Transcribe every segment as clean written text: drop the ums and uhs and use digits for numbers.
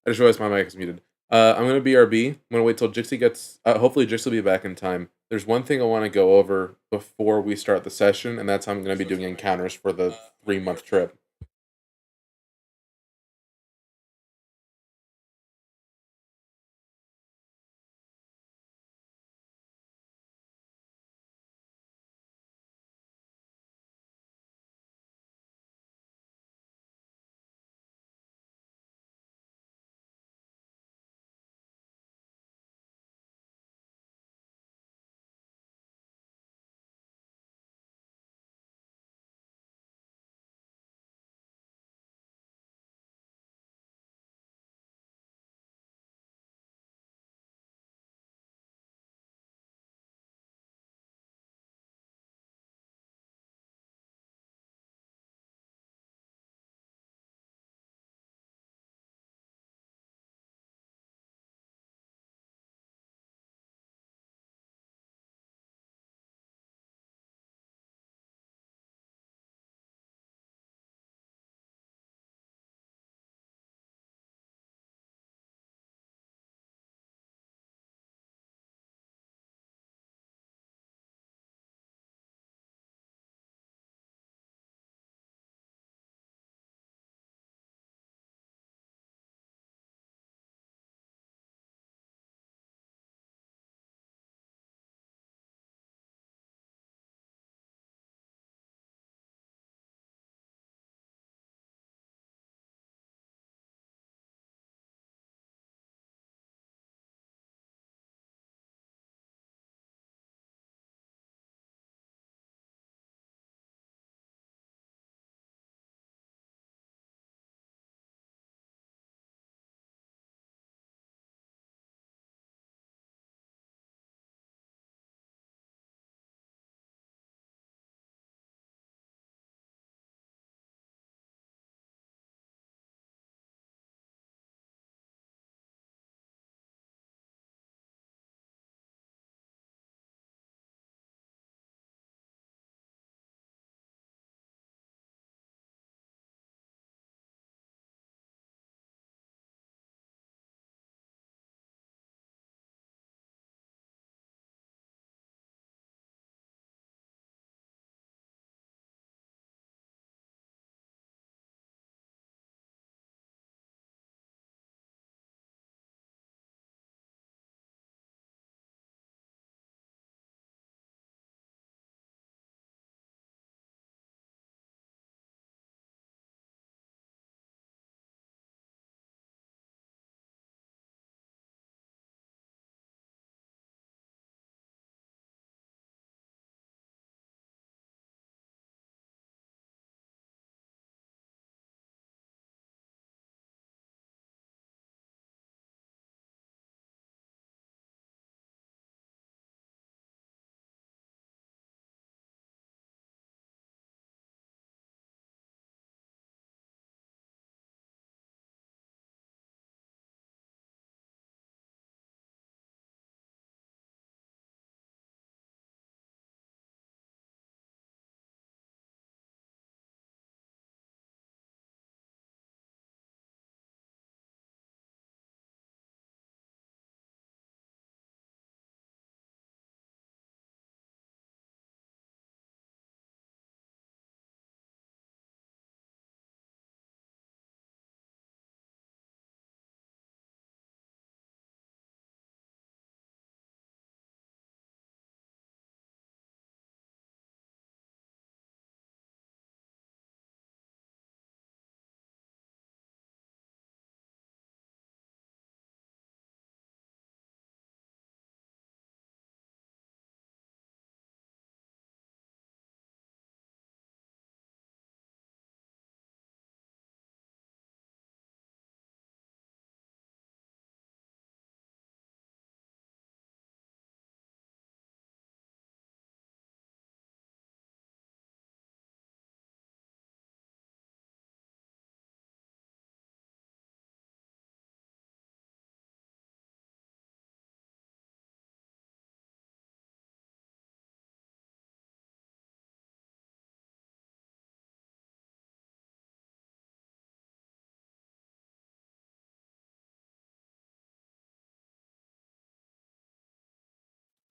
I just realized my mic is muted. I'm gonna BRB. I'm gonna wait till Jixie gets. Hopefully, Jixie will be back in time. There's one thing I want to go over before we start the session, and that's how I'm gonna be doing encounters for the 3-month trip.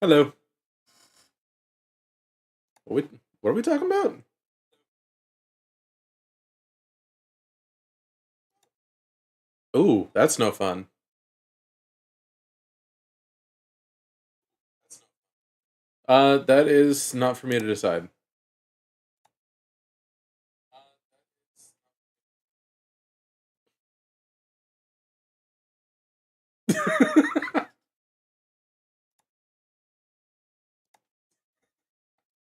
Hello. What are we talking about? Ooh, that's no fun. That is not for me to decide.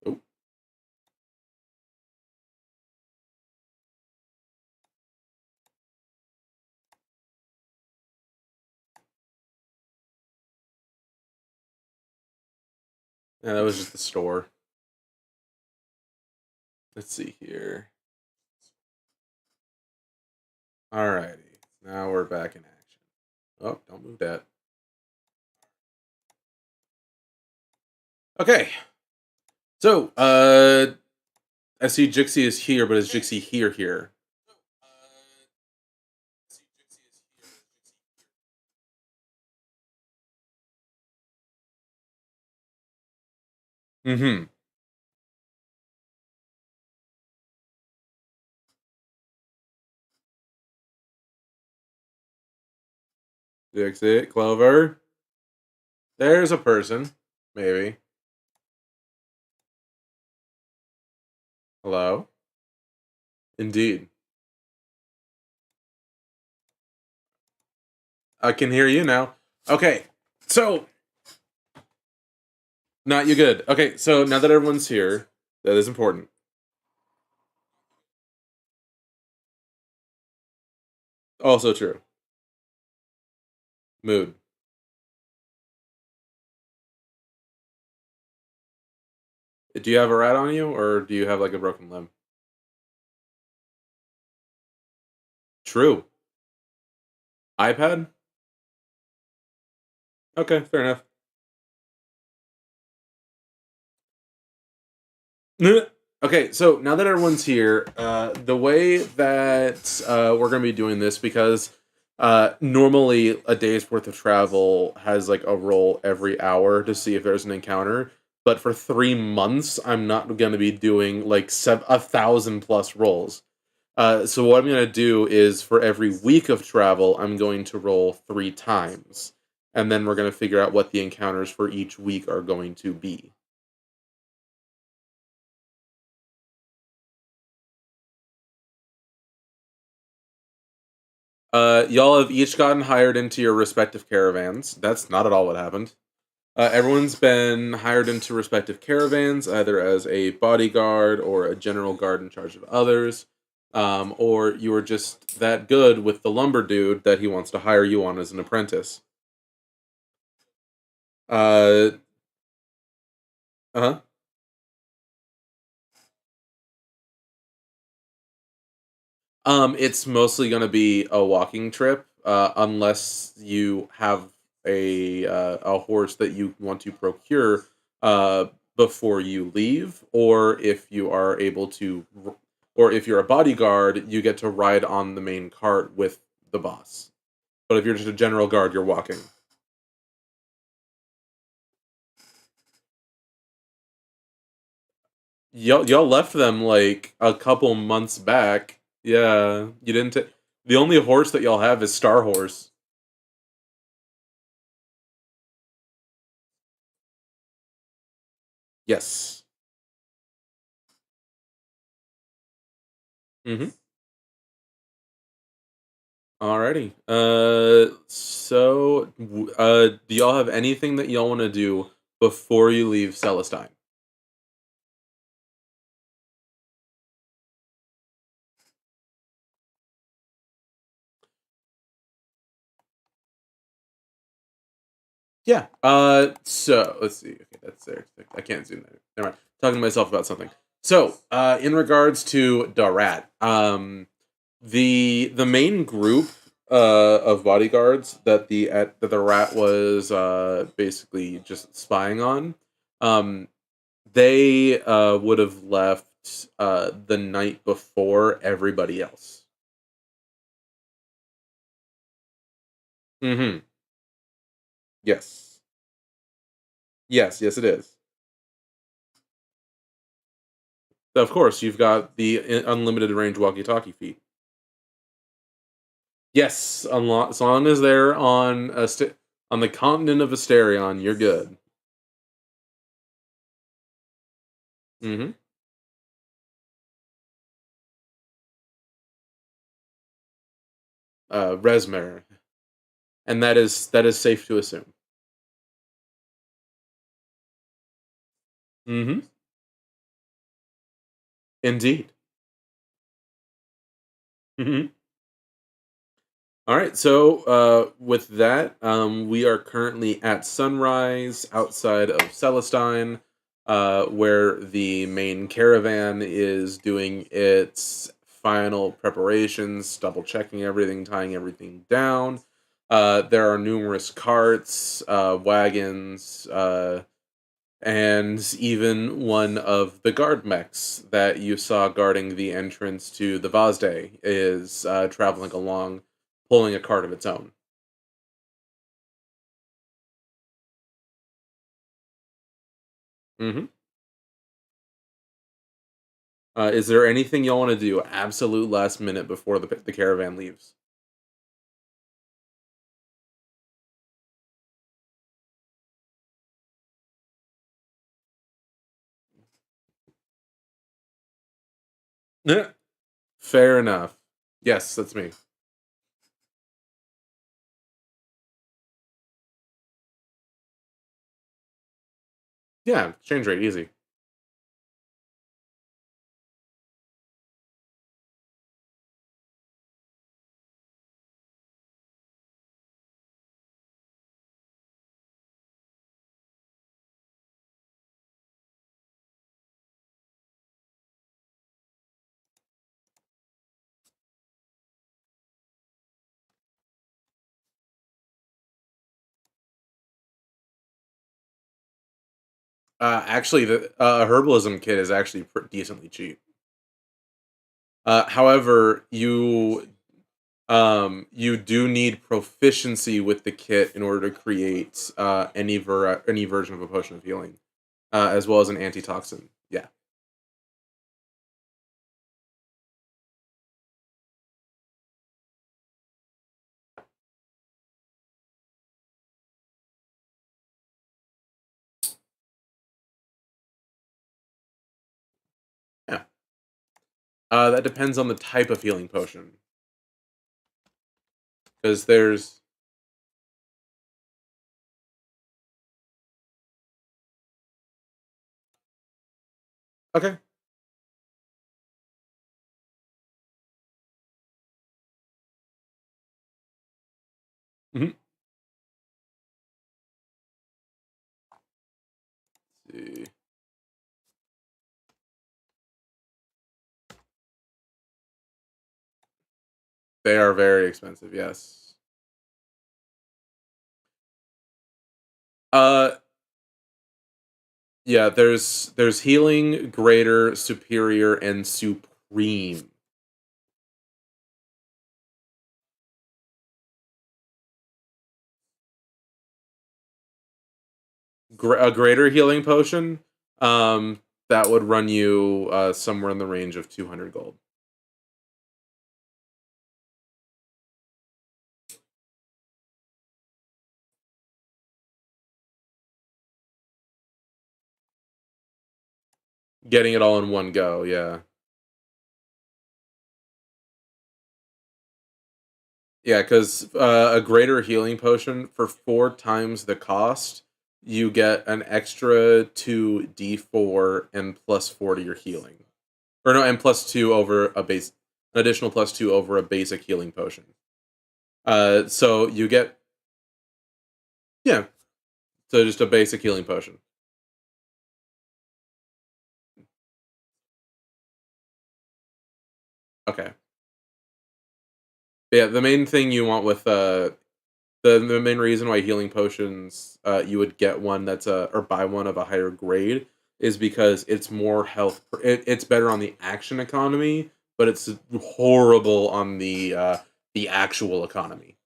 Oh, yeah, that was just the store. Let's see here. Alrighty. Now we're back in action. Oh, don't move that. Okay. So, I see Jixie is here, but is Jixie here? Mm-hmm. Jixie, Clover. There's a person. Maybe. Hello? Indeed. I can hear you now. Okay. So, not you good. Okay, so now that everyone's here, that is important. Also true. Mood. Do you have a rat on you, or do you have like a broken limb? True. iPad? Okay, fair enough. Okay, so now that everyone's here, the way that we're going to be doing this, because normally a day's worth of travel has like a roll every hour to see if there's an encounter. But for 3 months, I'm not going to be doing like 1,000 plus rolls. So what I'm going to do is for every week of travel, I'm going to roll 3 times. And then we're going to figure out what the encounters for each week are going to be. Y'all have each gotten hired into your respective caravans. That's not at all what happened. Everyone's been hired into respective caravans, either as a bodyguard or a general guard in charge of others, or you are just that good with the lumber dude that he wants to hire you on as an apprentice. Uh, uh-huh. It's mostly going to be a walking trip, unless you have a horse that you want to procure uh, before you leave, or if you are able to, or if you're a bodyguard, you get to ride on the main cart with the boss. But if you're just a general guard, you're walking. Y'all left them like a couple months back. Yeah, you didn't. The only horse that y'all have is Star Horse. Yes. Mm-hmm. Alrighty. Do y'all have anything that y'all want to do before you leave Celestine? Yeah. So let's see. Okay, that's there. I can't zoom that. Never mind. Talking to myself about something. So, in regards to Darat, the main group of bodyguards that the rat was basically just spying on, um, they would have left the night before everybody else. Mm-hmm. Yes. Yes, yes, it is. Of course, you've got the unlimited range walkie-talkie feat. Yes, as long as they're on on the continent of Asterion, you're good. Hmm. Resmer, and that is safe to assume. Hmm. Indeed. Hmm. All right, so with that, we are currently at sunrise outside of Celestine, where the main caravan is doing its final preparations, double checking everything, tying everything down. There are numerous carts, wagons, and even one of the guard mechs that you saw guarding the entrance to the Vazde is traveling along, pulling a cart of its own. Hmm. Is there anything y'all want to do absolute last minute before the caravan leaves? Yeah. Fair enough. Yes, that's me. Yeah, exchange rate easy. Actually, the herbalism kit is actually decently cheap. However, you do need proficiency with the kit in order to create any version of a potion of healing, as well as an antitoxin. Yeah, yeah. That depends on the type of healing potion, because there's okay. Mhm. See. They are very expensive. Yes. Uh, yeah. There's healing, greater, superior, and supreme. A greater healing potion. That would run you somewhere in the range of 200 gold. Getting it all in one go. Yeah. Yeah, because a greater healing potion for 4 times the cost, you get an extra 2d4 and +4 to your healing. Or no, and +2 over an additional +2 over a basic healing potion. So you get, yeah, so just a basic healing potion. Okay. Yeah, the main thing you want with the main reason why healing potions you would get one that's a or buy one of a higher grade is because it's more health. It's better on the action economy, but it's horrible on the actual economy.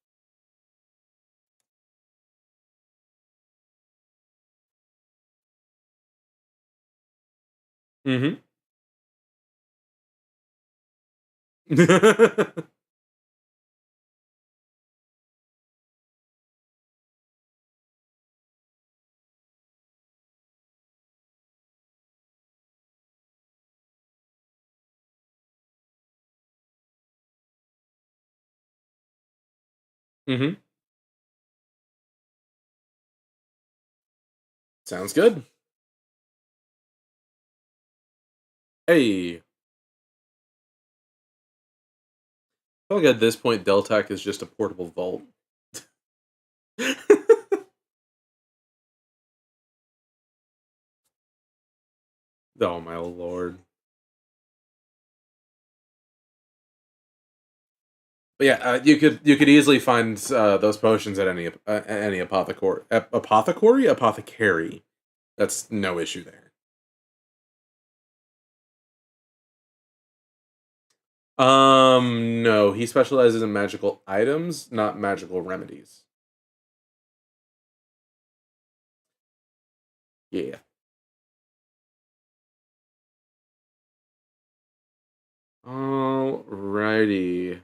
Mm-hmm. Mm-hmm. Sounds good. Hey, I feel like at this point, Deltac is just a portable vault. Oh my lord. But yeah, you could easily find those potions at any apothecary. That's no issue there. No, he specializes in magical items, not magical remedies. Yeah. Alrighty.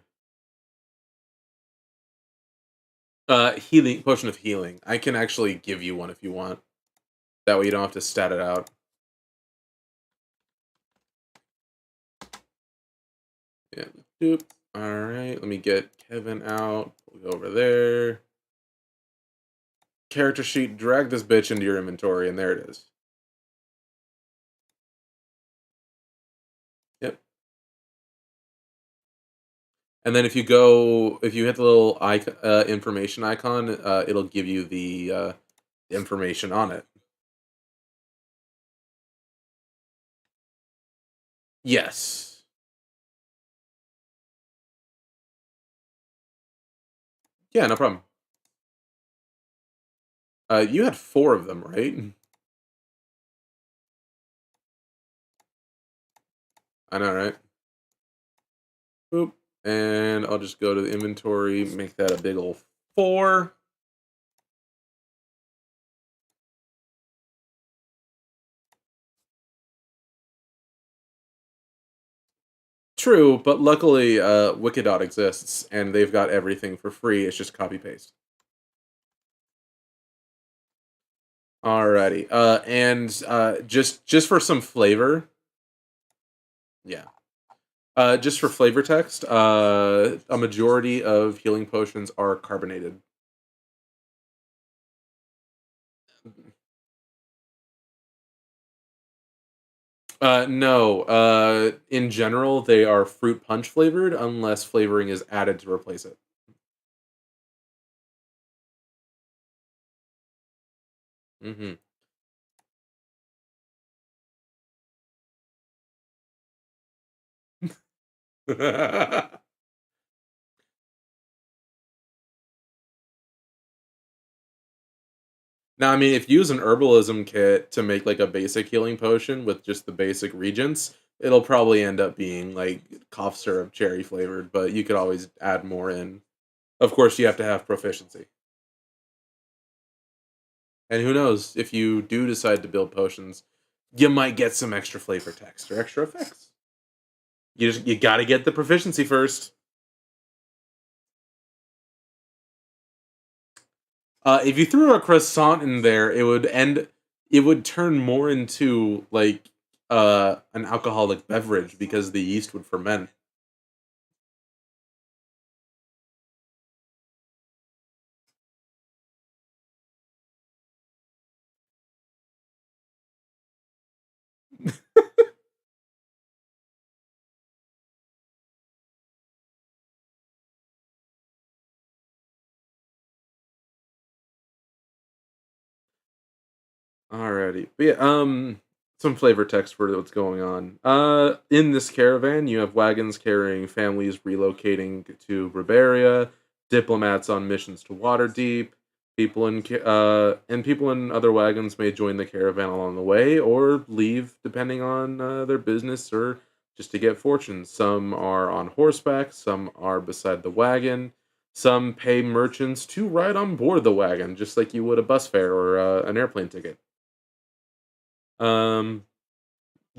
Healing potion of healing. I can actually give you one if you want. That way you don't have to stat it out. Yeah. Doop. All right. Let me get Kevin out. We'll go over there. Character sheet. Drag this bitch into your inventory, and there it is. Yep. And then if you hit the little information icon, it'll give you the information on it. Yes. Yeah. No problem. You had 4 of them, right? I know, right? Boop. And I'll just go to the inventory, make that a big old 4. True, but luckily, Wikidot exists, and they've got everything for free. It's just copy paste. Alrighty. And just for some flavor, yeah. Just for flavor text, a majority of healing potions are carbonated. No. In general, they are fruit punch flavored unless flavoring is added to replace it. Mm-hmm. Now, I mean, if you use an herbalism kit to make like a basic healing potion with just the basic regents, it'll probably end up being like cough syrup cherry flavored, but you could always add more in. Of course, you have to have proficiency. And who knows, if you do decide to build potions, you might get some extra flavor text or extra effects. You got to get the proficiency first. If you threw a croissant in there, it would turn more into like an alcoholic beverage because the yeast would ferment. Alrighty. But yeah, some flavor text for what's going on. In this caravan, you have wagons carrying families relocating to Barbaria, diplomats on missions to Waterdeep, people in other wagons may join the caravan along the way or leave depending on their business or just to get fortune. Some are on horseback, some are beside the wagon. Some pay merchants to ride on board the wagon, just like you would a bus fare or an airplane ticket. Um,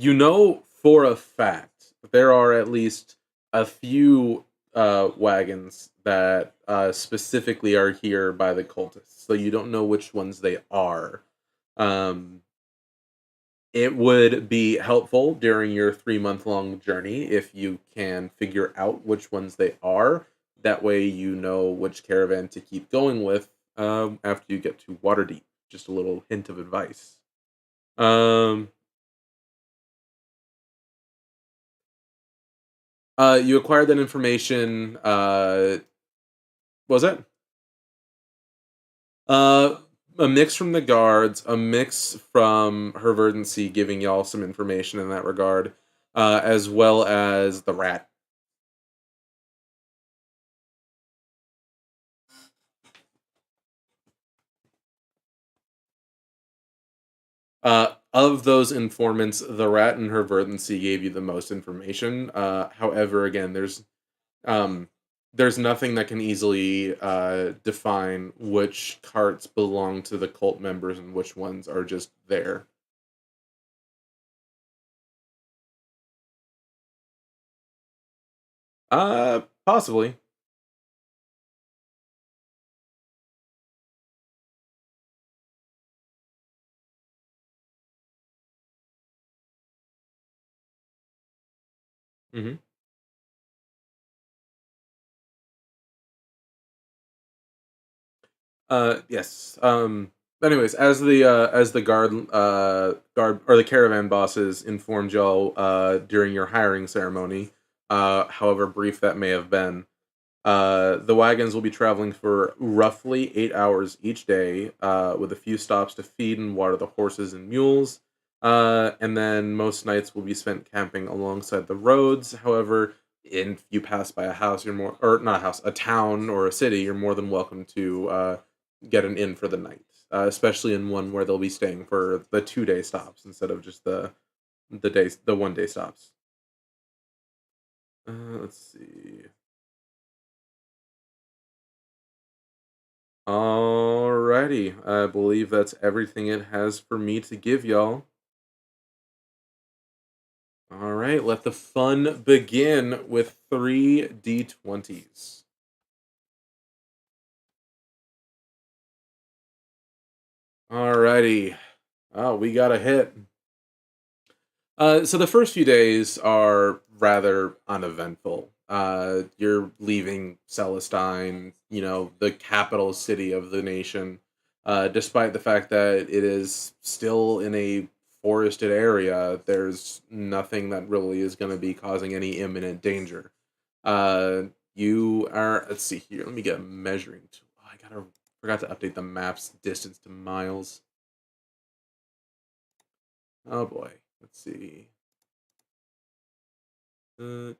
You know for a fact that there are at least a few wagons that specifically are here by the cultists, so you don't know which ones they are. Um, it would be helpful during your 3 month long journey if you can figure out which ones they are. That way, you know which caravan to keep going with after you get to Waterdeep. Just a little hint of advice. Um, you acquired that information. What was it? Uh, a mix from the guards, a mix from her verdancy giving y'all some information in that regard, as well as the rat. Of those informants, the rat and her verdancy gave you the most information. However, again, um, there's nothing that can easily define which carts belong to the cult members and which ones are just there. Possibly. Hmm. Yes. Anyways, as the guard or the caravan bosses informed y'all during your hiring ceremony, however brief that may have been, the wagons will be traveling for roughly 8 hours each day, with a few stops to feed and water the horses and mules. And then most nights will be spent camping alongside the roads. However, if you pass by a house, you're more, or not a house, a town or a city, you're more than welcome to get an inn for the night, especially in one where they'll be staying for the 2 day stops instead of just the 1 day stops. Let's see. Alrighty, I believe that's everything it has for me to give y'all. All right, let the fun begin with three d20s. Alrighty, oh, we got a hit. So the first few days are rather uneventful. You're leaving Celestine, the capital city of the nation, despite the fact that it is still in a forested area. There's nothing that really is going to be causing any imminent danger. Uh, you are. Let's see here. Let me get a measuring tool. Oh, I gotta forgot to update the map's distance to miles. Oh boy. Let's see. Uh,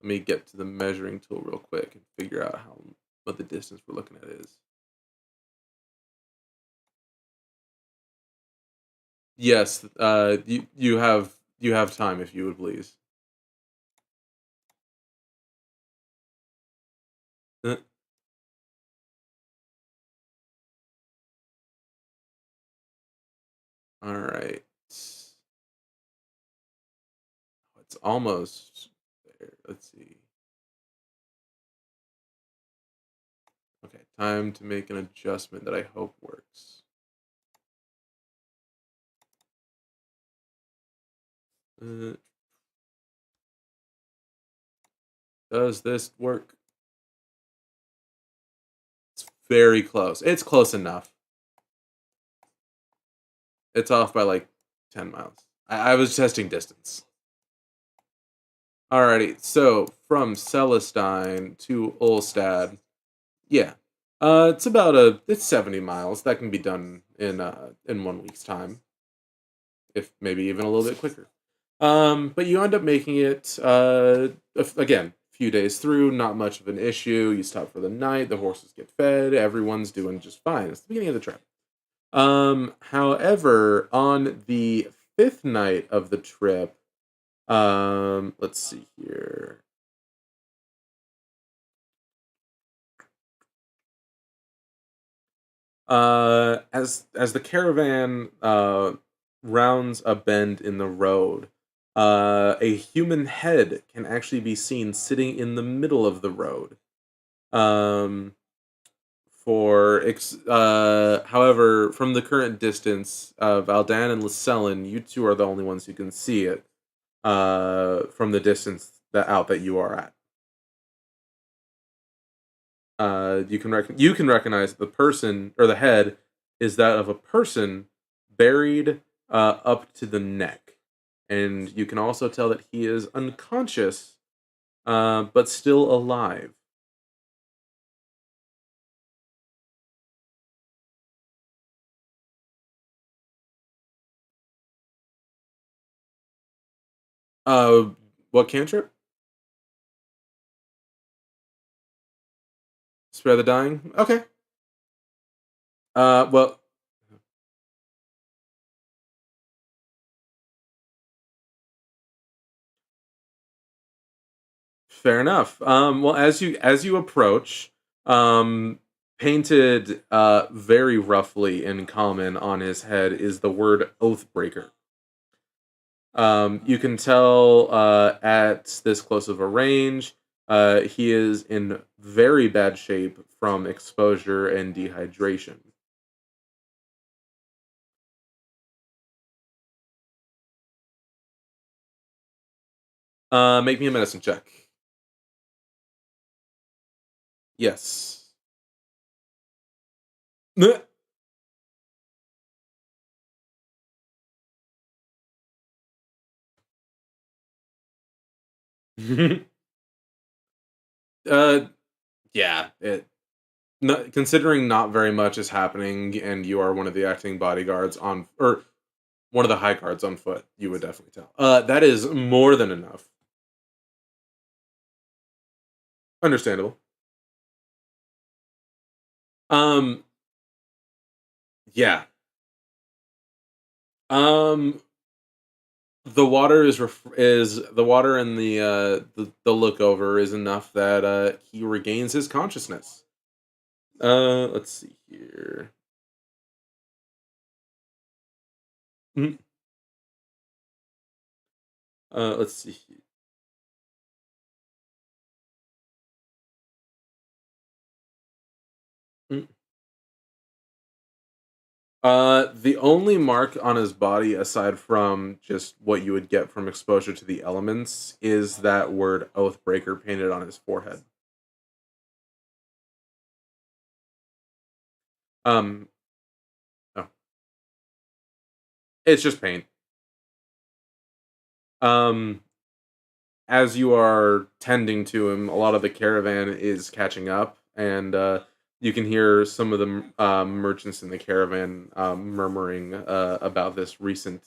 Let me get to the measuring tool real quick and figure out how what the distance we're looking at is. Yes, you have time if you would please. Uh, All right, it's almost there. Let's see. Okay, time to make an adjustment that I hope works. Uh, does this work? It's very close. It's close enough. It's off by like 10 miles. I was testing distance. Alrighty, so from Celestine to Ulstad, yeah. It's 70 miles. That can be done in 1 week's time, if maybe even a little bit quicker. But you end up making it again, few days through, not much of an issue. You stop for the night, the horses get fed, everyone's doing just fine. It's the beginning of the trip. However, on the fifth night of the trip, let's see here. As the caravan rounds a bend in the road, a human head can actually be seen sitting in the middle of the road. Um, However, from the current distance, Valdan and Llaselin, you two are the only ones who can see it. From the distance that you are at. You can recognize the person or the head is that of a person buried up to the neck, and you can also tell that he is unconscious, but still alive. Uh, what cantrip? Spare the dying. Okay. Well, fair enough. Well, as you approach, um, painted very roughly in common on his head is the word Oathbreaker. You can tell at this close of a range, he is in very bad shape from exposure and dehydration. Make me a medicine check. Yes. uh, yeah. Considering not very much is happening, and you are one of the acting bodyguards on, or one of the high guards on foot, you would definitely tell. That is more than enough. Understandable. Um, yeah. Um, the water is the water and the look over is enough that he regains his consciousness. Let's see here. Mhm. Let's see. Mm. The only mark on his body, aside from just what you would get from exposure to the elements, is that word Oathbreaker painted on his forehead. Um, oh, it's just paint. Um, as you are tending to him, a lot of the caravan is catching up, and you can hear some of the merchants in the caravan murmuring about this recent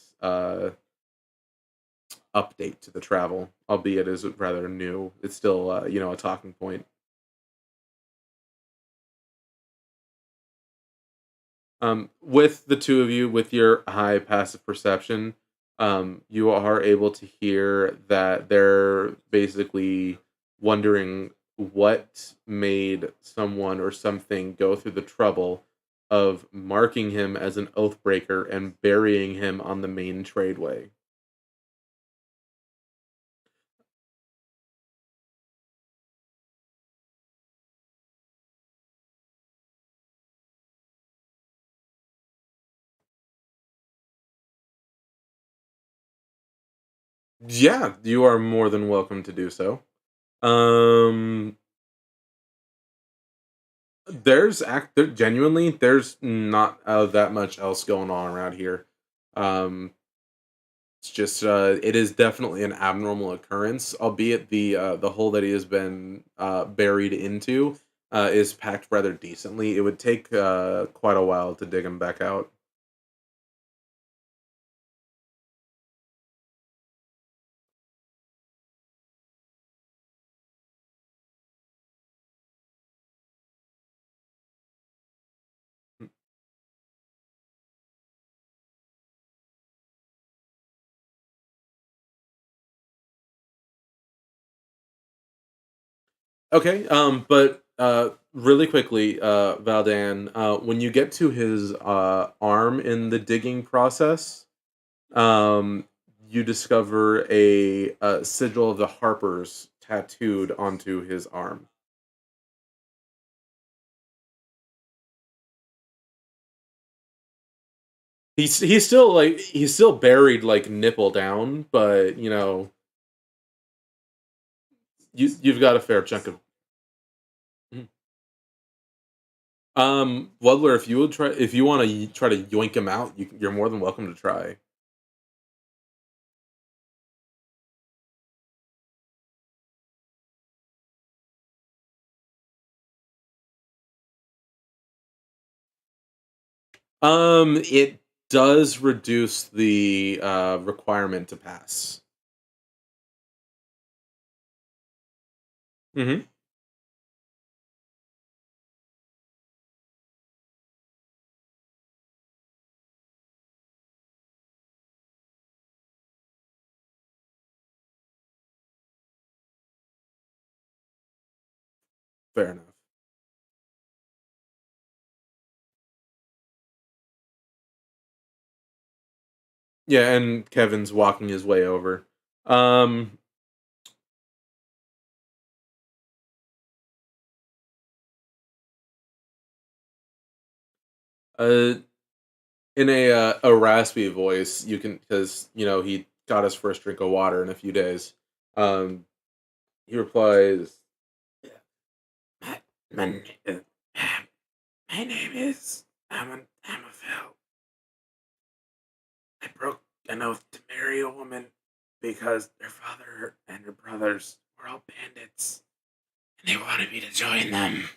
update to the travel, albeit is rather new. It's still, a talking point. With the two of you, with your high passive perception, you are able to hear that they're basically wondering what made someone or something go through the trouble of marking him as an oath breaker and burying him on the main tradeway. Yeah, you are more than welcome to do so. Um, genuinely there's not that much else going on around here. Um, It's just it is definitely an abnormal occurrence, albeit the hole that he has been buried into is packed rather decently. It would take quite a while to dig him back out. Okay, but Really quickly, Valdan, when you get to his arm in the digging process, um, you discover a sigil of the Harpers tattooed onto his arm. He's still like he's still buried like nipple down, but you've got a fair chunk of. Mhm. Ludler, if you want to try to yoink him out, you're more than welcome to try. It does reduce the requirement to pass. Hmm. Fair enough. Yeah, and Kevin's walking his way over. Um, uh, in a raspy voice, you can because he got his first drink of water in a few days. Um, he replies, "My, my, uh, my name is Amaville. I broke an oath to marry a woman because their father and her brothers were all bandits, and they wanted me to join them."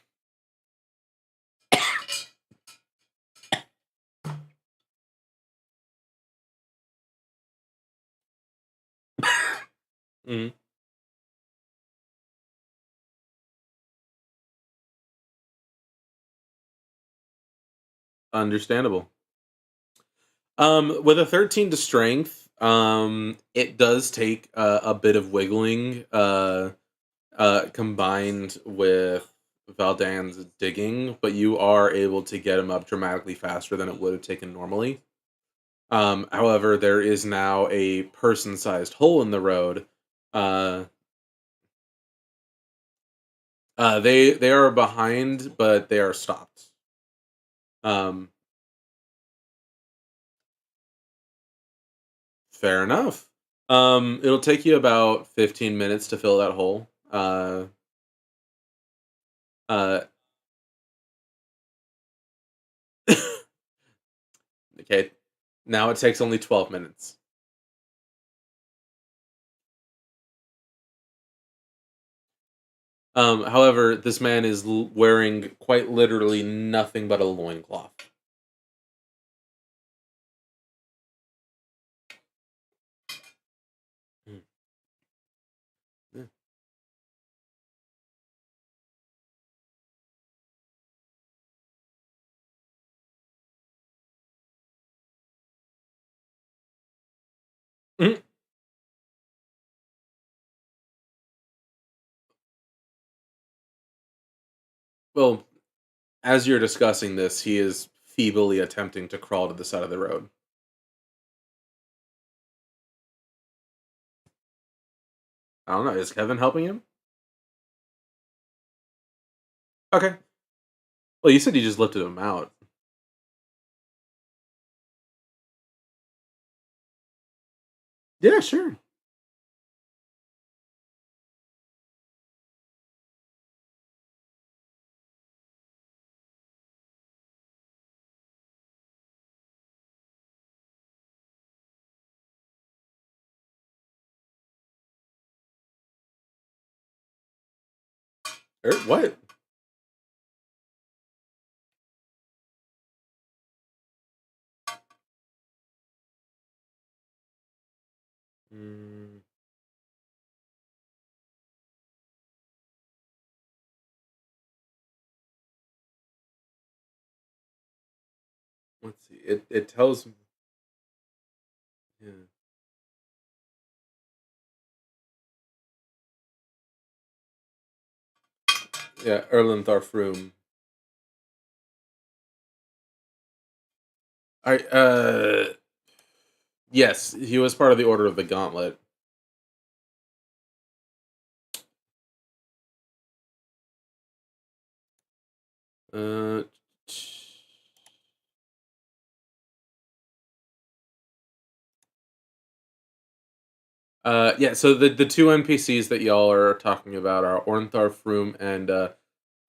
Mm, understandable. With a 13 to strength, it does take a bit of wiggling, combined with Valdan's digging, but you are able to get him up dramatically faster than it would have taken normally. However, there is now a person-sized hole in the road. Uh, they are behind, but they are stopped. Um, Fair enough. It'll take you about 15 minutes to fill that hole. Uh, okay. Now it takes only 12 minutes. However, this man is wearing quite literally nothing but a loincloth. Mm, yeah. Mhm. Well, as you're discussing this, he is feebly attempting to crawl to the side of the road. I don't know. Is Kevin helping him? Okay. Well, you said you just lifted him out. Yeah, sure. What? Mm, let's see. It tells me. Yeah. Yeah, Erlenthar Froome. All right. Yes, he was part of the Order of the Gauntlet. Uh, yeah. So the two NPCs that y'all are talking about are Ornthar Froome and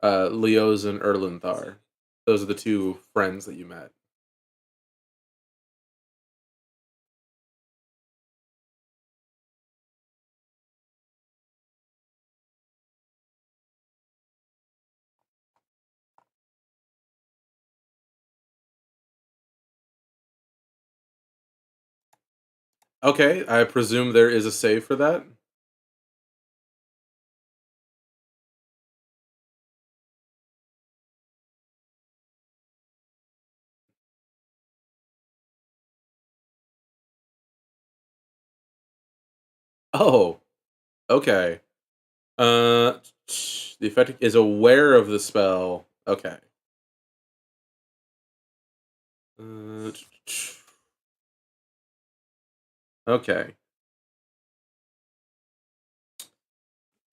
Leoz and Erlenthar. Those are the two friends that you met. Okay, I presume there is a save for that. Oh, okay. Uh, the effect is aware of the spell. Okay. Uh, okay.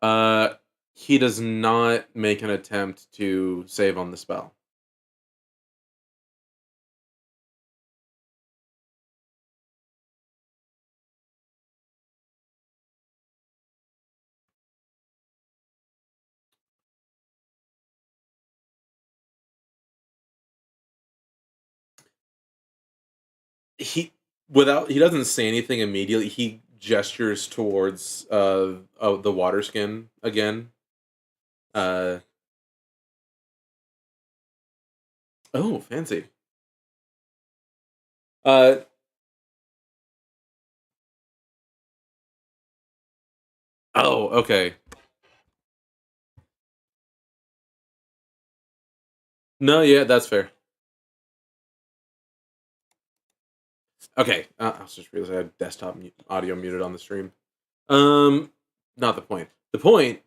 Uh, he does not make an attempt to save on the spell. He doesn't say anything immediately. He gestures towards the water skin again. Uh oh, fancy. Uh oh, okay. No, yeah, that's fair. Okay, I was just realized I had audio muted on the stream. Um, Not the point. The point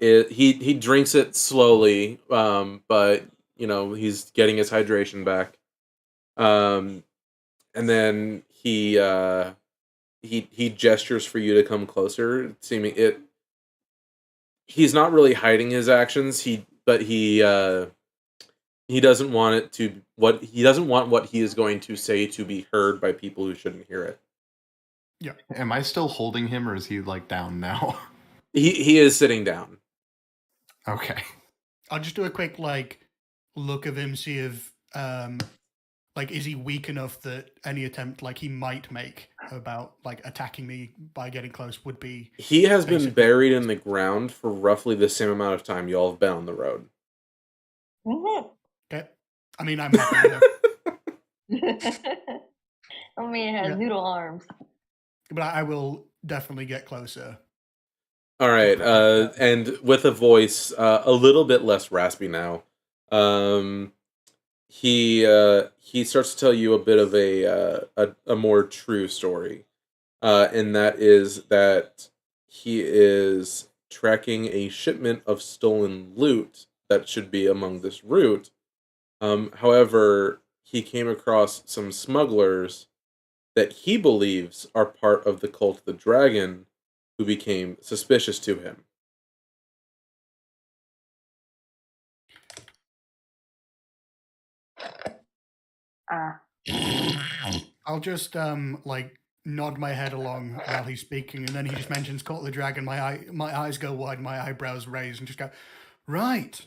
is he drinks it slowly, but he's getting his hydration back. Um, and then he gestures for you to come closer, seeming it. He's not really hiding his actions. He doesn't want he doesn't want what he is going to say to be heard by people who shouldn't hear it. Yeah. Am I still holding him, or is he like down now? He is sitting down. Okay. I'll just do a quick look of him, see if is he weak enough that any attempt he might make about attacking me by getting close would be. He has been buried in the ground for roughly the same amount of time y'all have been on the road. Okay. I mean, I'm happy with I mean, it has noodle arms. But I will definitely get closer. All right, and with a voice a little bit less raspy now, he starts to tell you a bit of a more true story, and that is that he is tracking a shipment of stolen loot that should be among this route. However, he came across some smugglers that he believes are part of the cult of the dragon, who became suspicious to him. I'll just nod my head along while he's speaking, and then he just mentions Cult of the Dragon. My eyes go wide, my eyebrows raise, and just go, right.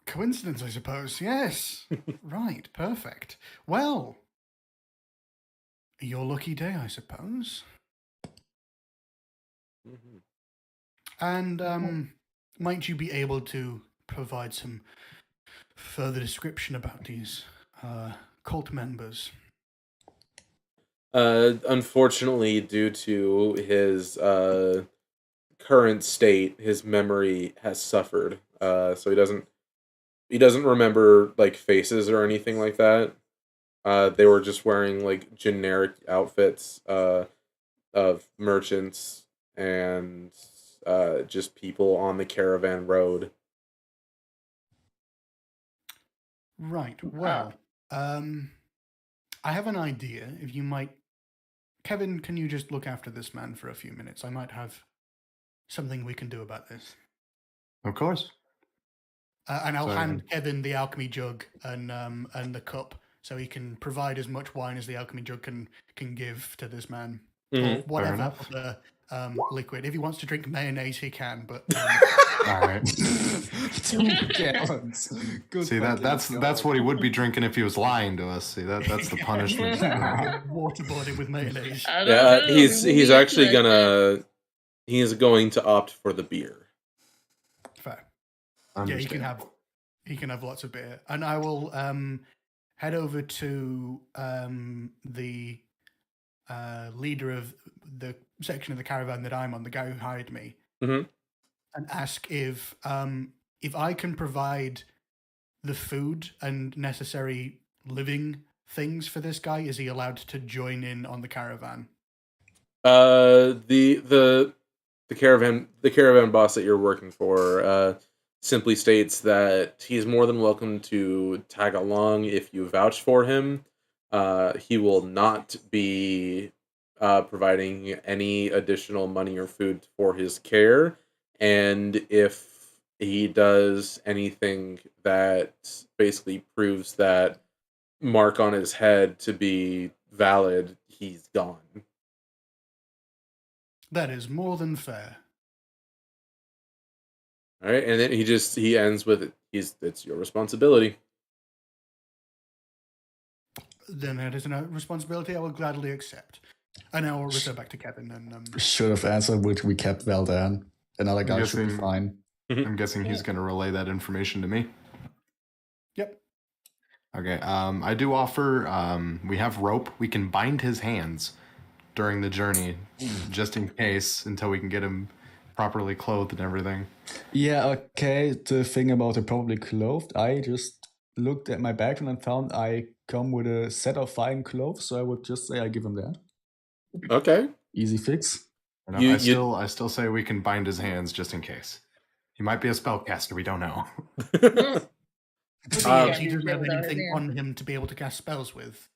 Coincidence, I suppose. Yes. Right. Perfect. Well, your lucky day, I suppose. Mm-hmm. And might you be able to provide some further description about these cult members? Unfortunately, due to his current state, his memory has suffered. So he doesn't remember faces or anything like that. They were just wearing generic outfits of merchants, and just people on the caravan road. Right. Well, I have an idea. If you might, Kevin, can you just look after this man for a few minutes? I might have something we can do about this. Of course. And I'll Sorry. hand Kevin the alchemy jug and the cup, so he can provide as much wine as the alchemy jug can give to this man, or Mhm. whatever enough. other liquid. If he wants to drink mayonnaise, he can. But All right. 2 gallons. Good See fucking that's God. what he would be drinking if he was lying to us. See that's the punishment. waterboarded with mayonnaise. I don't Yeah, know, he's we will actually be interested. he's going to opt for the beer. Fair. Yeah, Understandable. he can have lots of beer, and I will head over to the leader of the section of the caravan that I'm on, the guy who hired me, Mhm. and ask if I can provide the food and necessary living things for this guy. Is he allowed to join in on the caravan? The caravan boss that you're working for simply states that he's more than welcome to tag along if you vouch for him. He will not be providing any additional money or food for his care, and if he does anything that basically proves that mark on his head to be valid, he's gone. That is more than fair. All right, and then he ends with it's your responsibility. Then that is a responsibility I will gladly accept. And I will return back to Kevin. And Should have answered with we kept Val down. Another guy should be guessing- fine. I'm guessing he's going to relay that information to me. yep, Okay. I do offer. We have rope. We can bind his hands during the journey, just in case, until we can get him properly clothed and everything. Yeah, okay. The thing about the probably clothed, I just looked at my background and found I come with a set of fine clothes, so I would just say I give him that. Okay. Easy fix. And You- I still say we can bind his hands just in case. He might be a spellcaster. We don't know. he He's doesn't have built out his anything hand. on him to be able to cast spells with.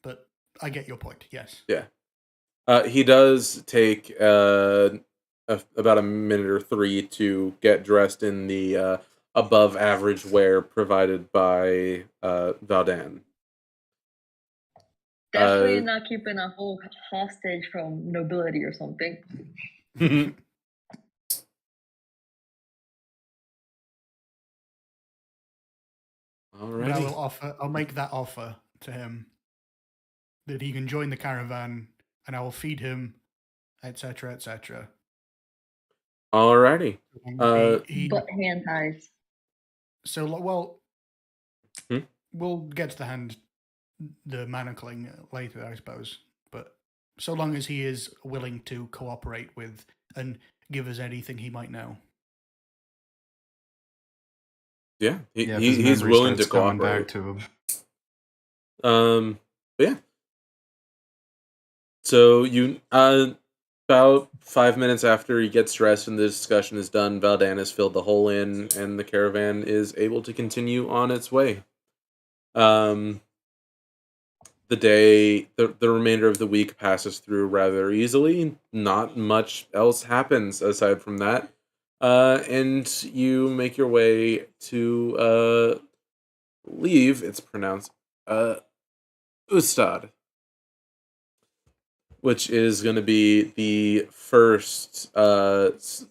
But I get your point, yes. Yeah. He does take about a minute or 3 to get dressed in the above average wear provided by Valdan. Definitely not keeping a whole hostage from nobility or something. But I will Alrighty. I'll make that offer to him that he can join the caravan and I will feed him, etc., etc. Alrighty. But hand ties. So, well, Hmm? we'll get to the manacling later, I suppose. But so long as he is willing to cooperate with and give us anything he might know. Yeah, Yeah, if his he's memory willing to starts coming cooperate. back to him. But yeah. So you about 5 minutes after he gets dressed and the discussion is done, Valdan has filled the hole in, and the caravan is able to continue on its way. The remainder of the week passes through rather easily. Not much else happens aside from that. And you make your way to leave. It's pronounced Ustad, which is going to be the first. It's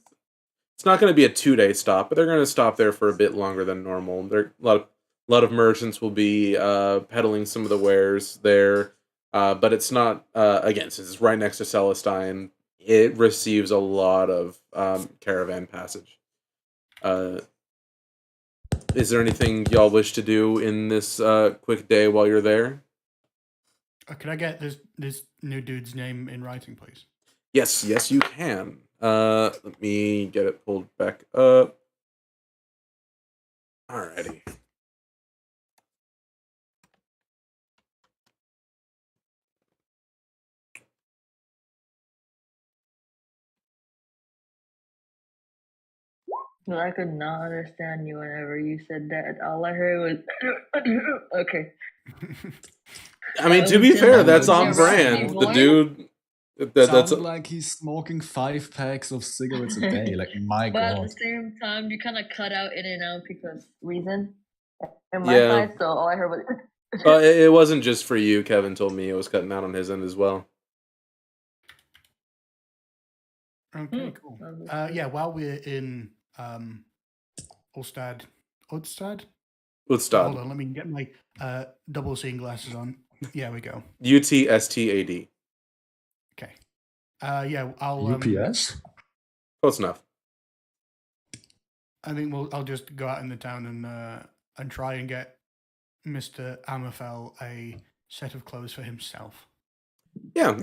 not going to be a 2-day stop, but they're going to stop there for a bit longer than normal. There a lot of merchants will be peddling some of the wares there, but it's not again, since it's right next to Celestine. It receives a lot of caravan passage. Is there anything y'all wish to do in this quick day while you're there? Could I get this new dude's name in writing, please? Yes, you can. Let me get it pulled back up. Alrighty. No, I could not understand you whenever you said that. All I heard was okay. I mean, to was be just fair, like that's the on raspy brand. The voice. dude, that's Sounded like he's smoking 5 packs of cigarettes a day. Like, my But at god. the same time, you kind of cut out in and out because reason on my Yeah. side. So all I heard was. It wasn't just for you. Kevin told me it was cutting out on his end as well. Okay, cool. Yeah, while we're in Ulstad. Hold Utstad. on, let me get my double seeing glasses on. Yeah, we go. UTSTAD. Okay. Yeah, I'll UPS? Close enough. I think I'll just go out in the town and try and get Mr. Ammerfell a set of clothes for himself. Yeah.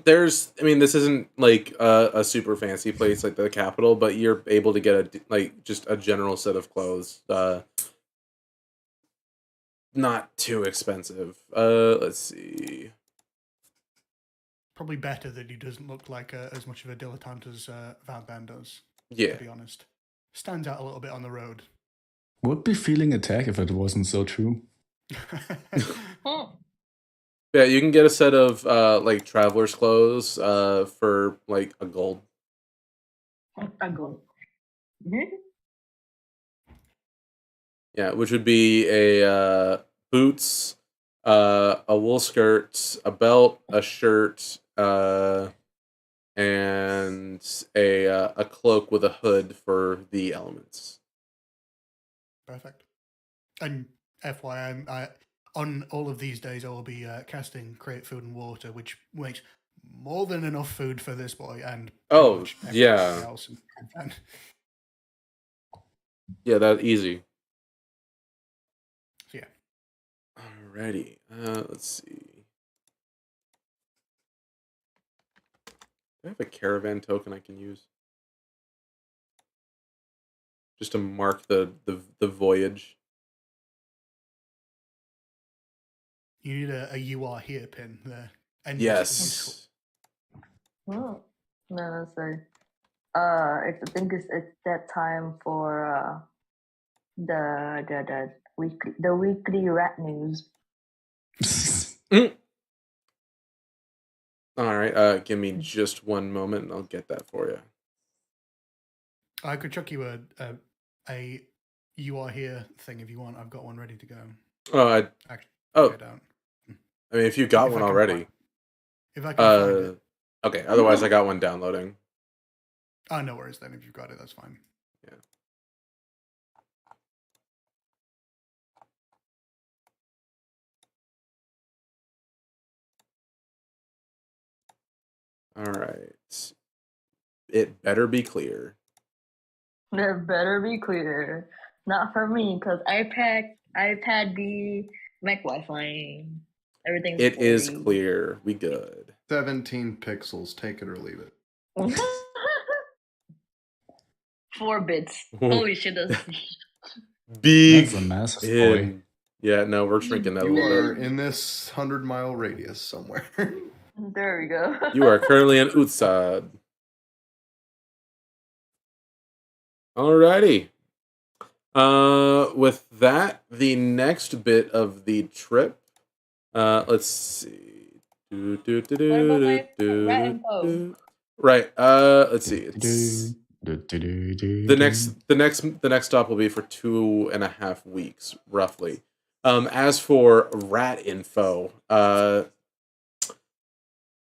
This isn't like a super fancy place like the capital, but you're able to get just a general set of clothes. Not too expensive. Let's see. Probably better that he doesn't look like as much of a dilettante as Vall does. Yeah. To be honest, stands out a little bit on the road. Would be feeling attack if it wasn't so true. Yeah, you can get a set of like traveler's clothes for like a gold. A gold. Yeah, which would be a boots, a wool skirt, a belt, a shirt, and a cloak with a hood for the elements. Perfect. And FYI, on all of these days, I will be casting Create Food and Water, which makes more than enough food for this boy and Oh, much yeah. everybody else. Yeah, that easy. So yeah. Alrighty. Let's see. Do I have a caravan token I can use? Just to mark the voyage. You need a "You Are Here" pin there. And Yes. No, sorry. I think it's that time for the weekly rat news. All right. Give me just one moment, and I'll get that for you. I could chuck you a "You Are Here" thing if you want. I've got one ready to go. Oh, Actually, oh. I don't. I mean, if you got If I one can already. find- If I can find it. Okay. Otherwise, I got one downloading. Oh, no worries then. If you've got it, that's fine. Yeah. All right. It better be clear. It better be clear. Not for me, because iPad B, Mac Wi-Fi, everything's It is blurry. clear. We good. 17 pixels. Take it or leave it. 4 bits. Holy shit, that's Big. That's a massive boy. in. Yeah, no, we're shrinking that a You little are bit. in this 100-mile radius somewhere. There we go. You are currently in Utsad. Alrighty. With that, the next bit of the trip. Let's see. What about my rat info? Right. Let's see. It's the next stop will be for 2.5 weeks, roughly. As for rat info,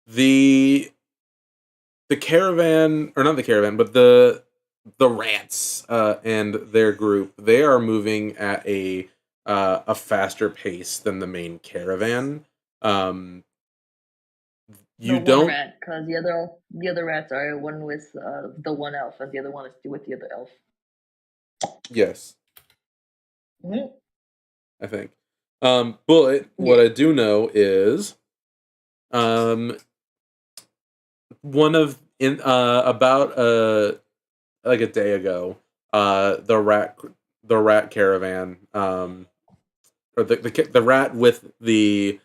the caravan, or not the caravan, but the rats and their group, they are moving at a faster pace than the main caravan. You The don't. one rat, because the other rats are one with the one elf, and the other one is with the other elf. Yes, Mhm. I think. But what I do know is, one of about like a day ago, the rat caravan, or the rat with the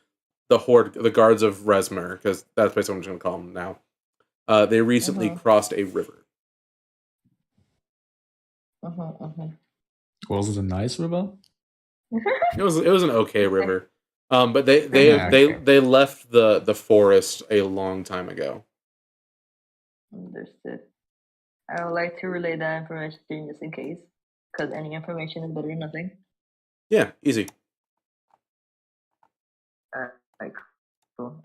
Hoard, the guards of Resmer, because that's basically what I'm just gonna call them now. They recently crossed a river. Was it a nice river? It was an okay river. But Yeah, okay. they left the forest a long time ago. Understood. I would like to relay that information just in case, because any information is better than nothing. Yeah, easy. Like, cool.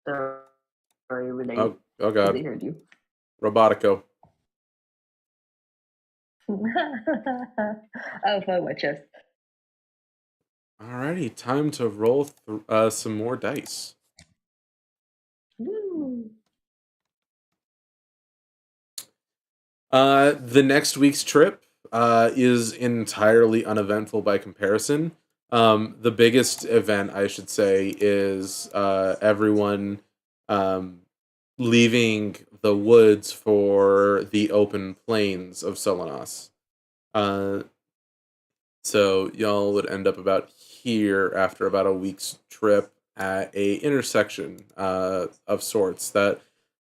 Sorry, relay. Oh They god. heard you. Robotico. I'll find my chest. Alrighty, time to roll some more dice. Woo. The next week's trip is entirely uneventful by comparison. The biggest event, I should say, is everyone leaving the woods for the open plains of Selenos. So y'all would end up about here after about a week's trip at a intersection of sorts that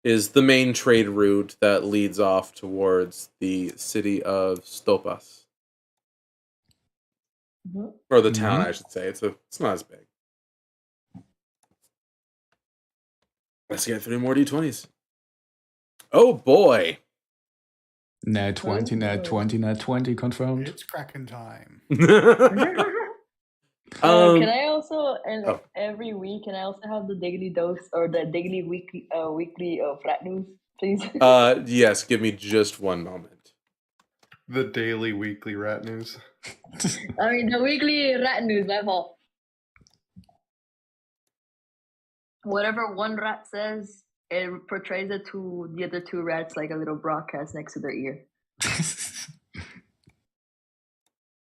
is the main trade route that leads off towards the city of Stopas. Or the town, I should say. It's not as big. Let's get 3 more d20s. Oh boy! Nat 20, nat 20, nat 20 confirmed. It's Kraken time. Can I also every week? Can I also have the daily dose or the daily weekly frat news, please? Yes. Give me just one moment. The daily, weekly rat news. I mean the weekly rat news. My fault. Whatever one rat says, it portrays it to the other 2 rats like a little broadcast next to their ear.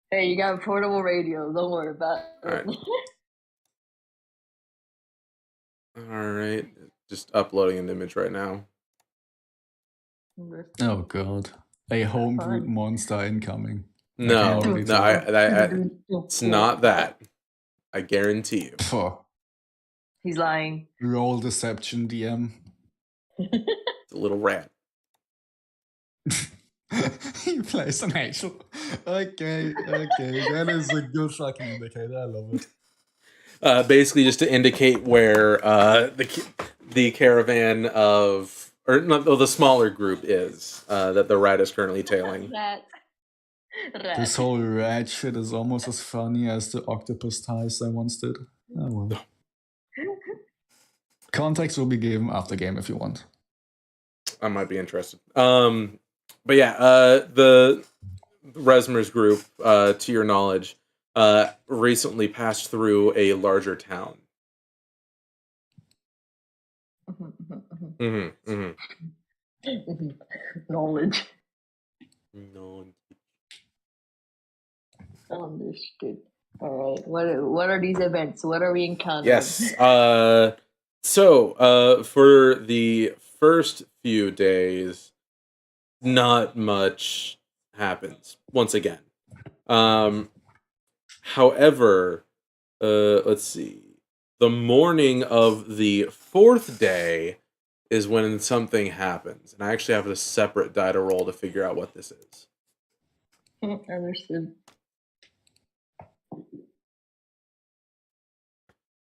Hey, you got portable radio. Don't worry about it. All right. Just uploading an image right now. Oh god. A homebrewed monster incoming. No, already it's not that. I guarantee you. Phew. He's lying. Roll deception, DM. It's a little rat. He plays an angel. Okay. That is a good fucking indicator. I love it. Basically, just to indicate where the caravan of, or not, the smaller group is that the rat is currently tailing. Rat. This whole rat shit is almost as funny as the octopus ties I once did. Oh well. Context will be given after game if you want. I might be interested. But yeah, the Resmer's group, to your knowledge, recently passed through a larger town. Knowledge. No. Understood. All right. What are these events? What are we encountering? Yes. So, for the first few days, not much happens once again. However, let's see. The morning of the 4th day is when something happens, and I actually have a separate die to roll to figure out what this is. Understood.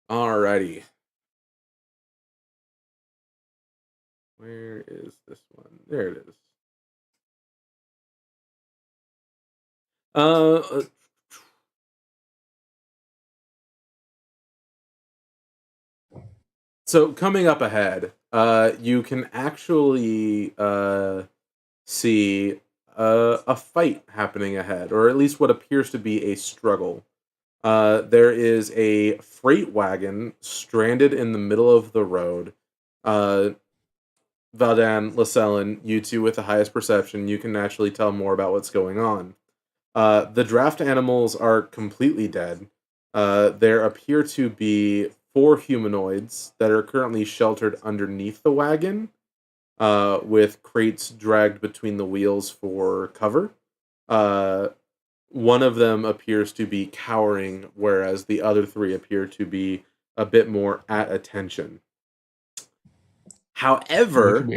Alrighty. Where is this one? There it is. So coming up ahead, you can actually see a fight happening ahead, or at least what appears to be a struggle. There is a freight wagon stranded in the middle of the road. Valdan, Llaselin, you two with the highest perception, you can naturally tell more about what's going on. The draft animals are completely dead. There appear to be 4 humanoids that are currently sheltered underneath the wagon, with crates dragged between the wheels for cover. One of them appears to be cowering, whereas the other 3 appear to be a bit more at attention. However,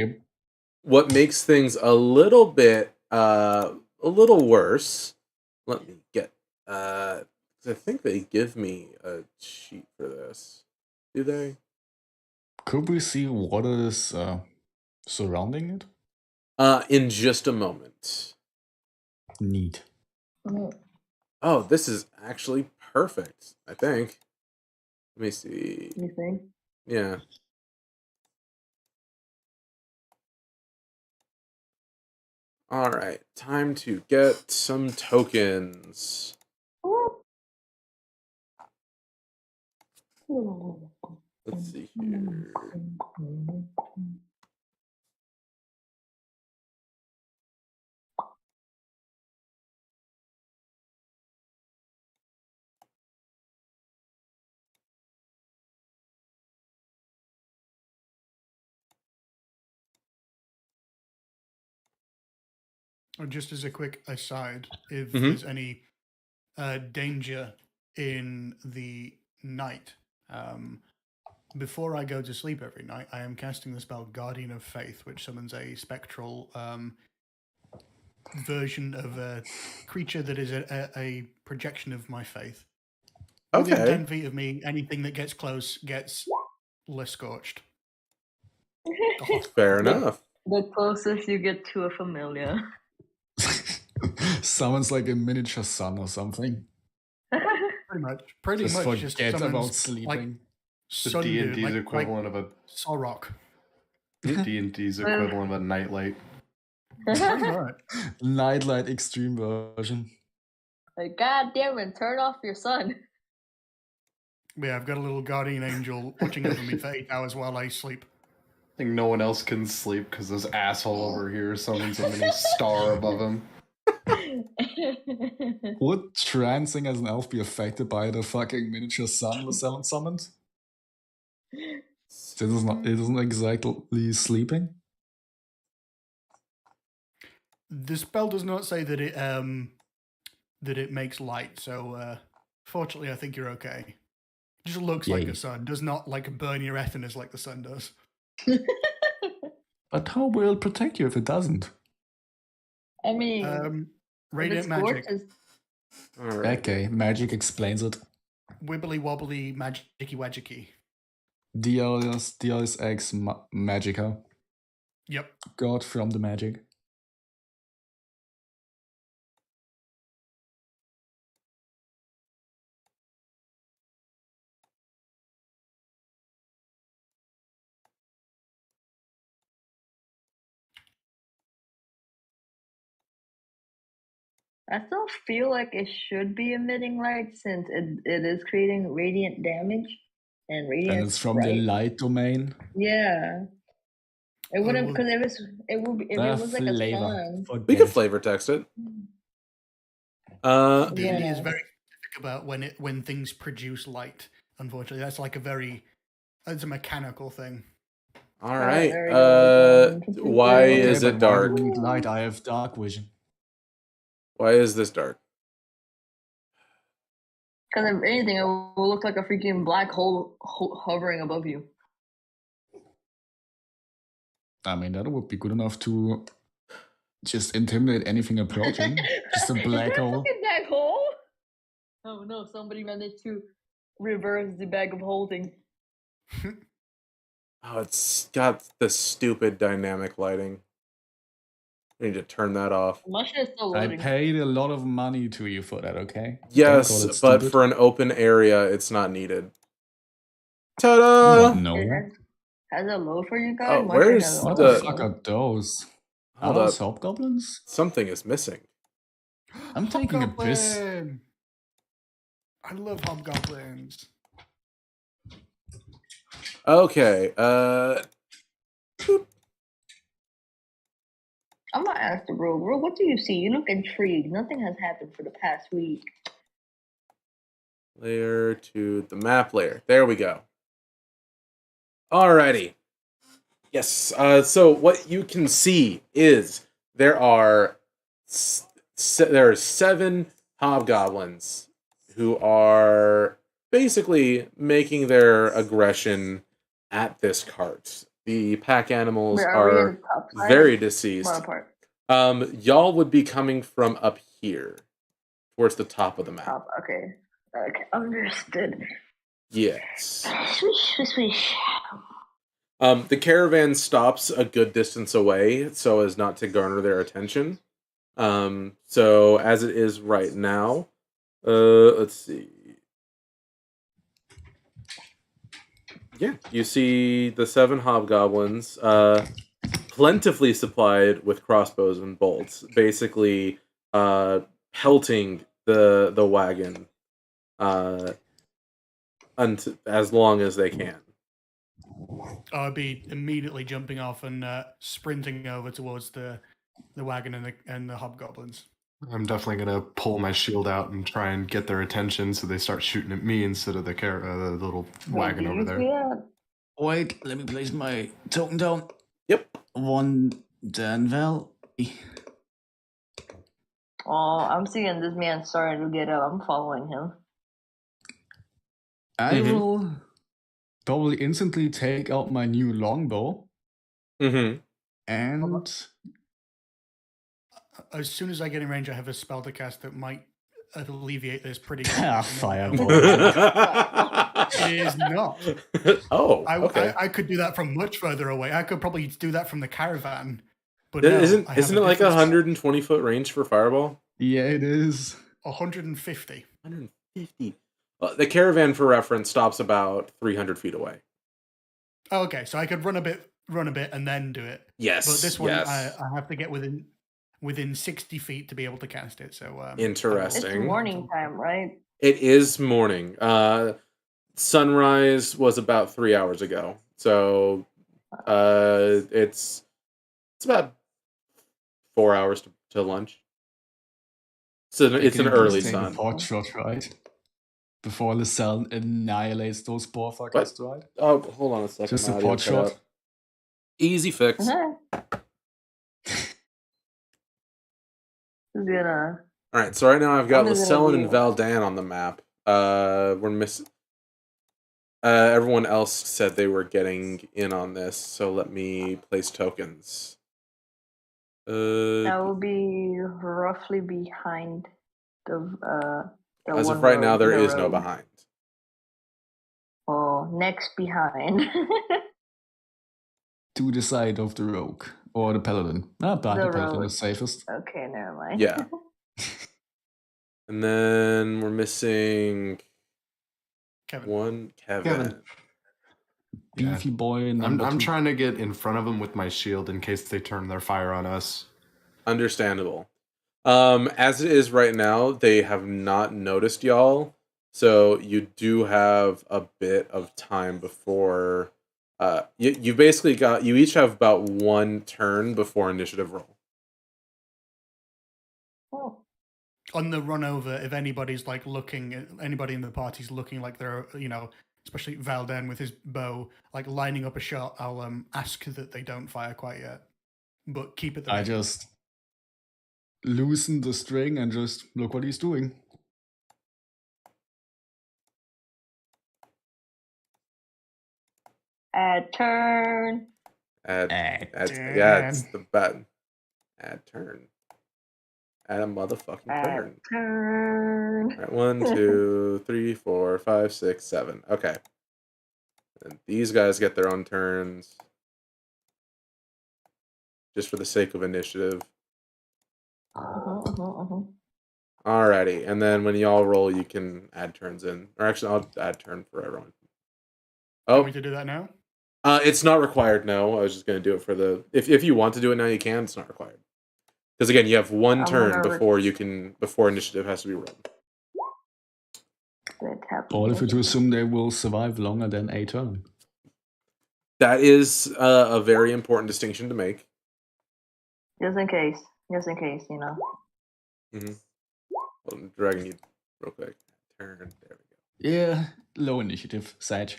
what makes things a little bit a little worse. Let me get. 'Cause I think they give me a sheet for this. Do they? Could we see what is surrounding it? In just a moment. Neat. Oh, this is actually perfect, I think. Let me see. You think? Yeah. Alright, time to get some tokens. Let's see here. Just as a quick aside, if Mhm. there's any danger in the night, before I go to sleep every night, I am casting the spell Guardian of Faith, which summons a spectral version of a creature that is a projection of my faith. Within Okay. 10 feet of me, anything that gets close gets less scorched. Oh, Fair enough. The closest you get to a familiar. Sounds like a miniature sun or something. Pretty Just much just forget summons, about sleeping. like The sun dude, D&D's like equivalent of a Sorok. D&D's equivalent of a nightlight. Pretty much. Nightlight extreme version. Like, God damn it, turn off your sun. Yeah, I've got a little guardian angel watching over me for 8 hours while I sleep. I think no one else can sleep because this asshole over here summons a mini star above him. Would trancing as an elf be affected by the fucking miniature sun Llaselin summoned? It isn't exactly sleeping. The spell does not say that it makes light, so fortunately I think you're okay. It just looks like Yay. a sun, does not like burn your retinas like the sun does. But how will it protect you if it doesn't? I mean, Radiant if it's magic, scorched, Alright. Okay, magic explains it. wibbly wobbly, magicy wagicky. Deus ex magica. Yep. God from the magic. I still feel like it should be emitting light since it is creating radiant damage and radiant. And it's from the light domain. Yeah. It wouldn't because it would be if it was like a sun. We could flavor text it. D&D is Yeah. very specific about when things produce light. Unfortunately, that's like it's a mechanical thing. Alright. there we go. Why Okay, is it dark? Why do we need light? I have dark vision. Why is this dark? Because if anything, it will look like a freaking black hole hovering above you. I mean, that would be good enough to just intimidate anything approaching. Just a black hole. Fucking black hole. Oh no! Somebody managed to reverse the bag of holding. Oh, it's got the stupid dynamic lighting. I need to turn that off. My shit is still I loading. paid a lot of money to you for that, okay? Yes, Don't call it but stupid. for an open area, it's not needed. Ta-da! What? No. Has it low for you guys? Oh, My where's shit has What low. the the- fuck are those? Are Hold those up. hobgoblins? Something is missing. I'm taking a piss. Hobgoblin! I love hobgoblins. Okay, I'm gonna ask the bro. Bro, what do you see? You look intrigued. Nothing has happened for the past week. layer to the map layer. There we go. Alrighty. Yes. So what you can see is there are 7 hobgoblins who are basically making their aggression at this cart. The pack animals Wait, we are in the top side? very deceased. Bottom part. Y'all would be coming from up here, towards the top of the map. Top. Okay. Okay. Understood. Yes. Swish, swish, swish. The caravan stops a good distance away so as not to garner their attention. So as it is right now, let's see. Yeah, you see the 7 hobgoblins, plentifully supplied with crossbows and bolts, basically pelting the wagon as long as they can. I'd be immediately jumping off and sprinting over towards the wagon and the hobgoblins. I'm definitely gonna pull my shield out and try and get their attention so they start shooting at me instead of the little wagon over there. Yeah. Wait, let me place my token down. Yep. 1 Dan Val. Oh, I'm seeing this man starting to get up. I'm following him. I will probably instantly take out my new longbow. Mm-hmm. And As soon as I get in range, I have a spell to cast that might alleviate this pretty fireball. It is not. Oh, okay. I could do that from much further away. I could probably do that from the caravan. But Isn't it like 120-foot range for fireball? Yeah, it is. 150. 150. The caravan, for reference, stops about 300 feet away. Oh, okay, so I could run a bit, and then do it. Yes. But this one, yes. I have to get within 60 feet to be able to cast it. So interesting. It's morning time, right? It is morning. Sunrise was about 3 hours ago, so it's about 4 hours to lunch. So it's an early sun. Pot shot, right? Before Llaselin annihilates those poor fuckers, right? Oh, hold on a second. Just a pot shot. Easy fix. Gonna. All right, so right now I've got I'm gonna Llaselin do- and Valdan on the map. We're missing. Everyone else said they were getting in on this, so let me place tokens. I will be roughly behind the as one of right now, road, there the is no road. behind. Oh, next behind. To the side of the rogue or the paladin. The paladin rogue. is safest. Okay, never mind. Yeah. And then we're missing Kevin. Kevin. Beefy boy. Number I'm 2. trying to get in front of them with my shield in case they turn their fire on us. Understandable. As it is right now, they have not noticed y'all, so you do have a bit of time before. You basically you each have about 1 turn before initiative roll. Oh. On the run over, if anybody's like looking, anybody in the party's looking like they're, especially Valden with his bow, like lining up a shot, I'll ask that they don't fire quite yet, but keep it. I just loosen the string and just look what he's doing. Add turn. Yeah, it's the button. Add turn. Add a motherfucking turn. Turn. All right, 1, 2, 3, 4, 5, 6, 7. Okay. And these guys get their own turns. Just for the sake of initiative. Alrighty, and then when y'all roll, you can add turns in. Or actually, I'll add turn for everyone. Oh, Want me to do that now? It's not required. No, I was just going to do it for the. If you want to do it now, you can. It's not required. Because again, you have 1 turn before initiative has to be rolled. Or if you to assume they will survive longer than a turn. That is a very important distinction to make. Just in case, Mm-hmm. Well, I'm dragging you real quick. Turn. There we go. Yeah, low initiative, Sag.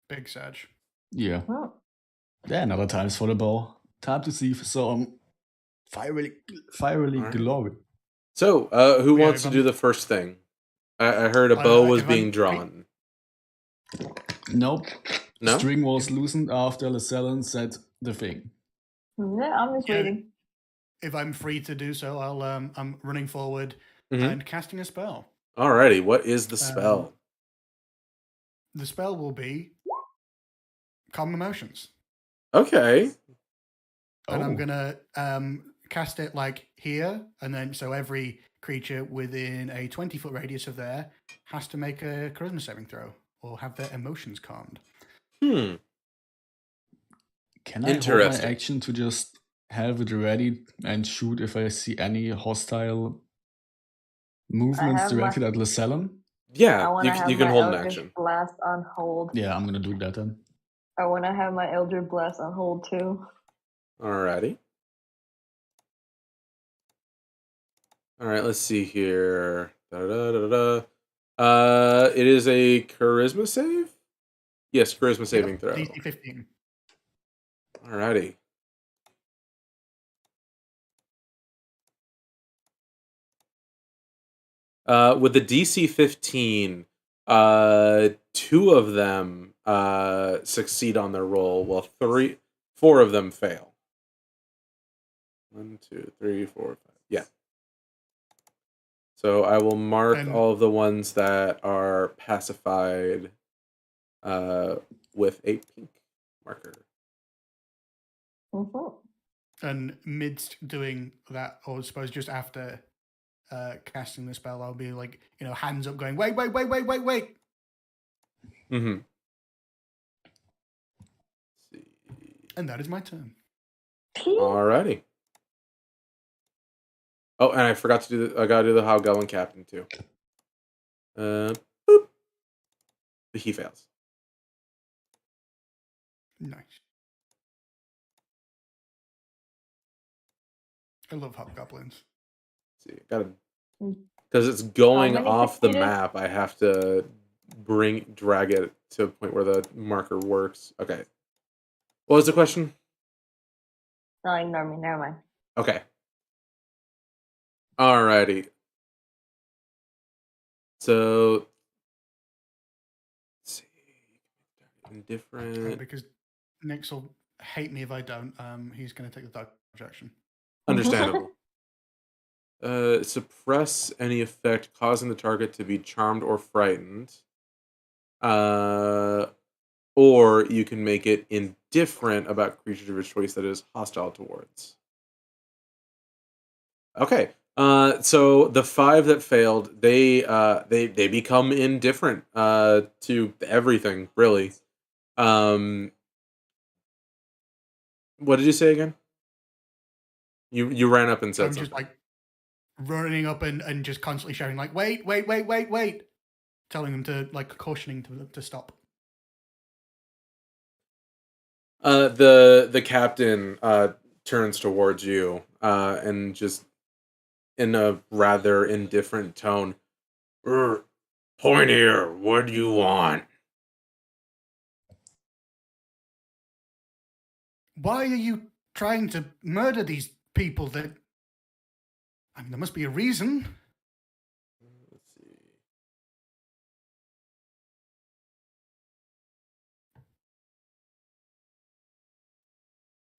Big Sag. Yeah. Oh. Yeah, another times for the bow. Time to see some fiery Alright. glory. So, who wants to do the first thing? I heard a bow was being drawn. Nope. No? String was loosened after Llaselin said the thing. Yeah, I'm just Yeah. waiting. If I'm free to do so, I'm running forward Mhm. and casting a spell. Alrighty, what is the spell? The spell will be Calm Emotions. Okay. And I'm Oh. gonna cast it like here, and then so every creature within a 20-foot radius of there has to make a charisma saving throw or have their emotions calmed. Hmm. Can I hold my Interesting. action to just have it ready and shoot if I see any hostile movements have my- directed at Llaselin? I Yeah, want to have you can my hold an Eldritch action. Blast on hold. Yeah, I'm gonna do that then. I want to have my Eldritch Blast on hold too. Alrighty. Alright, let's see here. It is a charisma save? Yes, charisma saving throw. DC 15. Alrighty. With the DC 15, 2 of them succeed on their roll, while 4 of them fail. 1, 2, 3, 4, 5. Yeah. So I will mark And- all of the ones that are pacified with a pink marker. And midst doing that, or I suppose just after casting the spell, I'll be like, hands up going, wait. Mm-hmm. See. And that is my turn. Alrighty. Oh, and I forgot to do I gotta do the Hobgoblin Captain too. Boop. But he fails. Nice. I love hobgoblins. See, gotta because it's going many off the succeeded? map. I have to drag it to a point where the marker works. Okay. What was the question? No, ignore me. Never mind. Okay. Alrighty. So, let's see. Indifferent. Because Nyx will hate me if I don't. He's going to take the dodge action. Understandable. Suppress any effect causing the target to be charmed or frightened. Or you can make it indifferent about creatures of your choice that is hostile towards. Okay. So the 5 that failed, they become indifferent to everything, really. What did you say again? You ran up and said I'm something. just like running up and just constantly shouting like, wait, telling them to like cautioning to stop. The captain turns towards you and just in a rather indifferent tone, point here, what do you want? Why are you trying to murder these people that... I mean, there must be a reason. Let's see.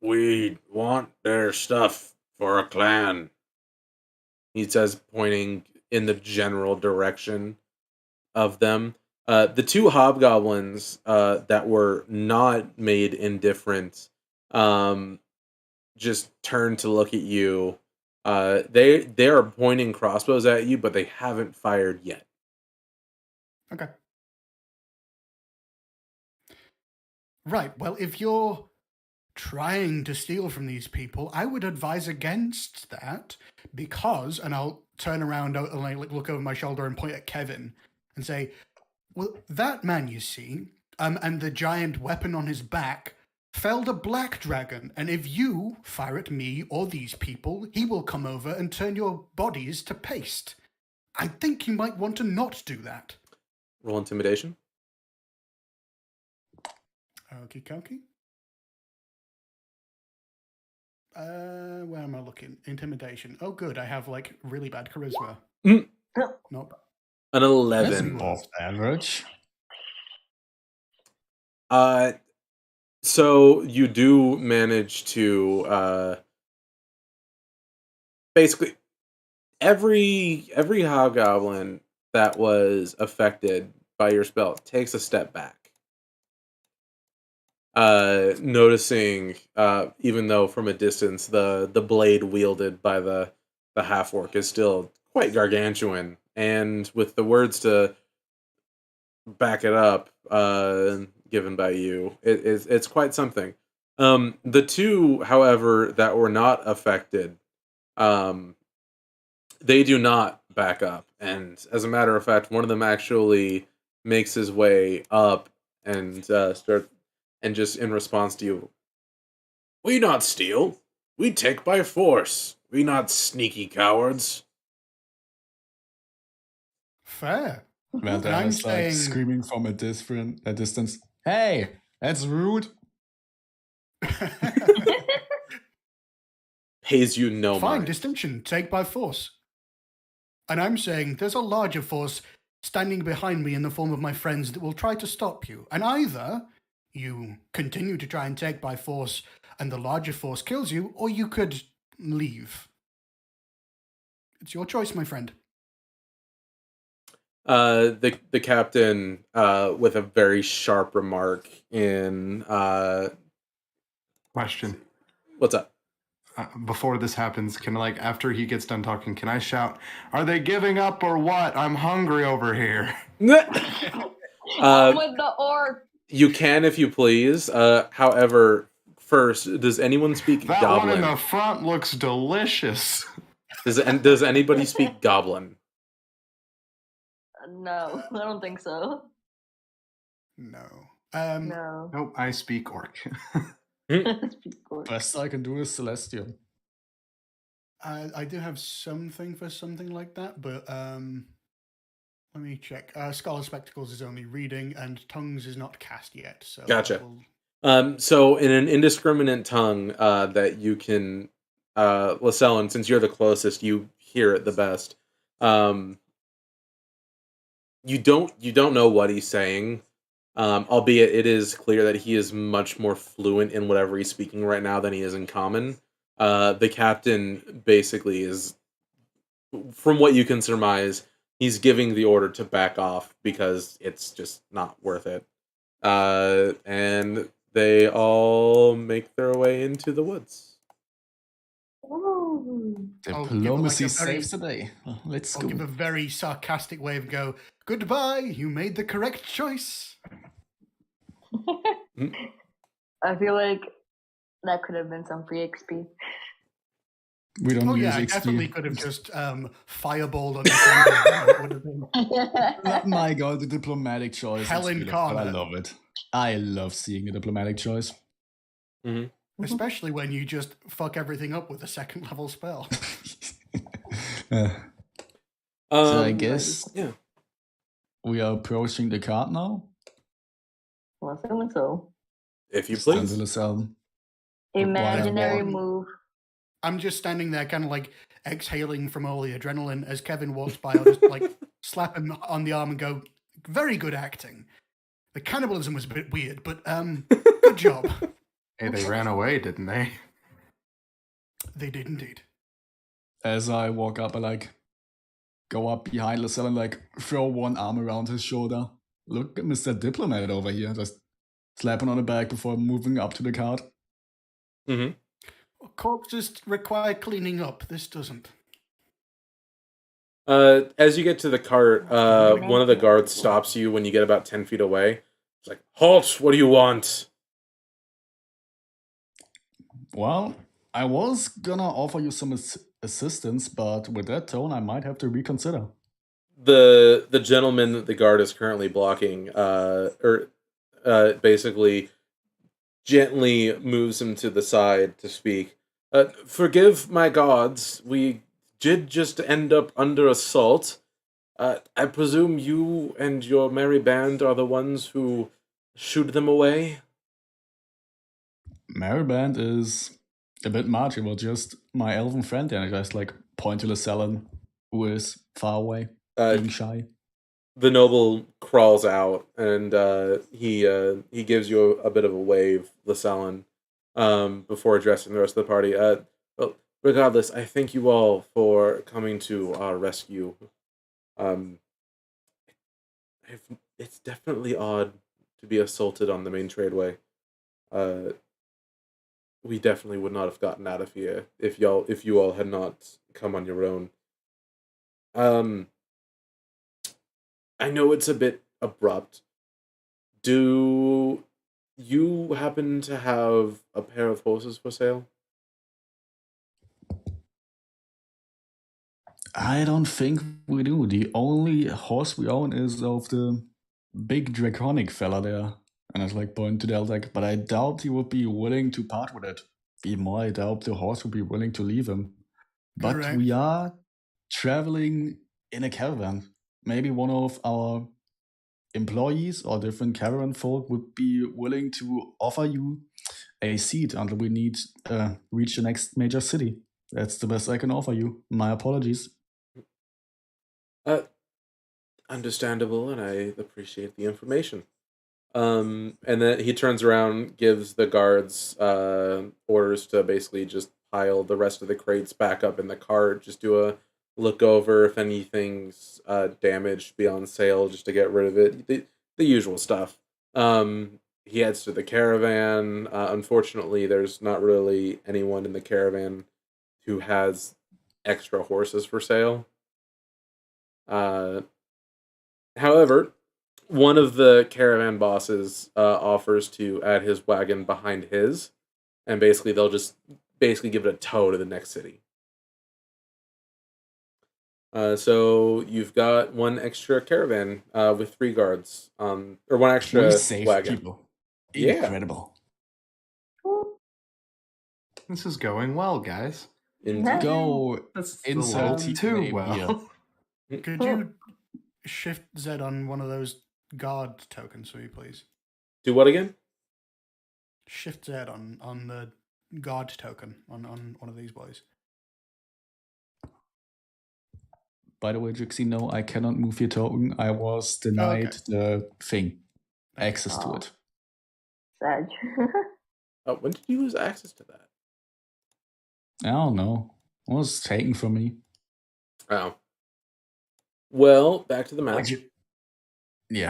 We want their stuff for a clan, he says, pointing in the general direction of them. The 2 hobgoblins that were not made indifferent just turn to look at you. They are pointing crossbows at you, but they haven't fired yet. Okay. Right, well, if you're trying to steal from these people, I would advise against that because, and I'll turn around and like look over my shoulder and point at Kevin and say, well, that man you see, and the giant weapon on his back felled a black dragon, and if you fire at me or these people, he will come over and turn your bodies to paste. I think you might want to not do that. Roll intimidation. Okie dokie. Where am I looking? Intimidation. Oh, good. I have like really bad charisma. Nope. An That's 11. above average. So you do manage to basically every hobgoblin that was affected by your spell takes a step back. Noticing, even though from a distance the blade wielded by the half orc is still quite gargantuan, and with the words to back it up, given by you, it's quite something. The two, however, that were not affected, um, they do not back up, and as a matter of fact, one of them actually makes his way up and start and just in response to you, we not steal, we take by force. We not sneaky cowards. Fair. Well, And then I'm it's like saying, screaming from a distance. Hey, that's rude. Pays you no fine, mind. distinction, take by force. And I'm saying there's a larger force standing behind me in the form of my friends that will try to stop you. And either you continue to try and take by force and the larger force kills you, or you could leave. It's your choice, my friend. The captain, with a very sharp remark in, Question. what's up? Before this happens, can after he gets done talking, can I shout, "Are they giving up or what? I'm hungry over here." I'm with the orc. You can if you please. However, first, does anyone speak That Goblin? one in the front looks delicious. Does anybody speak Goblin? No, I don't think so. No. No. Nope, I speak orc. Speak orc. Best I can do is Celestial. I do have something for something like that, but let me check. Scholar Spectacles is only reading, and Tongues is not cast yet. So Gotcha. So in an indiscriminate tongue that you can, Llaselin, since you're the closest, you hear it the best. You don't know what he's saying, albeit it is clear that he is much more fluent in whatever he's speaking right now than he is in common. The captain basically is, from what you can surmise, he's giving the order to back off because it's just not worth it. And they all make their way into the woods. Ooh. Diplomacy saves the day. Let's I'll go. give a very sarcastic wave and go, goodbye, you made the correct choice. I feel like that could have been some free XP. We don't use I XP. definitely could have just fireballed on the it would have been Oh my god, the diplomatic choice. It's Helen beautiful. I Connor. love it. I love seeing a diplomatic choice. Especially when you just fuck everything up with a second level spell. So I guess Yeah. we are approaching the cart now. Well, assuming so. If you Stand please. to the cell. Imaginary Whatever. move. I'm just standing there kind of like exhaling from all the adrenaline as Kevin walks by. I'll just like slap him on the arm and go, very good acting. The cannibalism was a bit weird, but good job. Hey, they ran away, didn't they? They did indeed. As I walk up, I go up behind Llaselin and throw one arm around his shoulder. Look at Mr. Diplomat over here. Just slap him on the back before moving up to the cart. Corpses require cleaning up. This doesn't. As you get to the cart, one of the guards stops you when you get about 10 feet away. It's like, halt! What do you want? Well, I was gonna offer you some assistance, but with that tone, I might have to reconsider. The gentleman that the guard is currently blocking, basically gently moves him to the side to speak. Forgive my gods, we did just end up under assault. I presume you and your merry band are the ones who shooed them away? Mariband is a bit much. It was just my elven friend, and I just point to Llaselin, who is far away, being shy. the noble crawls out and he gives you a bit of a wave, Llaselin, before addressing the rest of the party. Well, regardless, I thank you all for coming to our rescue. Um, it's definitely odd to be assaulted on the main tradeway. We definitely would not have gotten out of here if you all had not come on your own. I know it's a bit abrupt. Do you happen to have a pair of horses for sale? I don't think we do. The only horse we own is of the big draconic fella there. And I like point to Deltek, but I doubt he would be willing to part with it. Even more, I doubt the horse would be willing to leave him. But Correct. we are traveling in a caravan. Maybe one of our employees or different caravan folk would be willing to offer you a seat until we need reach the next major city. That's the best I can offer you. My apologies. Understandable, and I appreciate the information. And then he turns around, gives the guards orders to basically just pile the rest of the crates back up in the cart, just do a look over if anything's damaged, be on sale, just to get rid of it. The usual stuff. He heads to the caravan. Unfortunately, there's not really anyone in the caravan who has extra horses for sale. However, one of the caravan bosses offers to add his wagon behind his, and basically they'll just give it a tow to the next city. So you've got one extra caravan with 3 guards, or one extra We save wagon. people. Yeah. Incredible. This is going well, guys. Indeed. Go That's insert too too well. Could you shift Z on one of those guard tokens for me, please? Do what again? Shift Z on the guard token on one of these boys. By the way, Jixie, no, I cannot move your token. I was denied the thing, access to it. Sag. When did you lose access to that? I don't know. It was taken from me. Oh. Well, back to the map.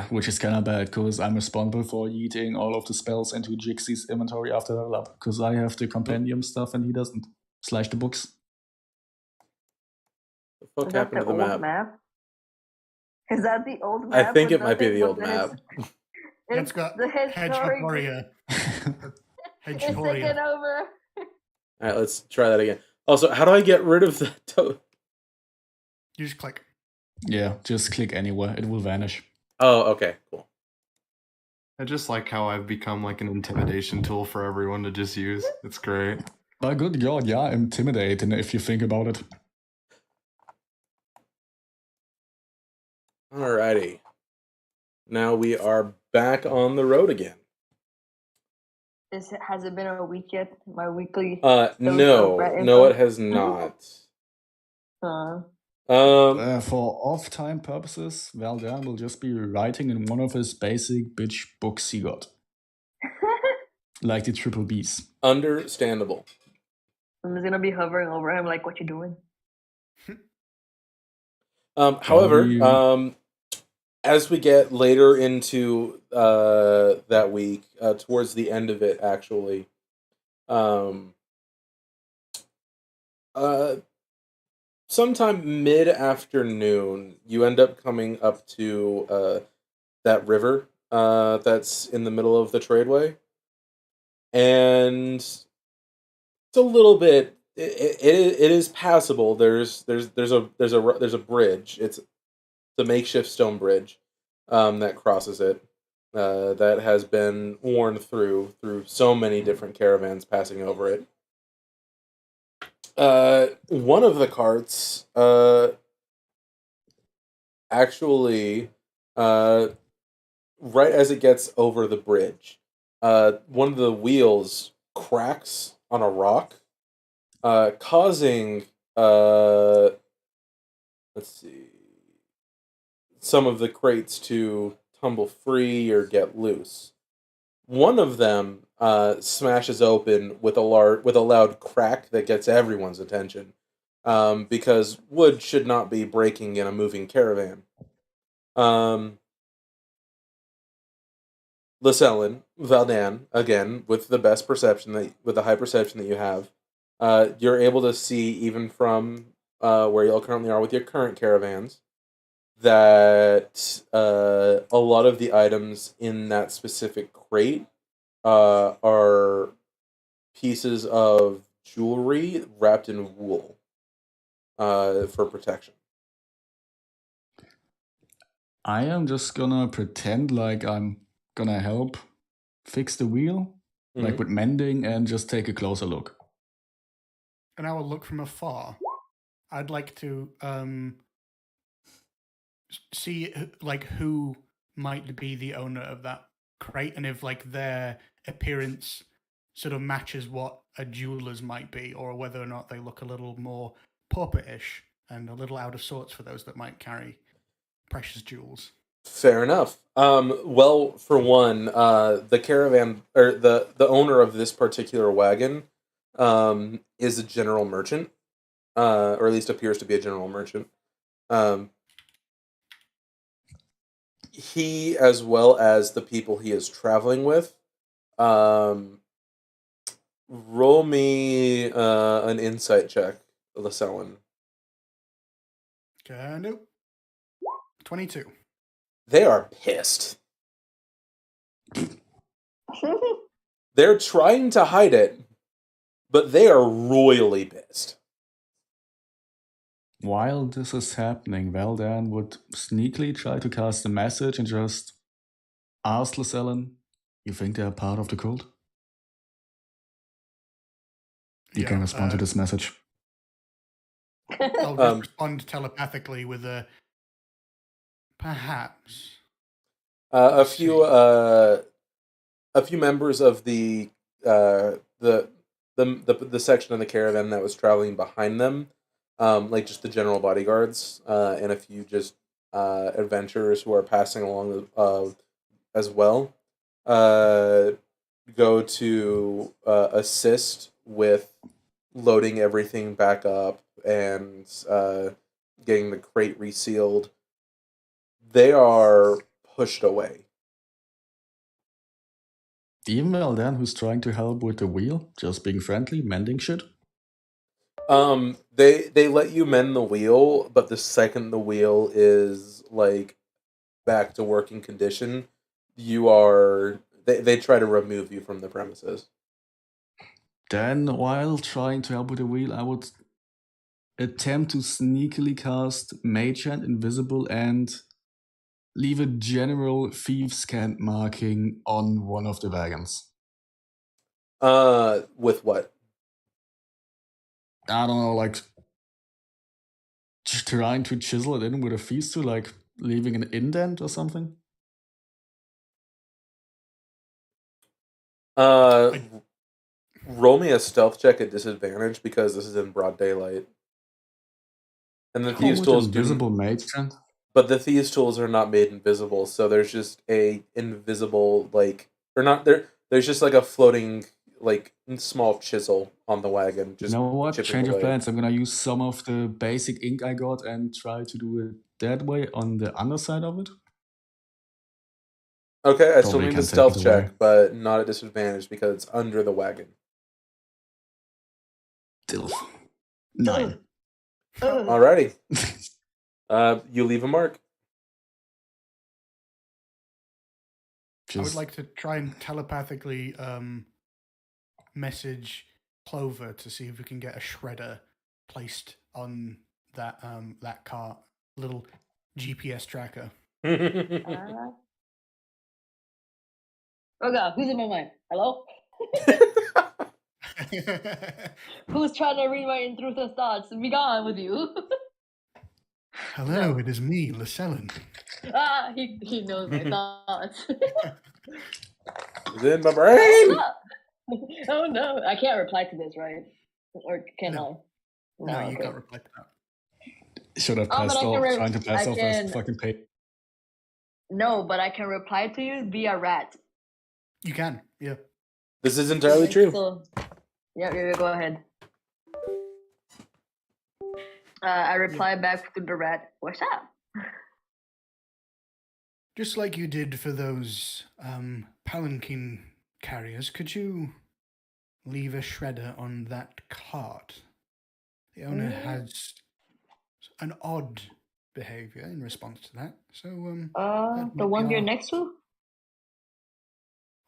Which is kind of bad, because I'm responsible for yeeting all of the spells into Jixie's inventory after level up, because I have the compendium stuff and he doesn't. / the books. The fuck Is that happened the to the old map? Is that the old I map? think with it might be nothing the but old map. It's got the Hedge historic. Warrior. It's taken over. All right, let's try that again. Also, how do I get rid of the You just click. Yeah, just click anywhere. It will vanish. Oh, okay, cool. I just like how I've become like an intimidation tool for everyone to just use. It's great. By good God, yeah, intimidating if you think about it. Alrighty. Now we are back on the road again. Has it been a week yet? My weekly. No, it has not. For off-time purposes, Valdan will just be writing in one of his basic bitch books he got. Like the triple Bs. Understandable. I'm just gonna be hovering over him like, what you doing? However, as we get later into that week, towards the end of it, actually, sometime mid-afternoon, you end up coming up to that river that's in the middle of the tradeway, and it's a little bit. It is passable. There's a bridge. It's the makeshift stone bridge that crosses it. That has been worn through so many different caravans passing over it. One of the carts actually, right as it gets over the bridge, one of the wheels cracks on a rock, causing let's see, some of the crates to tumble free or get loose. One of them smashes open with a loud crack that gets everyone's attention, because wood should not be breaking in a moving caravan. Llaselin, Valdan, again with the high perception that you have, you're able to see even from where you all currently are with your current caravans that a lot of the items in that specific crate are pieces of jewelry wrapped in wool for protection. I am just gonna pretend like I'm gonna help fix the wheel, like Mhm. with mending, and just take a closer look. And I will look from afar. I'd like to see like who might be the owner of that crate, and if like their appearance sort of matches what a jeweler's might be, or whether or not they look a little more pauper-ish and a little out of sorts for those that might carry precious jewels. Fair enough. Well, for one, the caravan or the owner of this particular wagon is a general merchant, or at least appears to be a general merchant. He, as well as the people he is traveling with, roll me an insight check, Llaselin. Can do. 22. They are pissed. They're trying to hide it, but they are royally pissed. While this is happening, Valdan would sneakily try to cast a message and just ask Llaselin, "You think they are part of the cult?" You can respond to this message. I'll just respond telepathically with a perhaps. A few members of the section of the caravan that was traveling behind them, like just the general bodyguards, and a few just adventurers who are passing along as well, go to assist with loading everything back up and getting the crate resealed. They are pushed away. Even Valdan, who's trying to help with the wheel, just being friendly, mending shit. They let you mend the wheel, but the second the wheel is like back to working condition, they try to remove you from the premises. Then, while trying to help with the wheel, I would attempt to sneakily cast Mage Hand Invisible and leave a general thieves' cant marking on one of the wagons. With what? I don't know, like trying to chisel it in with a thieves' tool, like leaving an indent or something. Roll me a stealth check at disadvantage because this is in broad daylight. And the thieves' tools invisible mage hand. But the thieves' tools are not made invisible, so there's just a invisible there's just like a floating like small chisel on the wagon. Just you know what? Change away. Of plans. I'm gonna use some of the basic ink I got and try to do it that way on the underside of it. Okay, I still need the stealth check, but not at disadvantage because it's under the wagon. Dilf. 9. Alrighty. You leave a mark. I would like to try and telepathically message Clover to see if we can get a shredder placed on that that cart, little GPS tracker. Oh god, who's in my mind? Hello? Who's trying to read my intrusive thoughts? Be gone with you. Hello, it is me, Llaselin. He knows my thoughts. It's in my brain. Oh no, I can't reply to this, right? Or can No. I? No, you can't reply to that. Should have passed off, trying to pass off as fucking pay. No, but I can reply to you via rat. You can, yeah. This is entirely true. So, yeah, go ahead. I reply back to the rat. What's up? Just like you did for those palanquin carriers, could you leave a shredder on that cart? The owner has an odd behavior in response to that. So, that The might one be you're our- next to?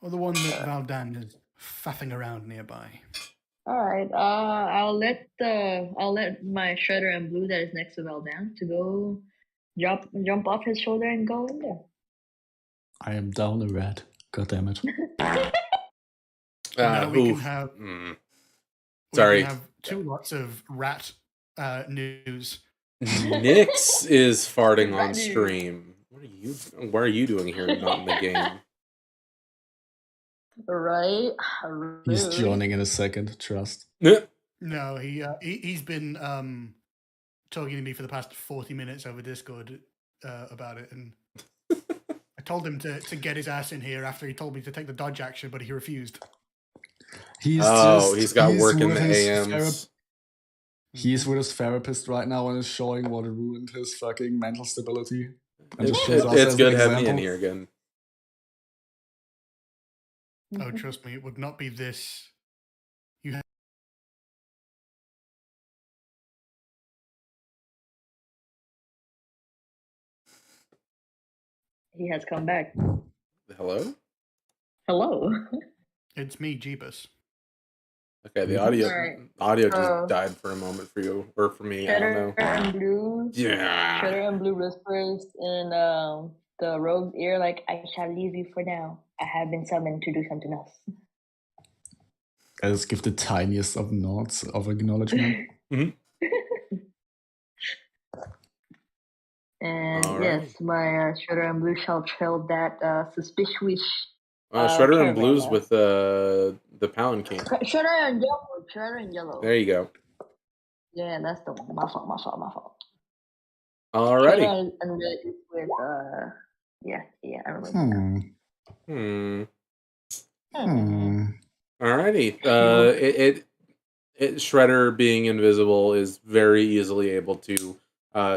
or the one that Valdan is faffing around nearby. All right. I'll let my shredder and blue that is next to Valdan to go jump off his shoulder and go in there. I am down a rat. God damn it. Now we can Oof. have. Mm. We Sorry. can have 2 lots of rat news. Nyx is farting on Rat news. stream. What are you doing here and not in the game? Right. He's Rude. joining in a second, trust. No, he's been talking to me for the past 40 minutes over Discord about it, and I told him to get his ass in here after he told me to take the dodge action, but he refused. He's He's got work in with the his AMs. He's with his therapist right now and is showing what ruined his fucking mental stability. And It's, just shows us it's as good an having me in example. here again. Oh, trust me, it would not be this. He has come back. Hello? Hello. It's me, Jeebus. Okay, the Alright. audio just died for a moment for you, or for me, I don't know. Shredder and blue. Yeah. Shredder and blue whispers in the rogue's ear, like, I shall leave you for now. I have been summoned to do something else. I just give the tiniest of nods of acknowledgement. And Alrighty. yes, my Shredder and blue shall trail that suspicious. Shredder and caravan Blues now. with the Palanquin. Shredder and yellow. Shredder and yellow. There you go. Yeah, that's the one. My fault. Alrighty. Shredder and red is with yeah, I remember. Alrighty. Shredder being invisible is very easily able to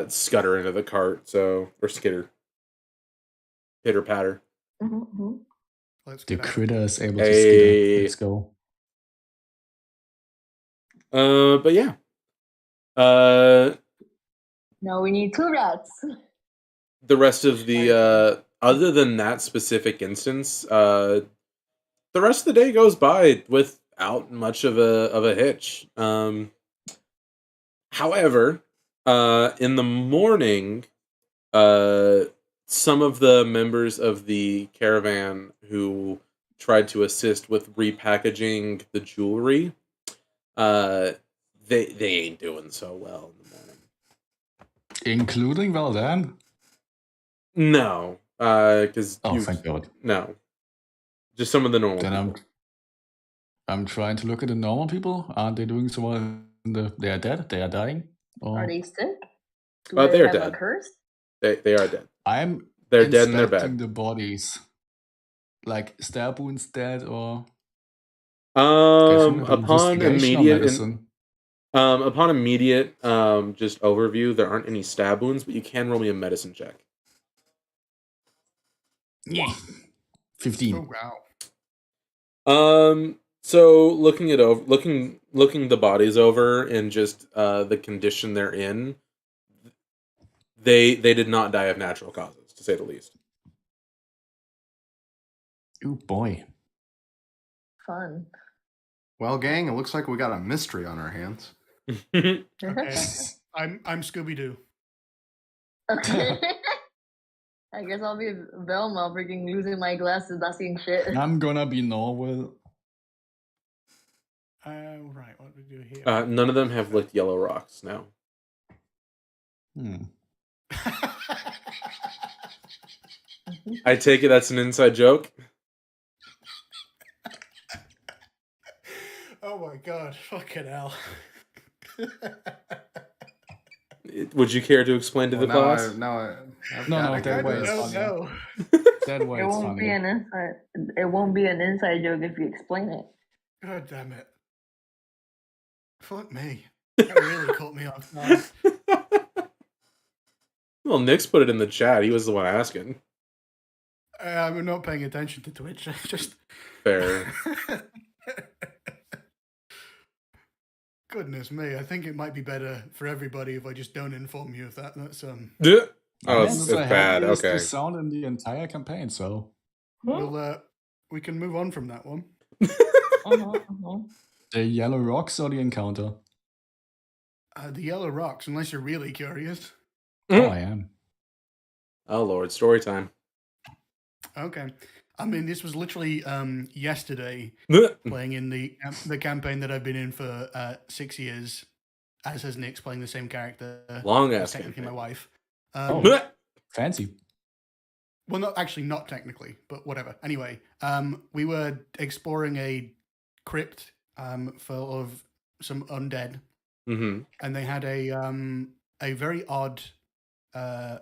scutter into the cart, or skitter. Pitter patter. Mm-hmm. Let's The get out. critter is able to Hey. skitter. Let's go. But yeah. Now we need 2 rats. The rest of the other than that specific instance, the rest of the day goes by without much of a hitch. However, in the morning, some of the members of the caravan who tried to assist with repackaging the jewelry, they ain't doing so well in the morning. Including Valdan? No, because Thank God. no, just some of the normal Then people. I'm trying to look at the normal people. Aren't they doing so well? They are dead? They are dying? Or... Are they sick? Do They're they have dead. a curse? They are dead. They're dead and they're inspecting bad. the bodies. Like stab wounds dead or Upon immediate medicine. upon immediate just overview, there aren't any stab wounds, but you can roll me a medicine check. Yeah. 15. Oh wow. So looking the bodies over and just the condition they're in, they did not die of natural causes, to say the least. Oh boy. Fun. Well, gang, it looks like we got a mystery on our hands. Okay. I'm Scooby Doo. Okay. I guess I'll be Velma, freaking losing my glasses, not seeing shit. I'm gonna be Norwell. Right, what do we do here? None of them have licked yellow rocks. No. I take it that's an inside joke. Oh my god, fucking hell. Would you care to explain to the class? I've No, gotta that get way this. it's funny. No. That way It it's won't be funny. an inside. It won't be an inside joke if you explain it. God damn it. Fuck me. That really caught me off guard. Well, Nick's put it in the chat. He was the one asking. I'm not paying attention to Twitch. Just Fair. Goodness me, I think it might be better for everybody if I just don't inform you of that. That's Oh, That's it's the bad. happiest Okay. sound in the entire campaign, so. we can move on from that one. The yellow rocks or the encounter? The yellow rocks, unless you're really curious. Oh, I am. Oh Lord, story time. Okay. I mean, this was literally yesterday playing in the campaign that I've been in for 6 years, as has Nick's playing the same character. Long That's ass technically my campaign. wife. Fancy. Well, not technically, but whatever. Anyway, we were exploring a crypt full of some undead, and they had a very odd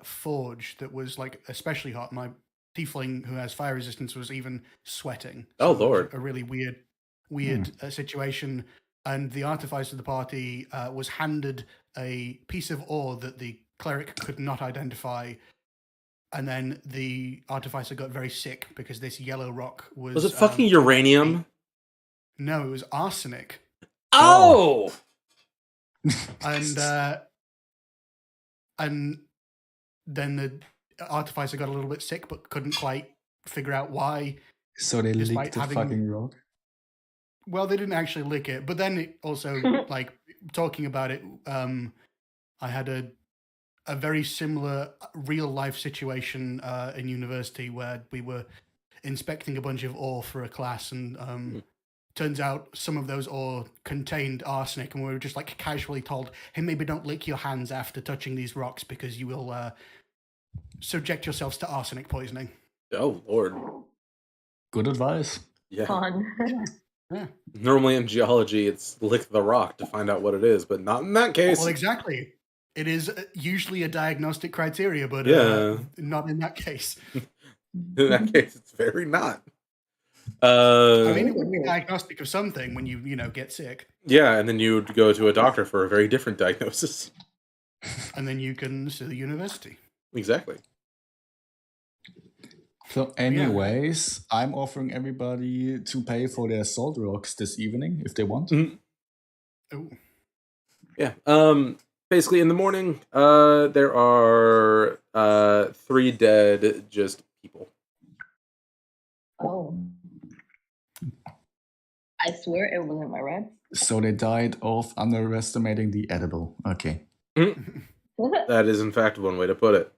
forge that was like especially hot. My tiefling who has fire resistance was even sweating. Oh, it was Lord. a really weird situation. And the artificer of the party was handed a piece of ore that the cleric could not identify. And then the artificer got very sick because this yellow rock was... Was it fucking uranium? No, it was arsenic. Oh! And then the artificer got a little bit sick, but couldn't quite figure out why. So they Despite licked the having- fucking rock? Well, they didn't actually lick it, but then it also, like, talking about it, I had a very similar real-life situation in university where we were inspecting a bunch of ore for a class, and turns out some of those ore contained arsenic, and we were just, like, casually told, hey, maybe don't lick your hands after touching these rocks because you will subject yourselves to arsenic poisoning. Oh, Lord. Good advice. Yeah. Fun. Yeah. Normally in geology, it's lick the rock to find out what it is, but not in that case. Well, exactly. It is usually a diagnostic criteria, but not in that case. In that case, it's very not. I mean, it would be diagnostic of something when you get sick. Yeah, and then you would go to a doctor for a very different diagnosis. And then you can sue the university. Exactly. So anyways, I'm offering everybody to pay for their salt rocks this evening if they want. Oh. Yeah. Basically in the morning, there are 3 dead just people. Oh. I swear it wasn't my red. So they died of underestimating the edible. Okay. That is in fact one way to put it.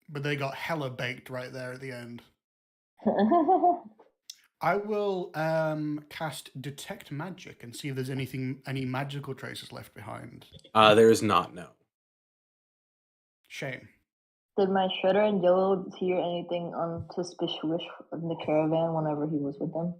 But they got hella baked right there at the end. I will cast Detect Magic and see if there's any magical traces left behind. There is not, no. Shame. Did my Shredder and Yellow hear anything unsuspicious in the caravan whenever he was with them?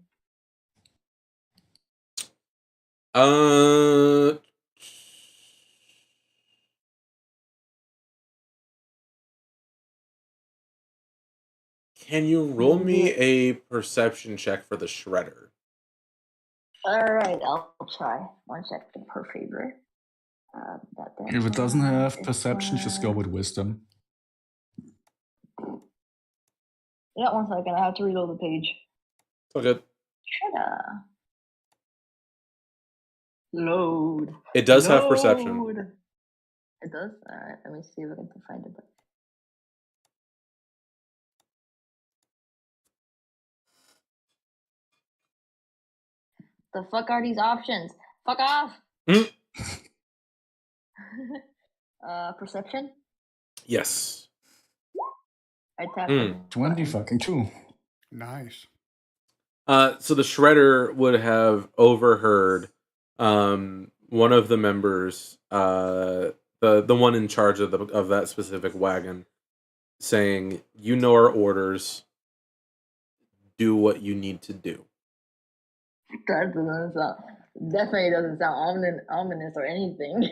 Can you roll me a perception check for the Shredder? Alright, I'll try. 1 second per favor. If it doesn't have perception, just go with wisdom. Yeah, 1 second. I have to reload the page. It's all good. Shredder. Load. It does have perception. Load. It does? Alright, let me see if I can find it. The fuck are these options? Fuck off! Perception? Yes. I tapped it. 20 fucking 2. Nice. So the Shredder would have overheard one of the members, the one in charge of that specific wagon, saying, "You know our orders. Do what you need to do." That doesn't sound. Definitely doesn't sound ominous or anything.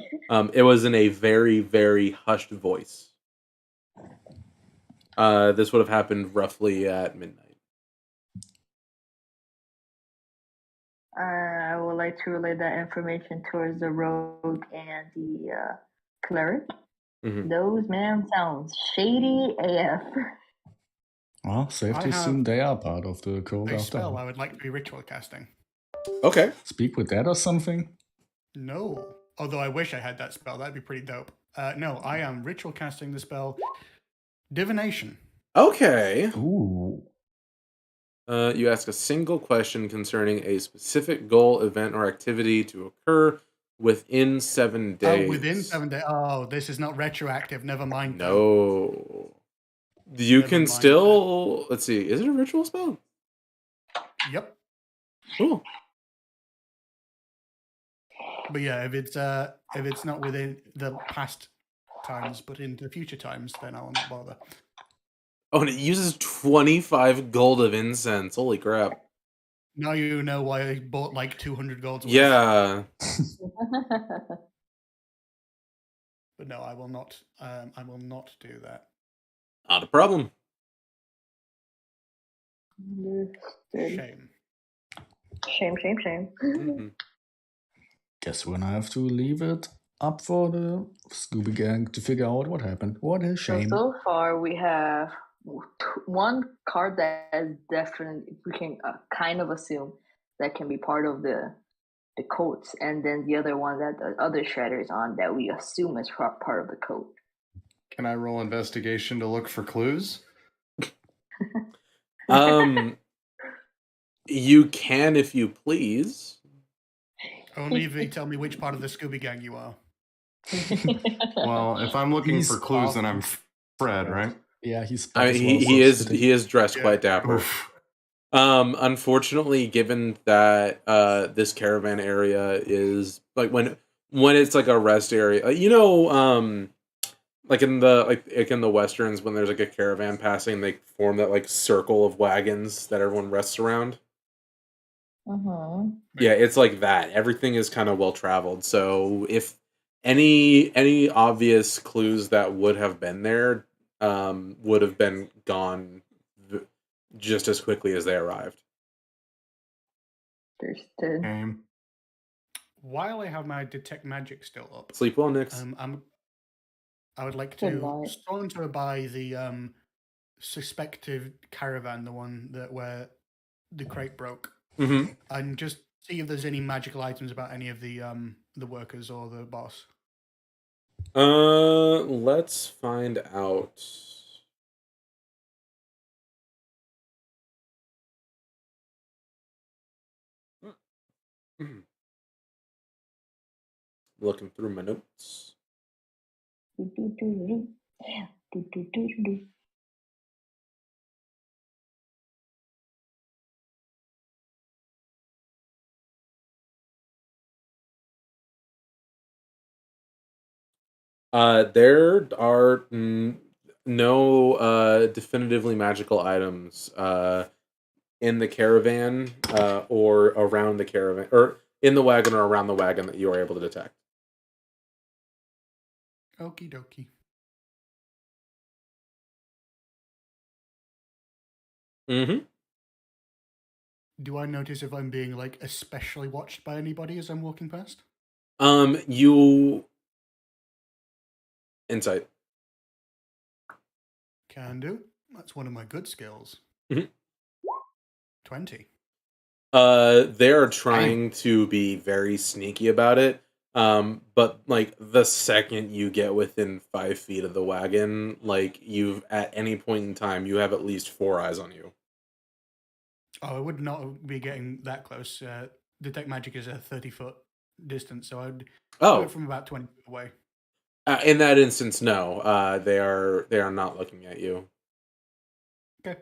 It was in a very, very hushed voice. This would have happened roughly at midnight. I would like to relay that information towards the rogue and the cleric. Mhm. Those man sounds shady AF. Well, safe I to assume have they are part of the cult a after spell all. I would like to be ritual casting. Okay. Speak with that or something? No. Although I wish I had that spell. That'd be pretty dope. No, I am ritual casting the spell Divination. Okay. Ooh. You ask a single question concerning a specific goal, event, or activity to occur within 7 days. Oh, within 7 days. Oh, this is not retroactive. Never mind. then. No. You Never can mind still... Let's see. Is it a ritual spell? Yep. Cool. But yeah, if it's not within the past times, but in the future times, then I will not bother. Oh, and it uses 25 gold of incense. Holy crap. Now you know why I bought like 200 golds worth. Yeah. But no, I will not. I will not do that. Not a problem. Shame. Shame. Mhm. Guess we're gonna have to leave it up for the Scooby Gang to figure out what happened. What a shame. So far, we have one card that is definitely we can kind of assume that can be part of the coats, and then the other one that the other shredder is on that we assume is part of the coat. Can I roll investigation to look for clues? You can if you please. Only if you tell me which part of the Scooby Gang you are. Well, if I'm looking He's for clues, off. then I'm Fred, right? Yeah, he's. I mean, he is dressed quite dapper. Oof. Unfortunately, given that this caravan area is like when it's like a rest area, like in the westerns when there's like a caravan passing, they form that like circle of wagons that everyone rests around. Yeah, it's like that. Everything is kind of well traveled. So if any obvious clues that would have been there would have been gone just as quickly as they arrived. Understood. Okay. While I have my detect magic still up, Sleep well, Nix. I would like Good to night. saunter by the suspected caravan, the one where the crate broke, Mm-hmm. and just see if there's any magical items about any of the workers or the boss. Let's find out. Looking through my notes. There are no definitively magical items in the caravan or around the caravan, or in the wagon or around the wagon that you are able to detect. Okie dokie. Mm-hmm. Do I notice if I'm being like especially watched by anybody as I'm walking past? You insight. Can do. That's one of my good skills. Mhm. 20. They are trying to be very sneaky about it. But like the second you get within 5 feet of the wagon, like you've at any point in time, you have at least 4 eyes on you. Oh, I would not be getting that close. Detect magic is a 30-foot distance, so I'd do it from about 20 feet away. In that instance, no. They are not looking at you. Okay.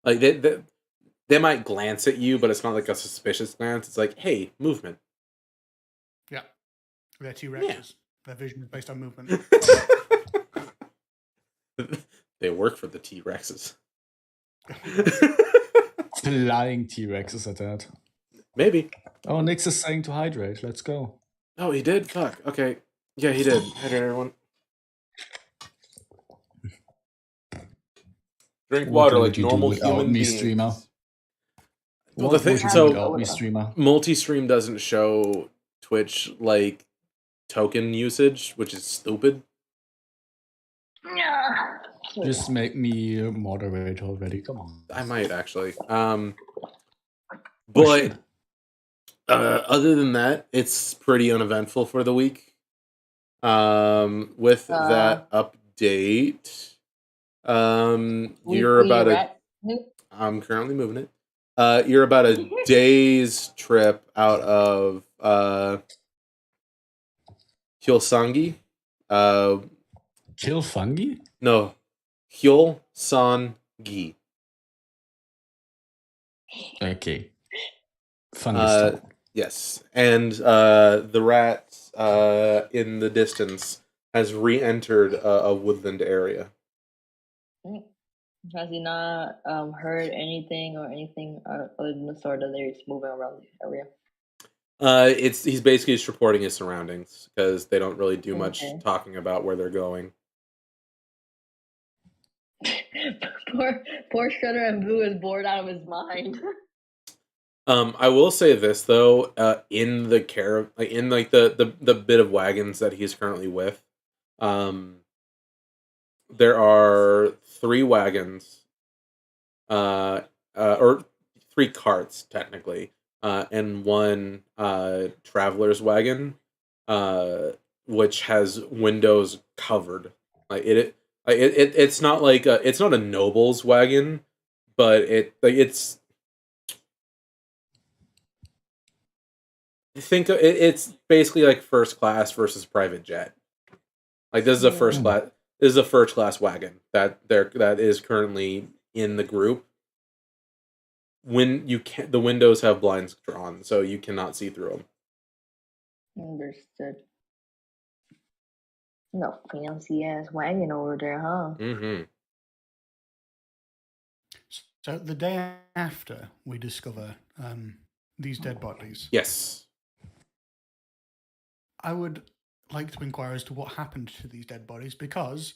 Like they might glance at you, but it's not like a suspicious glance. It's like, hey, movement. Yeah. They're T-Rexes. Yeah. Their vision is based on movement. They work for the T-Rexes. Flying T-Rexes at that. Maybe. Oh, Nyx is saying to hydrate. Let's go. Oh, he did? Fuck. Okay. Yeah, he did. Hydrate, everyone. Drink What water would like you do normal without human me, beings. streamer? Well, What the would thing, you do so without me, streamer? multi-stream doesn't show Twitch like token usage, which is stupid. Yeah. Just make me a moderator already. Come on. I might actually. Oh, But shit. other than that, it's pretty uneventful for the week. With that update, you're about a. I'm currently moving it. You're about a day's trip out of Hyolsangi. Kill fungi? No, Hyolsangi. Okay. Fungus town. Yes, and the rat in the distance has re-entered a woodland area. Has he not heard anything or anything other than the sort of there's moving around the area? He's basically just reporting his surroundings because they don't really do much Okay. talking about where they're going. poor Shredder and Blue is bored out of his mind. I will say this though, in the the bit of wagons that he's currently with, there are 3 wagons, or 3 carts technically, and 1 traveler's wagon, which has windows covered. It's not like it's not a noble's wagon, but it's. Think of it, it's basically like first class versus private jet. Like this is a first class. This is a first class wagon that is currently in the group. When you can, the windows have blinds drawn, so you cannot see through them. Understood. No fancy ass wagon over there, huh? Mm-hmm. So the day after we discover these dead bodies, Yes. I would like to inquire as to what happened to these dead bodies because,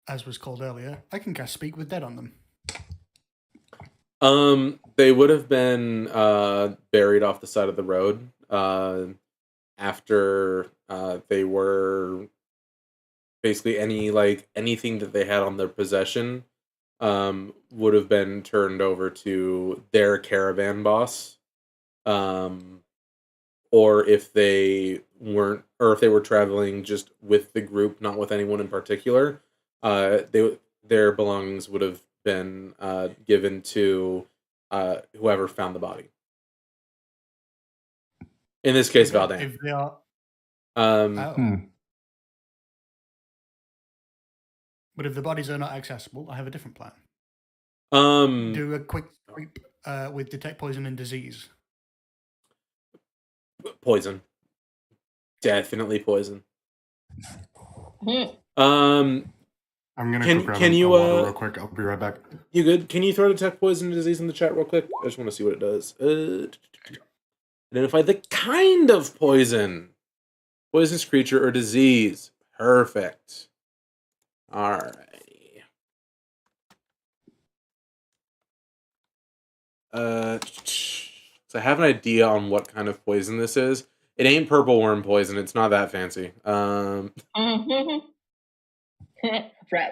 as was called earlier, I can cast Speak with Dead on them. They would have been buried off the side of the road after they were basically anything that they had on their possession would have been turned over to their caravan boss. Or if they weren't, or if they were traveling just with the group, not with anyone in particular, their belongings would have been given to whoever found the body. In this case, Valdan. If they are, but if the bodies are not accessible, I have a different plan. Do a quick sweep with detect poison and disease. Poison. Definitely poison. I'm gonna can grab you water real quick. I'll be right back. You good? Can you throw detect poison and disease in the chat real quick? I just want to see what it does. Identify the kind of poison. Poisonous creature or disease. Perfect. Alrighty. So I have an idea on what kind of poison this is. It ain't purple worm poison. It's not that fancy. Rat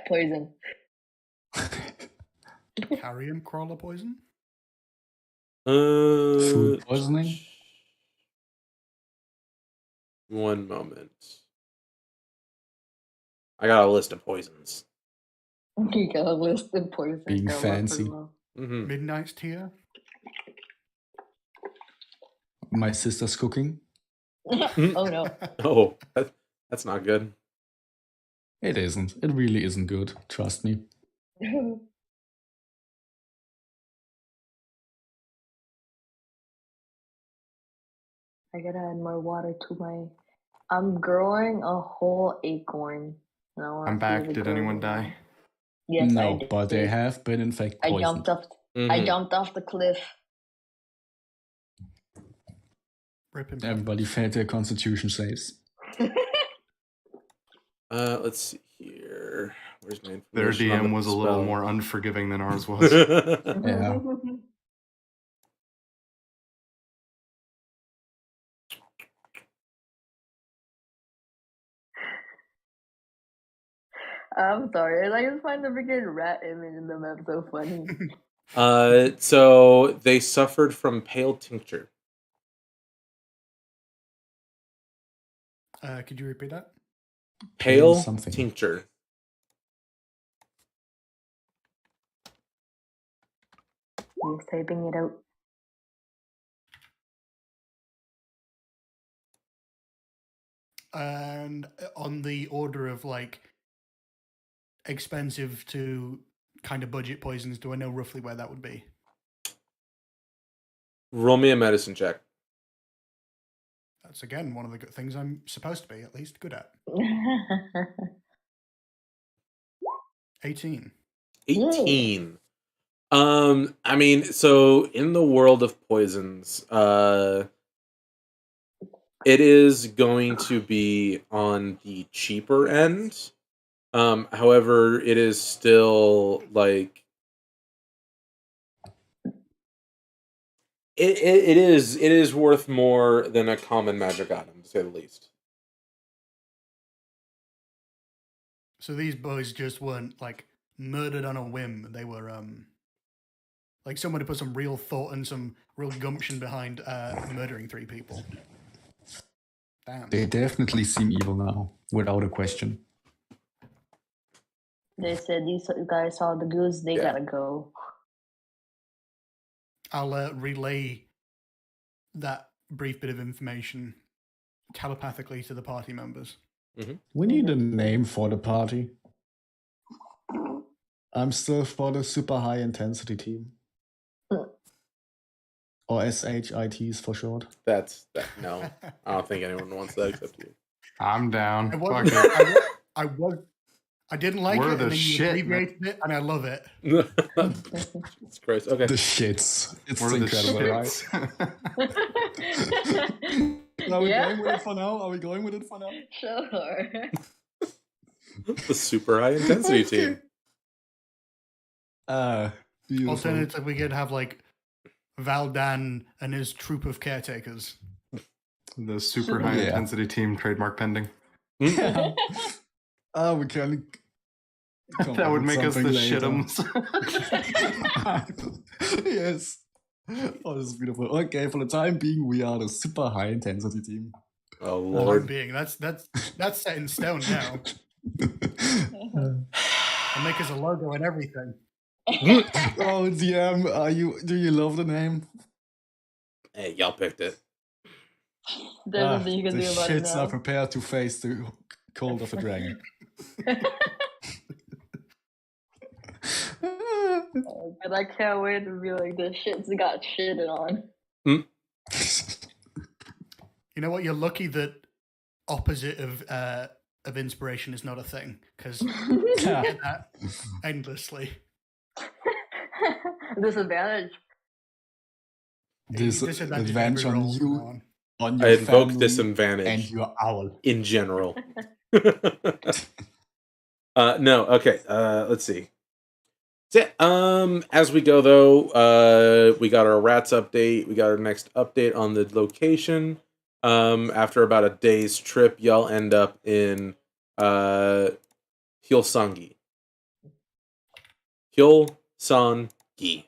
poison. Carrion crawler poison? Food poisoning? One moment. I got a list of poisons. You got a list of poisons. Being fancy. Mm-hmm. Midnight's Tear? My sister's cooking. Oh no. Oh, that's not good. It isn't. It really isn't good. Trust me. I gotta add more water to my. I'm growing a whole acorn. I'm back. Did anyone die? Yes, no, I did. but they have been in fact poisoned. I jumped off the cliff. Rip him. Everybody failed their constitution saves. Let's see here. Where's my Their information on DM the was a little spell? more unforgiving than ours was. Yeah. I'm sorry. I just find the freaking rat image in the map so funny. So they suffered from pale tincture. Could you repeat that? Pale something. tincture. He's typing it out. And on the order of like expensive to kind of budget poisons, do I know roughly where that would be? Roll me a medicine check. That's again one of the good things I'm supposed to be at least good at. 18. 18. I mean, so in the world of poisons, it is going to be on the cheaper end. However, it is still like it is worth more than a common magic item, to say the least. So these boys just weren't like murdered on a whim. They were like somebody put some real thought and some real gumption behind murdering 3 people. Damn. They definitely seem evil now, without a question. They said these guys saw the goose. They gotta go. I'll relay that brief bit of information telepathically to the party members. We need a name for the party. I'm still for the super high intensity team. Or SHITs for short. That's no. I don't think anyone wants that except you. I'm down. I Fuck was, it. I didn't like We're it, the and then you shit, man. abbreviated it, and I love it. Jesus Christ. Okay. The shits. It's We're the incredible, right? shits. Are we Yeah. going with it for now? Are we going with it for now? Sure. The super high intensity team. Beautiful. Alternatively, we could have like Valdan and his troop of caretakers. The super high Yeah. intensity team, trademark pending. Yeah. We can. That would make us the shit'ems. Yes. Oh, this is beautiful. Okay, for the time being, we are the super high intensity team. Oh Time Lord. being, that's set in stone now. I'll make us a logo and everything. Oh, DM, do you love the name? Hey, y'all picked it. There's nothing you can the do about it shits now. are prepared to face the cold of a dragon. But I can't wait to be like, this shit's got shitted on. You know what? You're lucky that opposite of inspiration is not a thing, because you get that endlessly. Disadvantage. Disadvantage on rolls you, on. on your I invoke family, disadvantage and your owl. in general. No, okay. Let's see. So, as we go though, we got our rats update. We got our next update on the location. After about a day's trip, y'all end up in Hillsongi. Hillsongi.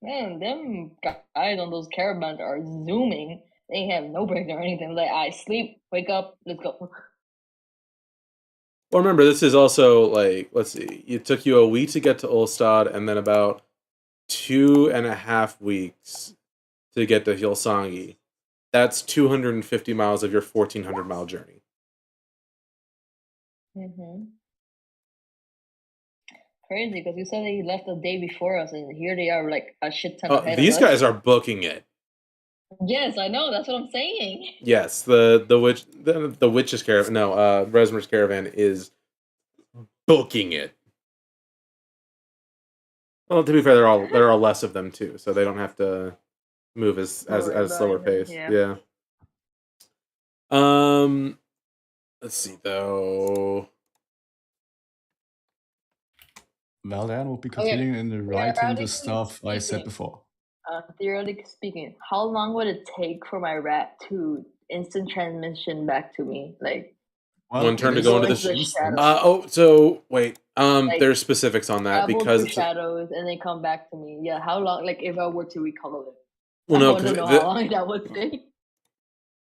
Man, them guys on those caravans are zooming. They have no break or anything. Like, I sleep, wake up, let's go. Well, remember, this is also, like, let's see, it took you a week to get to Ulstad, and then about 2.5 weeks to get to Hillsongi. That's 250 miles of your 1,400-mile journey. Mm-hmm. Crazy, because you said they left the day before us, and here they are, like, a shit ton ahead These of us. guys are booking it. Yes, I know. That's what I'm saying. Yes, the witch's caravan. No, Resmer's caravan is booking it. Well, to be fair, there are less of them too, so they don't have to move at Slower a slower environment, pace. yeah. Yeah. Let's see though. Well, then we'll be Okay, continuing in the writing the theoretically stuff I said speaking, before. Theoretically speaking, how long would it take for my rat to instant transmission back to me? Like, Well, One turn it to is go into go the into the instant. shadows, so wait. like There's specifics on that travel because through it's shadows and then come back to me. Yeah, how long? Like, if I were to recall it, well, I no, want to know how long that would take.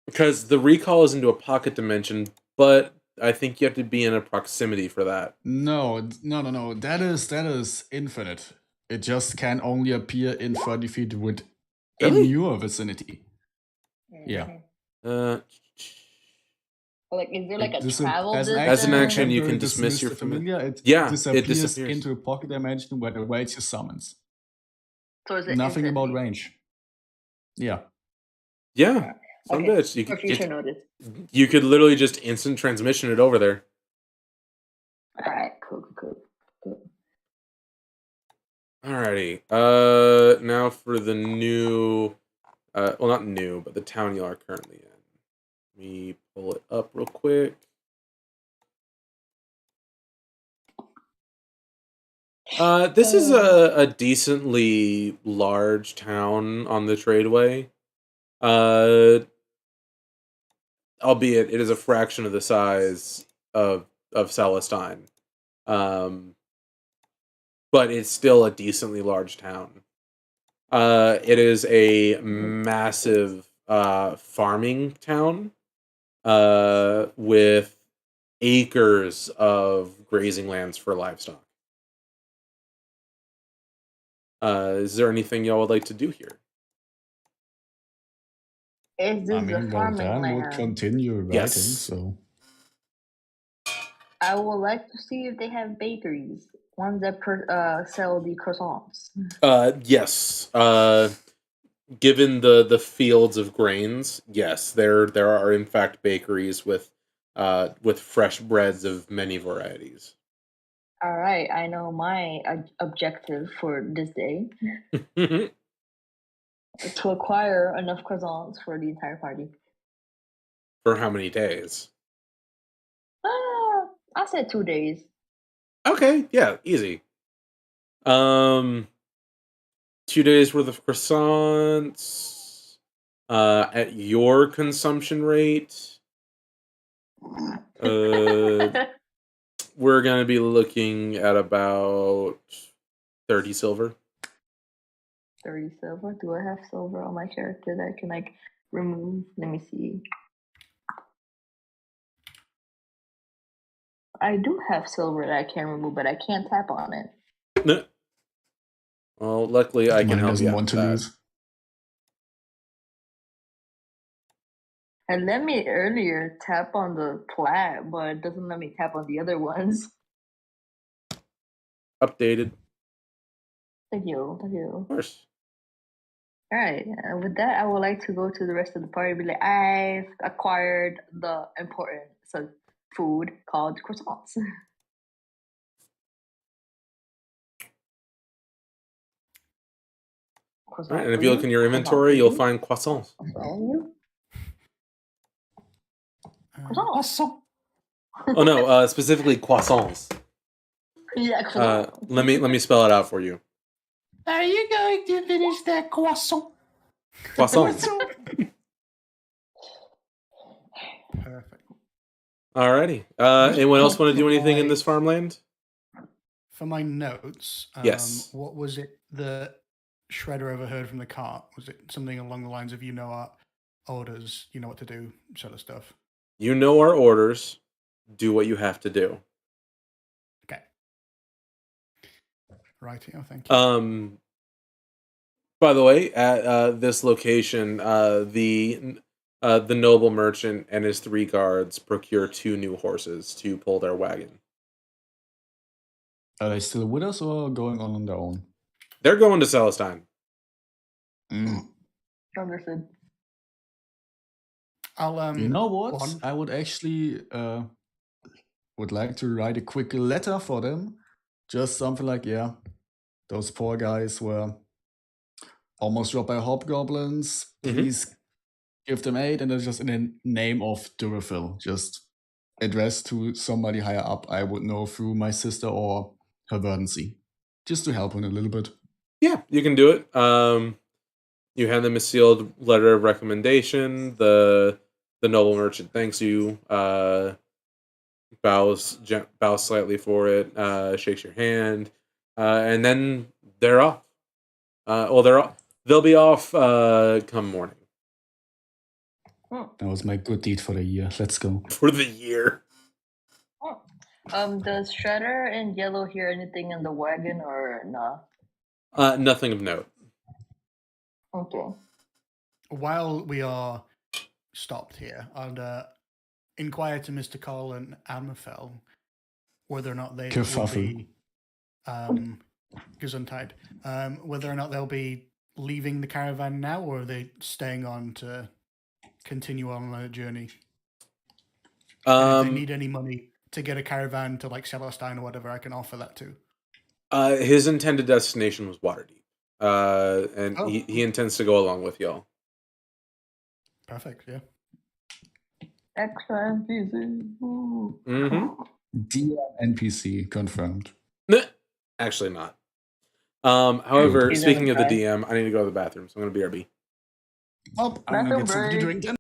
because the recall is into a pocket dimension, but I think you have to be in a proximity for that. No. That is infinite. It just can only appear in 30 feet within Really? your vicinity. Yeah. Uh, Like, is there like a Dis- travel as an distance? As an action, you temporary can dismiss your the familiar. It Yeah, it disappears disappears. into a pocket dimension where it awaits your summons. So is it Nothing about instantly? range. Yeah. Yeah, some Okay, bitch. for future notice. You could literally just instant transmission it over there. All right, cool. Alrighty. Now for the new, well, not new, but the town you are currently in. Let me pull it up real quick. This is a decently large town on the Tradeway. Albeit it is a fraction of the size of Celestine. But it's still a decently large town. It is a massive farming town with acres of grazing lands for livestock. Is there anything y'all would like to do here? Is this the farming Dan would land? continue writing, Yes. so I would like to see if they have bakeries, ones that sell the croissants. Yes. Given the fields of grains, yes, there are in fact bakeries with fresh breads of many varieties. All right, I know my objective for this day: to acquire enough croissants for the entire party. For how many days? I said 2 days. Okay, yeah, easy. 2 days worth of croissants at your consumption rate. We're gonna be looking at about 30 silver. 30 silver. Do I have silver on my character that I can like remove? Let me see. I do have silver that I can remove, but I can't tap on it. No. Well, luckily I can Mine help doesn't you out want with to that. lose. And let me earlier tap on the plat, but it doesn't let me tap on the other ones. Updated. Thank you. Of course. All right. With that, I would like to go to the rest of the party and be like, I've acquired the important food called croissants. All right, and if you look in your inventory, you'll find croissants. Croissants. Oh no, specifically croissants. Yeah, croissants. Let me spell it out for you. Are you going to finish that croissant? Croissants. Perfect. Alrighty. Anyone else want to do anything in this farmland? For my notes, Yes. what was it that Shredder overheard from the cart? Was it something along the lines of, our orders, you know what to do, sort of stuff? You know our orders. Do what you have to do. Okay. Rightio, thank you. By the way, at this location, the noble merchant and his 3 guards procure 2 new horses to pull their wagon. Are they still with us or going on their own? They're going to Celestine. Understood. I'll You know what? go on. I would actually would like to write a quick letter for them. Just something like, those poor guys were almost dropped by hobgoblins. Mhm. Please give them aid. And then just in the name of Durafil, just addressed to somebody higher up I would know through my sister or her verdancy. Just to help him a little bit. Yeah, you can do it. You hand them a sealed letter of recommendation. The noble merchant thanks you. Bows slightly for it. Shakes your hand, and then they're off. They'll be off come morning That was my good deed for the year. Let's go. for the year. Does Shredder and Yellow hear anything in the wagon or no? Nothing of note. Okay. While we are stopped here, I'd inquire to Mr. Cole and Amafel whether or not they will Kerfuffle. be Gesundheit, whether or not they'll be leaving the caravan now, or are they staying on to continue on their journey? And if they need any money to get a caravan to like Celestine or whatever, I can offer that too. His intended destination was Waterdeep, and he intends to go along with y'all. Perfect, yeah. Extra NPC. Mm-hmm. DM NPC confirmed. Actually not. However, He's speaking of the gonna DM, I need to go to the bathroom, so I'm going to BRB. Oh, I'm gonna Bathroom get something to break. drink then.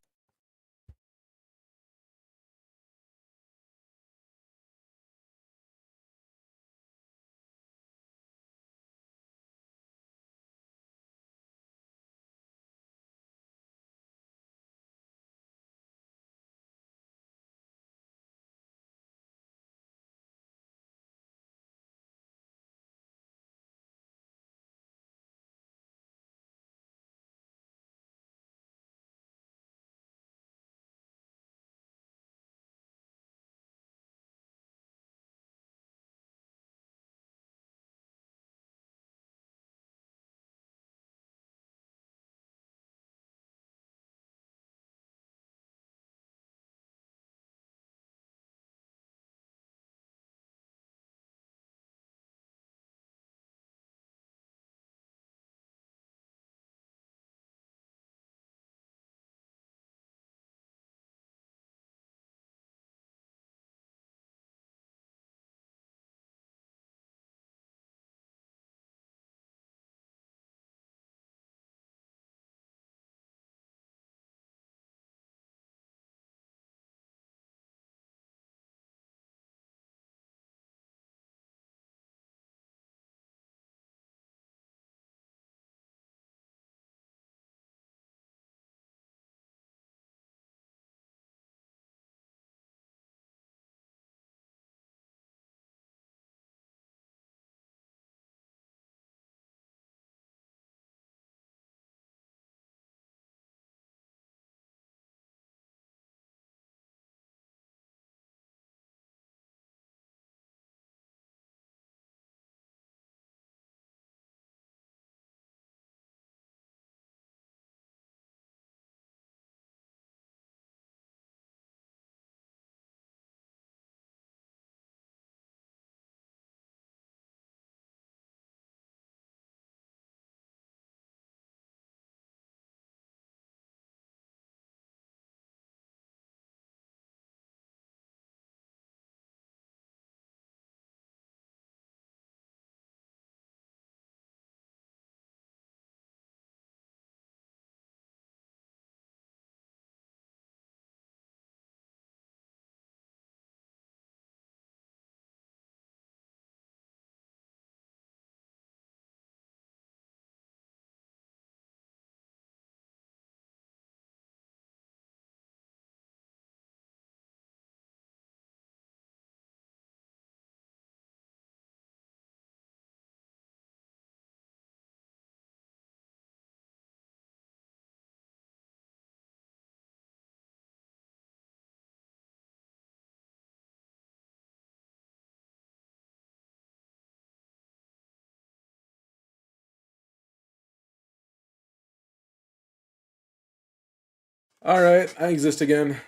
All right, I exist again.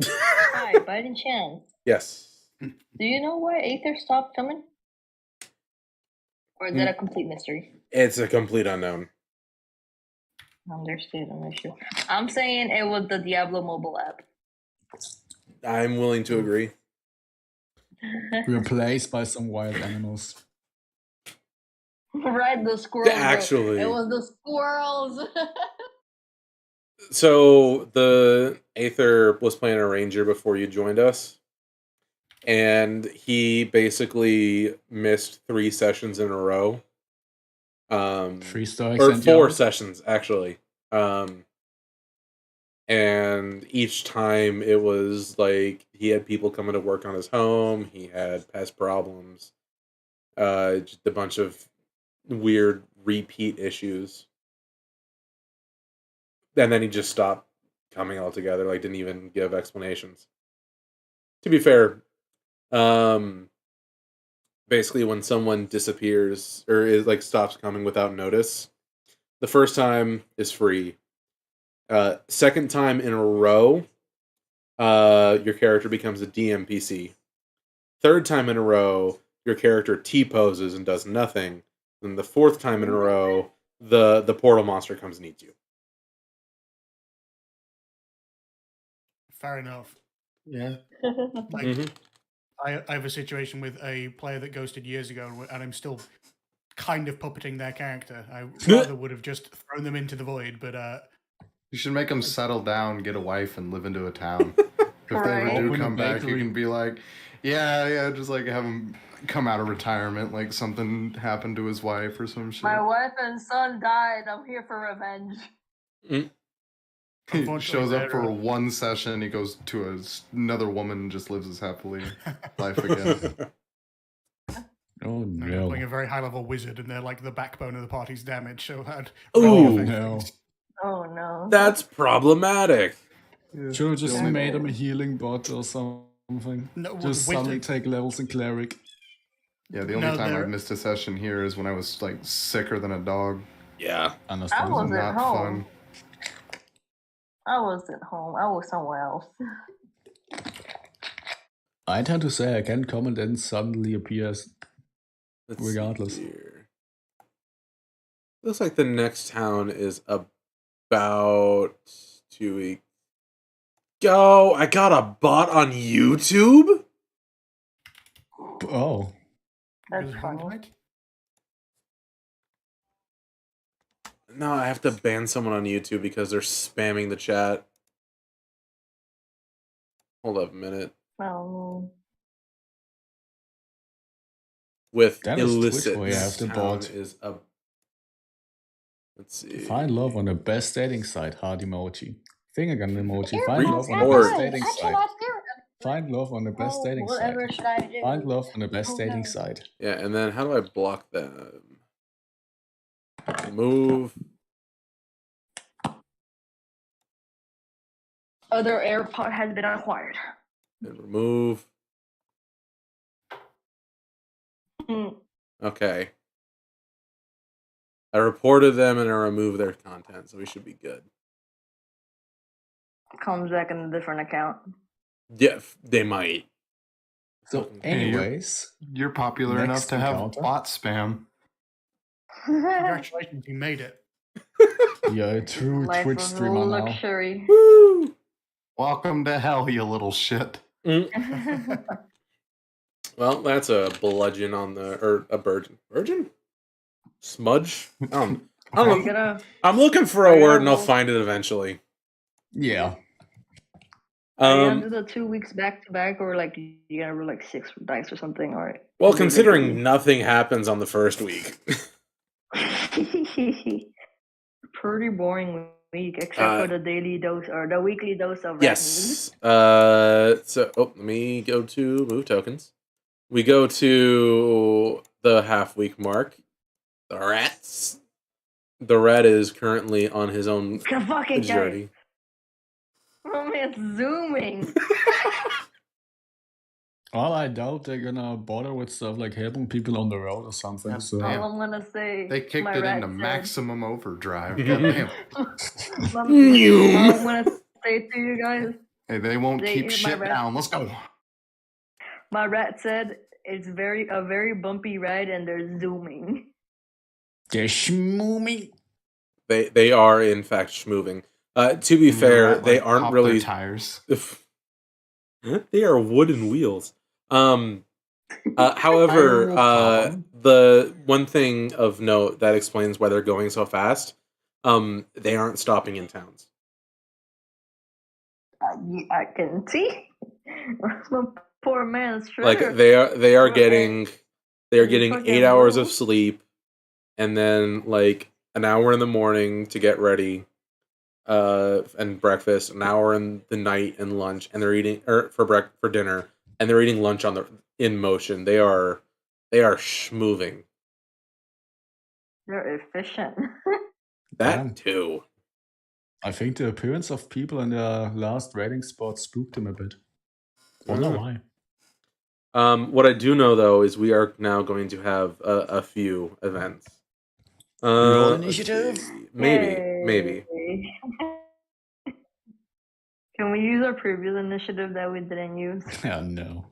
Hi, by any chance, Yes. do you know why Aether stopped coming? Or is that a complete mystery? It's a complete unknown. Understood. I'm saying it was the Diablo mobile app. I'm willing to agree. Replaced by some wild animals. Right, the squirrels. Actually. It was the squirrels. So the Aether was playing a ranger before you joined us, and he basically missed 3 sessions in a row. 3 stories or and 4 yours. sessions actually. And each time it was like he had people coming to work on his home. He had pest problems. Just a bunch of weird repeat issues. And then he just stopped coming altogether, like didn't even give explanations. To be fair, basically when someone disappears or is like stops coming without notice, the first time is free. Second time in a row, your character becomes a DMPC. Third time in a row, your character T-poses and does nothing. Then the fourth time in a row, the portal monster comes and eats you. Fair enough. Yeah. Like, Mhm. I have a situation with a player that ghosted years ago, and I'm still kind of puppeting their character. I rather would have just thrown them into the void, but You should make them settle down, get a wife, and live into a town. If they ever Right. do Open a come back, you bakery. can be like, yeah, just like have him come out of retirement, like something happened to his wife or some shit. My wife and son died. I'm here for revenge. He Unfortunately, shows up for they're, 1 session, he goes to another woman and just lives his happily life again. Oh they're no. playing a very high level wizard, and they're like the backbone of the party's damage. So that Ooh. really affects No. things. Oh no. That's problematic. Should have just The only- made him a healing bot or something. No, Just suddenly wizard- take levels in Cleric. Yeah, the only No, time they're- I've missed a session here is when I was like sicker than a dog. Yeah. I Understand. was at Not home. fun. I was at home. I was somewhere else. I tend to say I can come and then suddenly appears. Let's Regardless. see here. Looks like the next town is about 2 weeks. Go! I got a bot on YouTube? Oh. That's Because funny. Hornlight? No, I have to ban someone on YouTube because they're spamming the chat. Hold up a minute. Oh. With That is Twitch illicit, for you, I have this the town bot. is a... Let's see. Find love on the best dating site. Heart emoji. Finger gun emoji. Read Find love on the Hoard. best dating I site. cannot hear it. Find love on the best Oh, dating site. whatever should I do? Find love on the best Oh, dating no. site. Yeah, and then how do I block them? Remove. Other AirPod has been acquired. And remove. Mm. Okay. I reported them and I removed their content, so we should be good. Comes back in a different account. Yeah, they might. So, Hey, anyways, You're popular enough Next to have encounter? bot spam. Congratulations, you made it. you're a true Life Twitch of streamer now. luxury. Woo! Welcome to hell, you little shit. Well, that's a bludgeon on the... Or a virgin. Virgin? Smudge? I don't Are you know. gonna? I'm looking for are a you word and I'll gonna- find it eventually. Yeah. Are you gonna do the 2 weeks back to back, or like you gonna roll like 6 dice or something, or? Well, is it considering nothing happens on the first week. like- Pretty boring week, except for the daily dose or the weekly dose of rat news. Yes. So, let me go to move tokens. We go to the half week mark. The rats. The rat is currently on his own The fucking guy. journey. Oh man, it's zooming. Well, I doubt they're gonna bother with stuff like helping people on the road or something. Yeah, So damn. All I'm gonna say. They kicked my it rat into said- maximum overdrive. Goddamn. All I'm gonna say to you guys, Hey, they won't They keep hit my shit rat. down. Let's go. my rat said it's a very bumpy ride and they're zooming. They're schmooming. They are in fact schmoving. To be fair, they aren't pop really their tires. They are wooden wheels. However, I will pop 'em. the one thing of note that explains why they're going so fast, they aren't stopping in towns. I can see. My poor man's shredder. Like they are getting fucking 8 hours of move. sleep, and then like an hour in the morning to get ready, and breakfast, an hour in the night and lunch, and they're eating for dinner, and they're eating lunch in motion. They are schmoving. They're efficient. That Damn. too. I think the appearance of people in their last raiding spot spooked him a bit. Wonder why. What I do know though is we are now going to have a few events. Roll let's initiative? see. Maybe. Yay. Can we use our previous initiative that we didn't use? Oh no.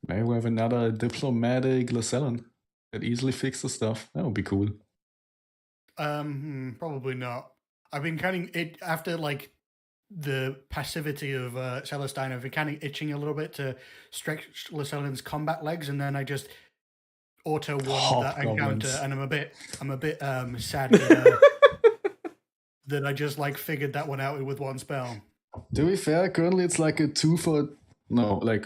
Maybe we have another diplomatic Llaselin that easily fixes stuff. That would be cool. Probably not. I've been kind of after like the passivity of Celestine. I've been kind of itching a little bit to stretch Llaselin's combat legs, and then I just auto won that encounter, and I'm a bit sad that I just like figured that one out with one spell. To be fair, currently it's like a 2 for... No, like...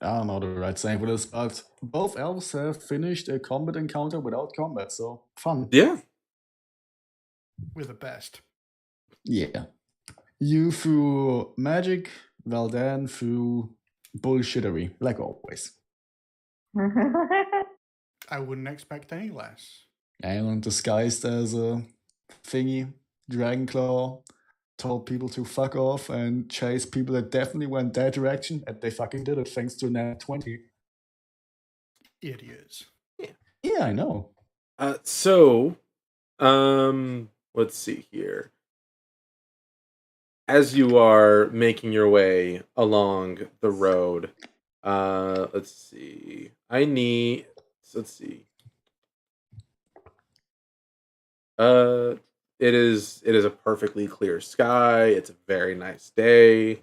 I don't know the right saying for this, but both elves have finished a combat encounter without combat, so fun. Yeah. We're the best. Yeah. You through magic, Valdan through bullshittery, like always. I wouldn't expect any less. And disguised as a thingy, Dragonclaw, told people to fuck off and chase people that definitely went that direction, and they fucking did it thanks to Nat 20. Idiots. Yeah, I know. So, let's see here. As you are making your way along the road, let's see. Let's see. It is a perfectly clear sky. It's a very nice day.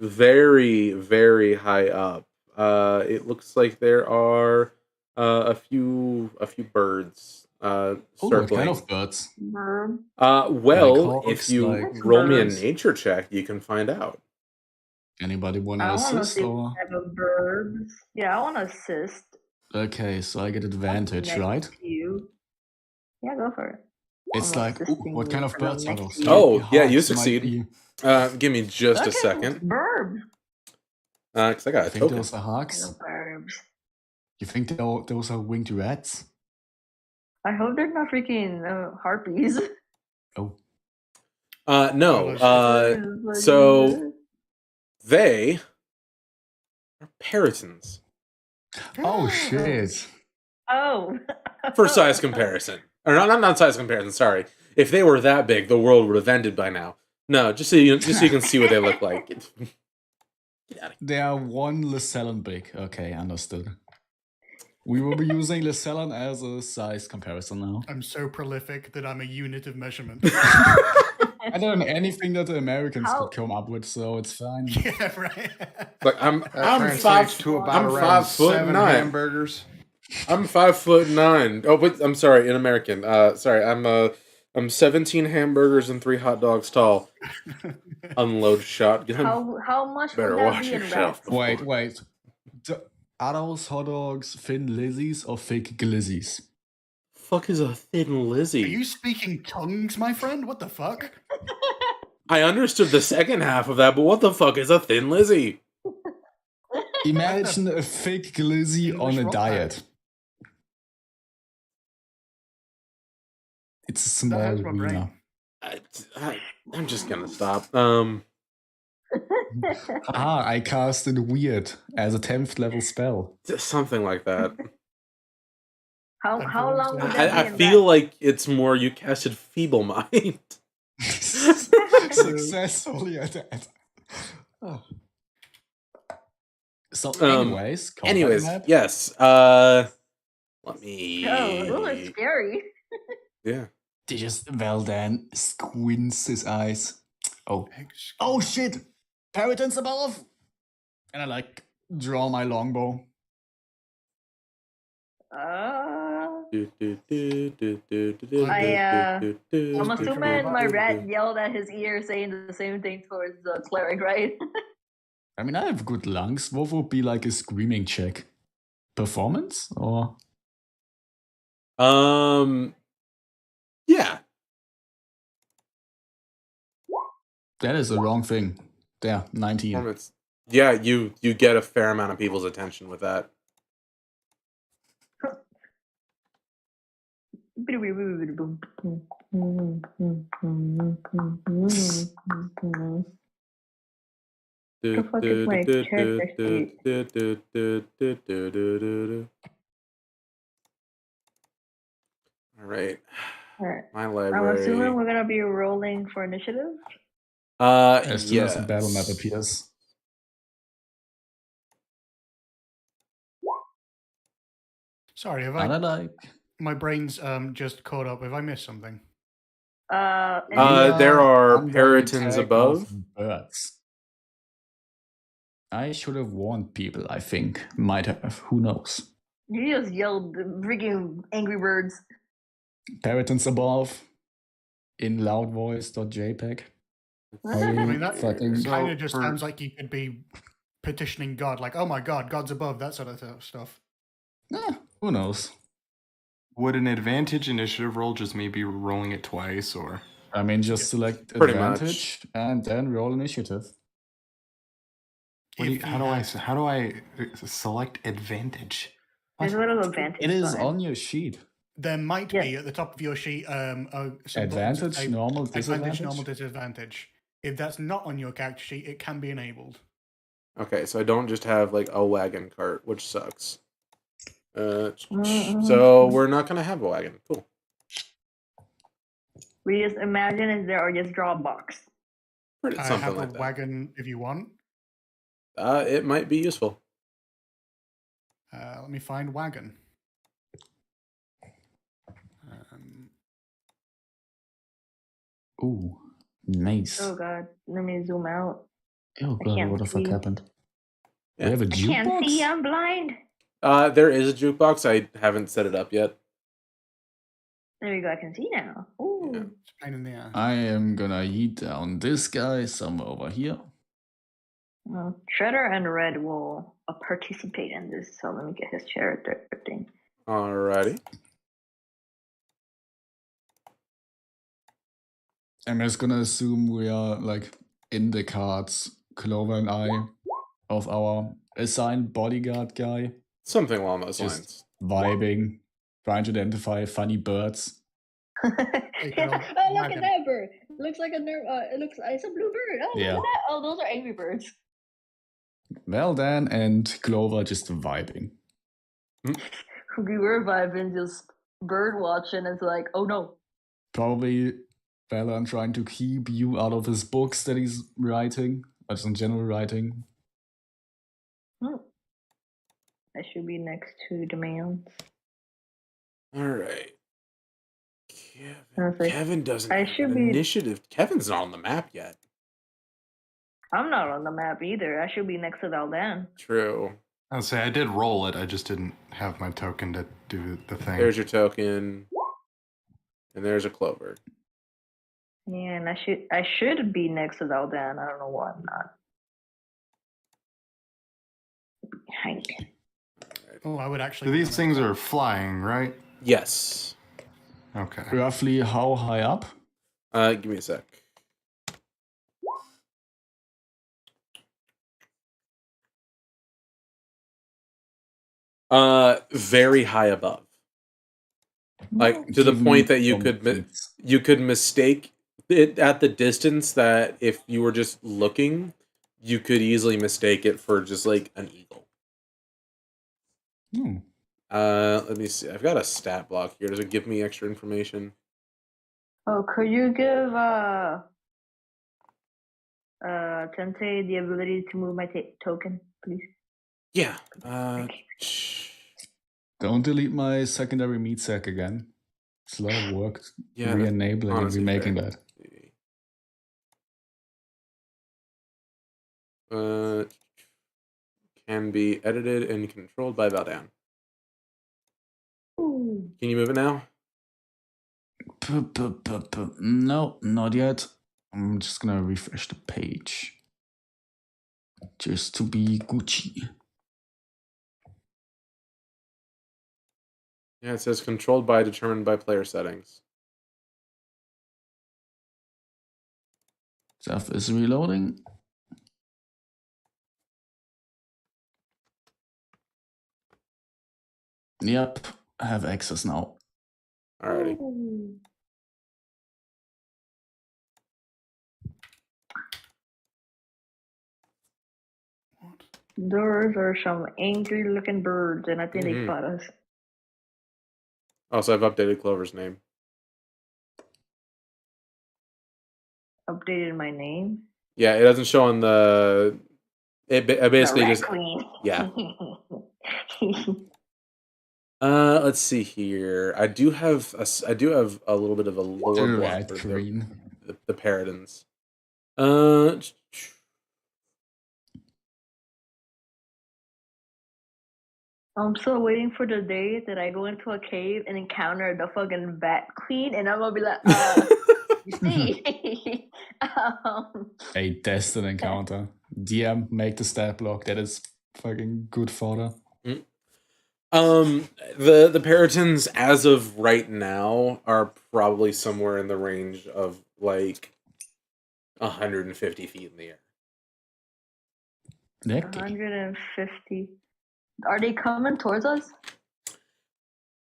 Very, very high up. It looks like there are a few birds What circling. kind of birds? Bird. Well, Like if hawks, you like roll me a birds. nature check, you can find out. Anybody want to I want to assist? see Or... what type of birds. Yeah, I want to assist. Okay, so I get advantage, Next right? to you. Yeah, go for it. It's I'm like, ooh, assisting what kind you of and I'm birds are next those? to you. Oh, Maybe yeah, you hawks might succeed. be- Give me just a Okay, second, Bird. because I got You a think token. those are hawks? Little birds. You think those are winged rats? I hope they're not freaking harpies. Oh. No. Oh, So they are peritons. Oh shit. Oh. For size comparison. Or not size comparison, sorry. If they were that big, the world would have ended by now. No, just so you can see what they look like. Get out of here. They are one Llaselin big. Okay, understood. We will be using Llaselin as a size comparison now. I'm so prolific that I'm a unit of measurement. I don't know anything that the Americans How- could come up with, so it's fine. Yeah, right. Like I'm That translates to about I'm around 5'9". 7 hamburgers. I'm 5'9". Oh, but I'm sorry, in American. Sorry, I'm 17 hamburgers and 3 hot dogs tall. Unload shotgun. How much Better would that watch be in yourself. rats? Wait. Are those hot dogs thin lizzies or fake glizzies? Fuck is a thin Are Lizzie? you speaking tongues, my friend? What the fuck? I understood the second half of that, but what the fuck is a thin Lizzie? Imagine a fake glizzy English on a rock diet. It's a small hurts my brain. wiener. I'm just gonna stop. I casted Weird as a 10th level spell. Something like that. How long would that I be in feel rats? like it's more you casted Feeble Mind. Successfully at that. Oh. So, anyways, combat Anyways, map? yes. Let me. Oh, those are scary. Yeah. They just Valdan squints his eyes. Oh. Excuse- Oh shit! Paradise above! And I like draw my longbow. I'm assuming my rat yelled at his ear saying the same thing towards the cleric, right? I mean, I have good lungs. What would be like a screaming check? Performance? Or Yeah. that is the wrong thing. There, 19. Performance. Yeah, you get a fair amount of people's attention with that. The fuck is my character sheet? All right. Alright. My I'm library. assuming we're gonna be rolling for initiative. As soon as the battle map yes. appears. Sorry, have And I I? like. My brain's just caught up. Have I missed something? There are under the Peritons attack above. of birds. I should have warned people, I think. Might have. Who knows? You just yelled freaking Angry Birds. Paradise above. In loudvoice.jpg. I mean, that fucking- kind of just for- sounds like you could be petitioning God, like, "Oh my God, God's above," that sort of stuff. Who knows? Would an advantage initiative roll just maybe rolling it twice, or I mean, just select Pretty advantage and then roll initiative. If how do I select advantage? There's a little advantage. It is button. on your sheet. There might Yeah. be at the top of your sheet some buttons that Advantage, say normal, advantage, disadvantage. normal, disadvantage. If that's not on your character sheet, it can be enabled. Okay, so I don't just have like a wagon cart, which sucks. Mhm. So we're not gonna have a wagon. Cool. We just imagine is there or just draw a box. Pretty, I something have like a that. wagon if you want. It might be useful. Let me find wagon. Um, Ooh, nice. Oh god, let me zoom out. Oh I god, can't what the fuck see. happened? Yeah. We have a I can't see. jukebox? I'm blind. There is a jukebox. I haven't set it up yet. There you go. I can see now. Ooh. Yeah. it's a pain in the ass. I am gonna eat down this guy somewhere over here. Well, Shredder and Red will participate in this, so let me get his character thing. Alrighty. I'm just gonna assume we are like in the cards, Clover and I, of our assigned bodyguard guy, Something along those Just- lines. vibing, trying to identify funny birds. Oh, Take it look on at wagon. that bird. Looks like a nerve. It's a blue bird. Oh, Yeah. look at that. Oh, those are angry birds. Well then, and Clover just vibing. We were vibing, just bird watching. It's like, oh no. Probably Balan trying to keep you out of his books that he's writing, or just in general writing. I should be next to demands. Alright. Okay. Kevin doesn't I have should an be- initiative. Kevin's not on the map yet. I'm not on the map either. I should be next to Valdan. True. I'll say I did roll it. I just didn't have my token to do the thing. There's your token. And there's a Clover. Yeah, and I should be next to Valdan. I don't know why I'm not. Behind. Oh, I would actually. So be these on things it. are flying, right? Yes. Okay. Roughly how high up? Give me a sec. Very high above. Like to the Give point me that you some could hints. you could mistake it at the distance that if you were just looking, you could easily mistake it for just like an eagle. Hmm. Let me see. I've got a stat block here. Does it give me extra information? Oh, could you give Tente the ability to move my token, please? Yeah. Thank you. Don't delete my secondary meat sack again. It's a lot of work Yeah, that's re-enabling and honestly remaking fair. that. Can be edited and controlled by Valdan. Ooh. Can you move it now? No, not yet. I'm just gonna refresh the page. Just to be Gucci. Yeah, it says controlled by, determined by player settings. Stuff is reloading. Yep, I have access now. Alrighty. Ooh. What? Those are some angry looking birds, and I think they Mhm. fought us. Also, I've updated Clover's name. Updated my name. Yeah, it doesn't show on the. It basically the Rat just. Queen. Yeah. Let's see here. I do have a little bit of a lore The block Rat for Queen. the Paradins. I'm still waiting for the day that I go into a cave and encounter the fucking Bat Queen, and I'm gonna be like, you see, A destined encounter. DM, make the stat block. That is fucking good fodder. The Paradins as of right now are probably somewhere in the range of like 150 feet in the air. 150. Are they coming towards us?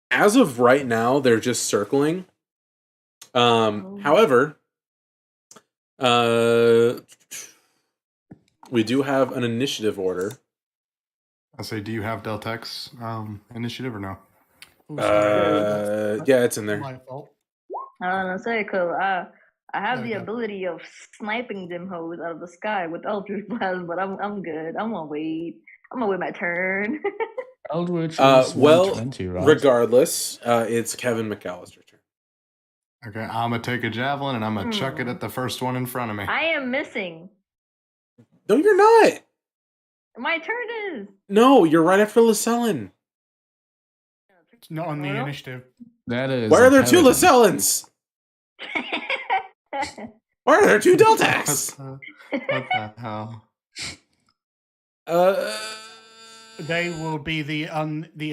As of right now, they're just circling. However, we do have an initiative order. I'll say, do you have Deltex initiative or no? Oh, sorry. Yeah, it's in there. My fault. I don't know, say, cause I have There the we go. ability of sniping them hoes out of the sky with Eldritch Blast, but I'm good. I'm gonna wait my turn. Eldritch is Well, 120, right? regardless, it's Kevin McAllister's turn. Okay, I'm going to take a javelin and I'm going to chuck it at the first one in front of me. I am missing. No, you're not. My turn is. No, you're right after Llaselin. It's not on the Well. initiative. That is. Why are there two Paladin. Llaselins? Why are there two Deltax? What the hell? They will be the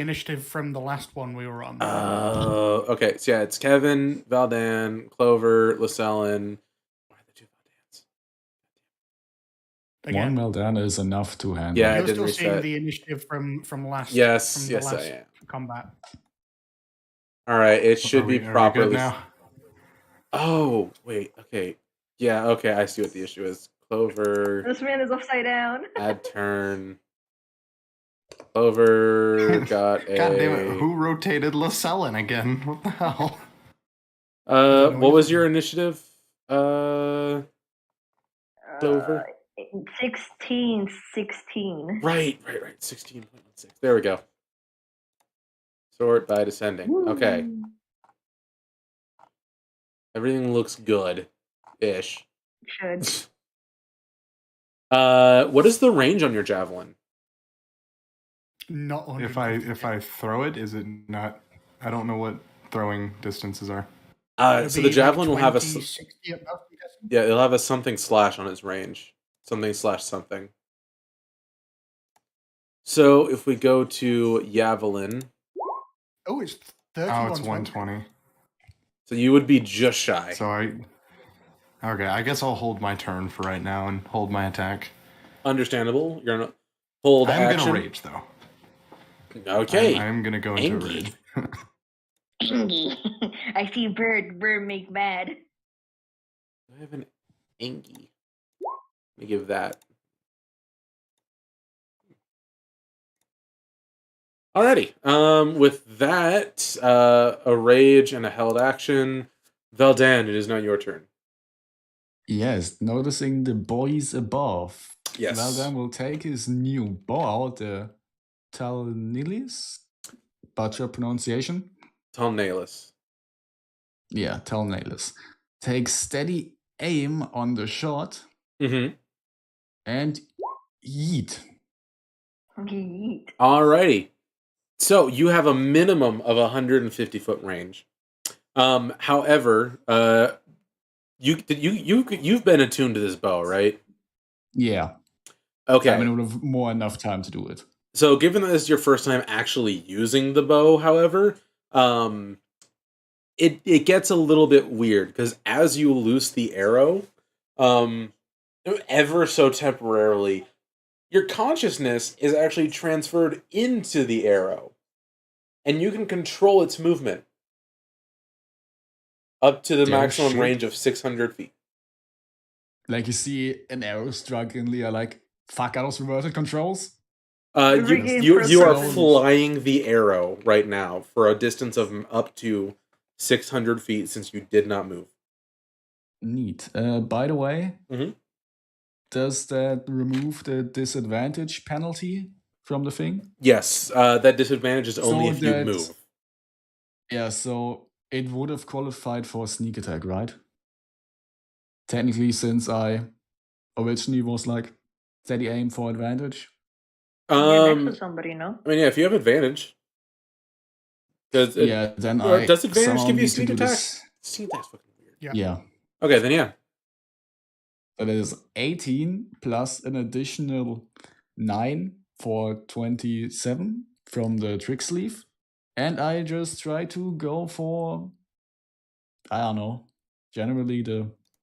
initiative from the last one we were on. Okay. So yeah, it's Kevin, Valdan, Clover, Llaselin. Why are there two Valdans? Again, One Meldana is enough to handle. Yeah, I you're didn't still seeing reset. the initiative from last. Yes, from the yes, I last am. combat. All right, it should Are be we good properly. now? Oh wait, okay, yeah, okay. I see what the issue is. Clover, This man is upside down. add turn. Clover got a. God damn it! Who rotated Llaselin again? What the hell? What was your initiative? Clover. 16. Right. 16.16. There we go. Sort by descending. Okay. Woo. Everything looks good-ish. Should. What is the range on your javelin? Not on. If I throw it, is it not? I don't know what throwing distances are. So the javelin will have a 60 at most, I'm guessing? yeah, it'll have a something slash on its range. Something slash something. So if we go to Javelin, Oh, it's 30. Oh, it's 120. so you would be just shy. So okay, I guess I'll hold my turn for right now and hold my attack. Understandable. You're gonna hold I'm action. gonna rage though. Okay. I'm gonna go into a Angie. rage. Angie. I see bird make mad. I have an Angie. Let me give that. Alrighty. With that, a rage and a held action. Valdan, it is now your turn. Yes, noticing the boys above. Yes. Valdan will take his new bow, the Talnilis. butcher pronunciation. Talnalis. Yeah, Talnalis. Take steady aim on the shot Mm-hmm. and yeet. Yeet. Alrighty. So you have a minimum of 150 foot range. However, you've been attuned to this bow, right? Yeah. Okay. I mean, it would have more enough time to do it. So given that this is your first time actually using the bow, however, it gets a little bit weird because as you loose the arrow, ever so temporarily, your consciousness is actually transferred into the arrow, and you can control its movement up to the maximum shit. range of 600 feet. Like you see an arrow struck and Leah like, fuck out those reverted controls. You are Perception. flying the arrow right now for a distance of up to 600 feet since you did not move. Neat. By the way, Mhm. does that remove the disadvantage penalty from the thing? Yes, that disadvantage is only So if you that- move. Yeah, so it would have qualified for a sneak attack, right? Technically, since I originally was like steady aim for advantage. You're next to somebody, no? I mean, yeah, if you have advantage. Does Then does advantage somehow give you need to sneak do attack? this. Sneak attack's fucking weird. Yeah. Okay, then yeah. That is 18 plus an additional 9 for 27 from the trick sleeve. And I just try to go for, I don't know, generally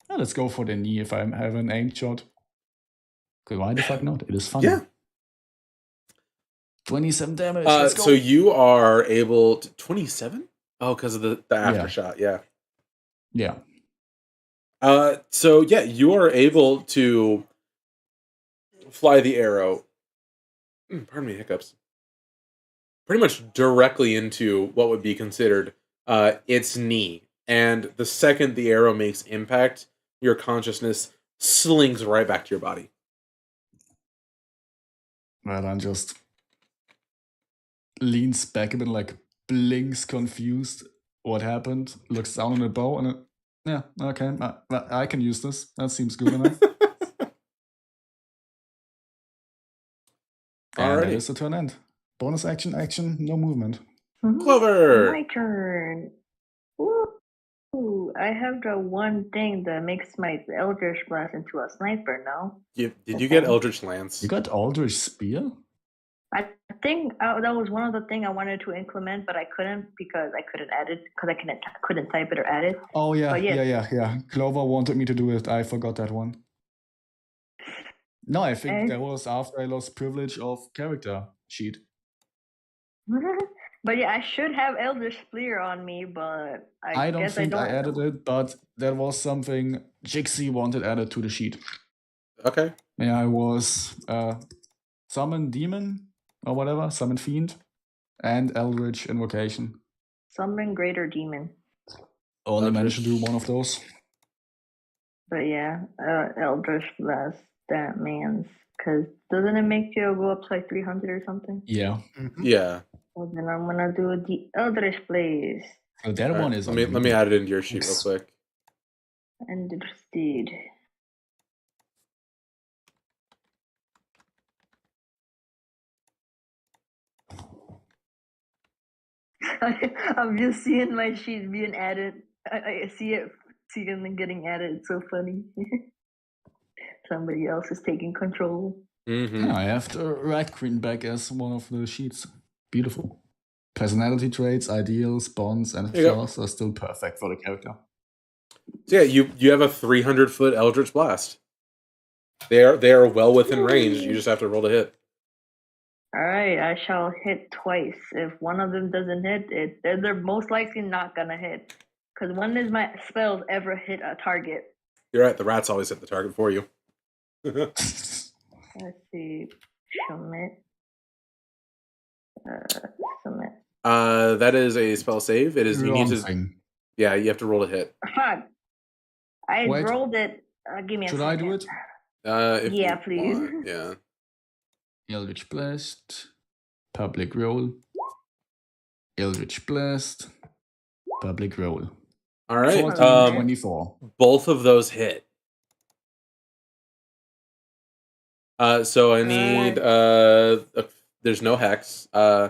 let's go for the knee if I have an aimed shot. Okay, why the fuck not? It is fun. Yeah. 27 damage. Let's go. So you are able to 27? Oh, because of the aftershock, yeah. Yeah. So yeah, you are able to fly the arrow. Pardon me, hiccups. Pretty much directly into what would be considered its knee. And the second the arrow makes impact, your consciousness slings right back to your body. Well, I'm just leans back a bit, like blinks confused. What happened? Looks down on the bow and yeah, okay, I can use this. That seems good enough. And that Alrighty. is the turn end. Bonus action, no movement. Clover! My turn. Ooh, I have the one thing that makes my Eldritch Blast into a sniper now. Did you get Eldritch Lance? You got Aldrich Spear? I think that was one of the things I wanted to implement, but I couldn't because I couldn't add it because I couldn't type it or add it. Oh yeah, But yes. yeah. Clover wanted me to do it. I forgot that one. No, I think And- that was after I lost privilege of character sheet. But yeah, I should have Eldritch Spear on me, but I don't guess think I I don't. added it, but that was something Jixie wanted added to the sheet. Okay. Yeah, I was Summon Demon or whatever, Summon Fiend, and Eldritch Invocation. Summon Greater Demon. Only managed to do Eldritch. one of those. But yeah, Eldritch Blast, that man's. Because doesn't it make you go up to like 300 or something? Yeah. Yeah. Well, then I'm gonna do the Eldritch Blaze. So that All one right, is let me add it into your sheet real quick. And the Steed. I'm just seeing my sheet being added. I see it getting added. It's so funny. Somebody else is taking control. Mm-hmm. I have the Red Queen back as one of the sheets. Beautiful. Personality traits, ideals, bonds, and There you go. flaws are still perfect for the character. So yeah, you have a 300-foot Eldritch Blast. They are well within range. You just have to roll to hit. All right, I shall hit twice. If one of them doesn't hit, they're most likely not gonna hit. Because when does my spells ever hit a target? You're right. The rats always hit the target for you. Let's see. Submit. Submit. That is a spell save. It is you need Wrong to. thing. Yeah, you have to roll to hit. Fuck. I Wait. rolled it. Give me a Should second. I do it? If Yeah, you please. want, yeah. Eldritch Blast. Public roll. Eldritch Blast. Public roll. All right. 14, 24. Both of those hit. So I need there's no hex. Yeah.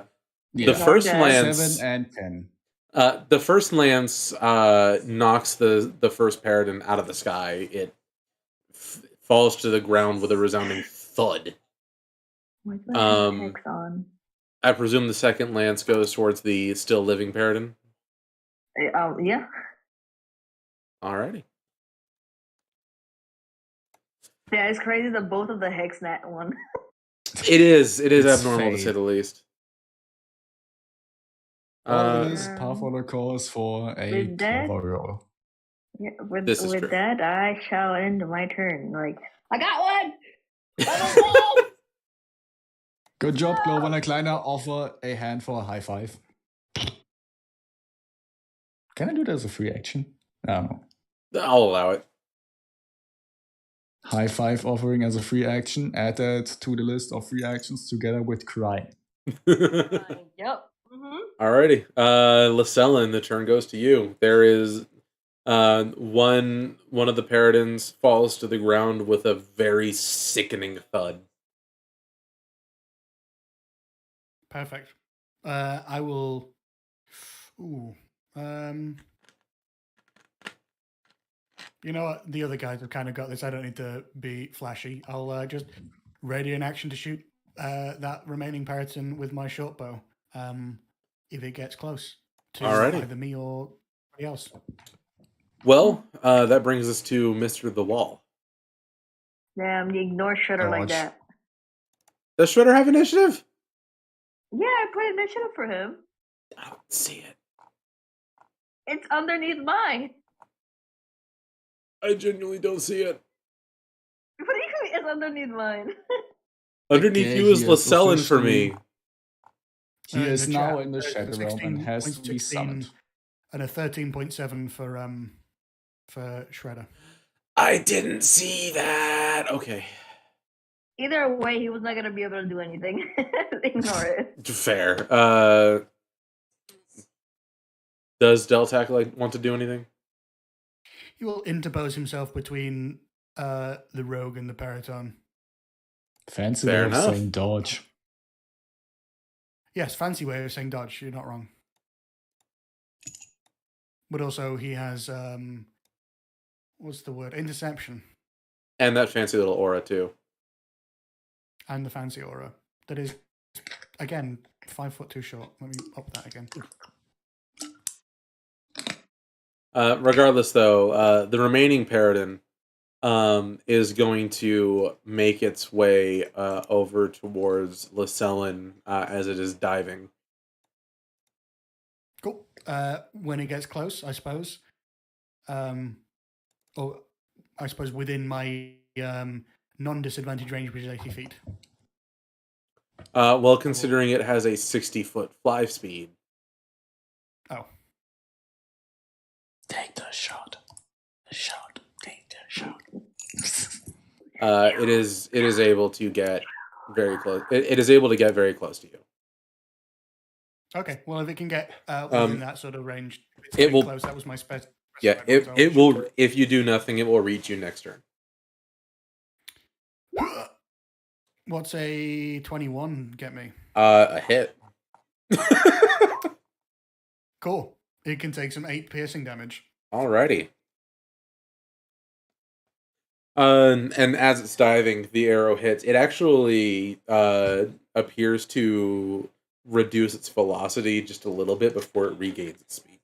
The first Okay. lance 7 and 10. the first lance knocks the first paladin out of the sky. It falls to the ground with a resounding thud. Where's my hex on? I presume the second lance goes towards the still living paladin. Yeah. Alrighty. Yeah, it's crazy that both of the hex nat one. It is It's abnormal to say fade. the least. All it is powerful cause for a With that- cover roll. Yeah, with This is true. that, I shall end my turn. Like, I got one! Let him go! Good job, Clover. And Kleiner, offer a hand for a high five. Can I do that as a free action? I don't know. I'll allow it. High five offering as a free action. Add that to the list of free actions together with cry. Yep. Mm-hmm. Alrighty. Llaselin, the turn goes to you. There is one of the paladins falls to the ground with a very sickening thud. Perfect. I will. Ooh. You know what? The other guys have kind of got this. I don't need to be flashy. I'll just ready an action to shoot that remaining paraton with my short bow. If it gets close to Alrighty. either me or anybody else. Well, that brings us to Mr. The Wall. Damn, you ignore Shredder like Dodge. that. Does Shredder have initiative? Yeah, I put initiative for him. I don't see it. It's underneath mine. I genuinely don't see it. What do you mean it's underneath mine? Underneath Okay, you is he is Llaselin for me. He In is the now chat, in the Shadow Realm and has to be 16.16 summoned. and a 13.7 for Shredder. I didn't see that. Okay. Either way, he was not gonna be able to do anything. Ignore it. Fair. Does Deltac want to do anything? He will interpose himself between the rogue and the Paraton. Fancy Fair way of enough. saying dodge. Yes, fancy way of saying dodge. You're not wrong. But also, he has what's the word? Interception And that fancy little aura too. and the fancy aura. That is, again, 5 foot too short. Let me up that again. Regardless, though, the remaining Paradin is going to make its way over towards Llaselin as it is diving. Cool. When it gets close, I suppose. Or I suppose within my non-disadvantage range, which is 80 feet. Well, considering it has a 60-foot fly speed. Oh. Take the shot. The shot. Take the shot. It is able to get very close. It is able to get very close to you. Okay. Well, if it can get within that sort of range, it's it pretty will- close. That was my specified Yeah, ones. I it wasn't will. sure. If you do nothing, it will reach you next turn. What's a 21 get me? A hit. Cool. It can take some 8 piercing damage. Alrighty. And as it's diving, the arrow hits. It actually appears to reduce its velocity just a little bit before it regains its speed.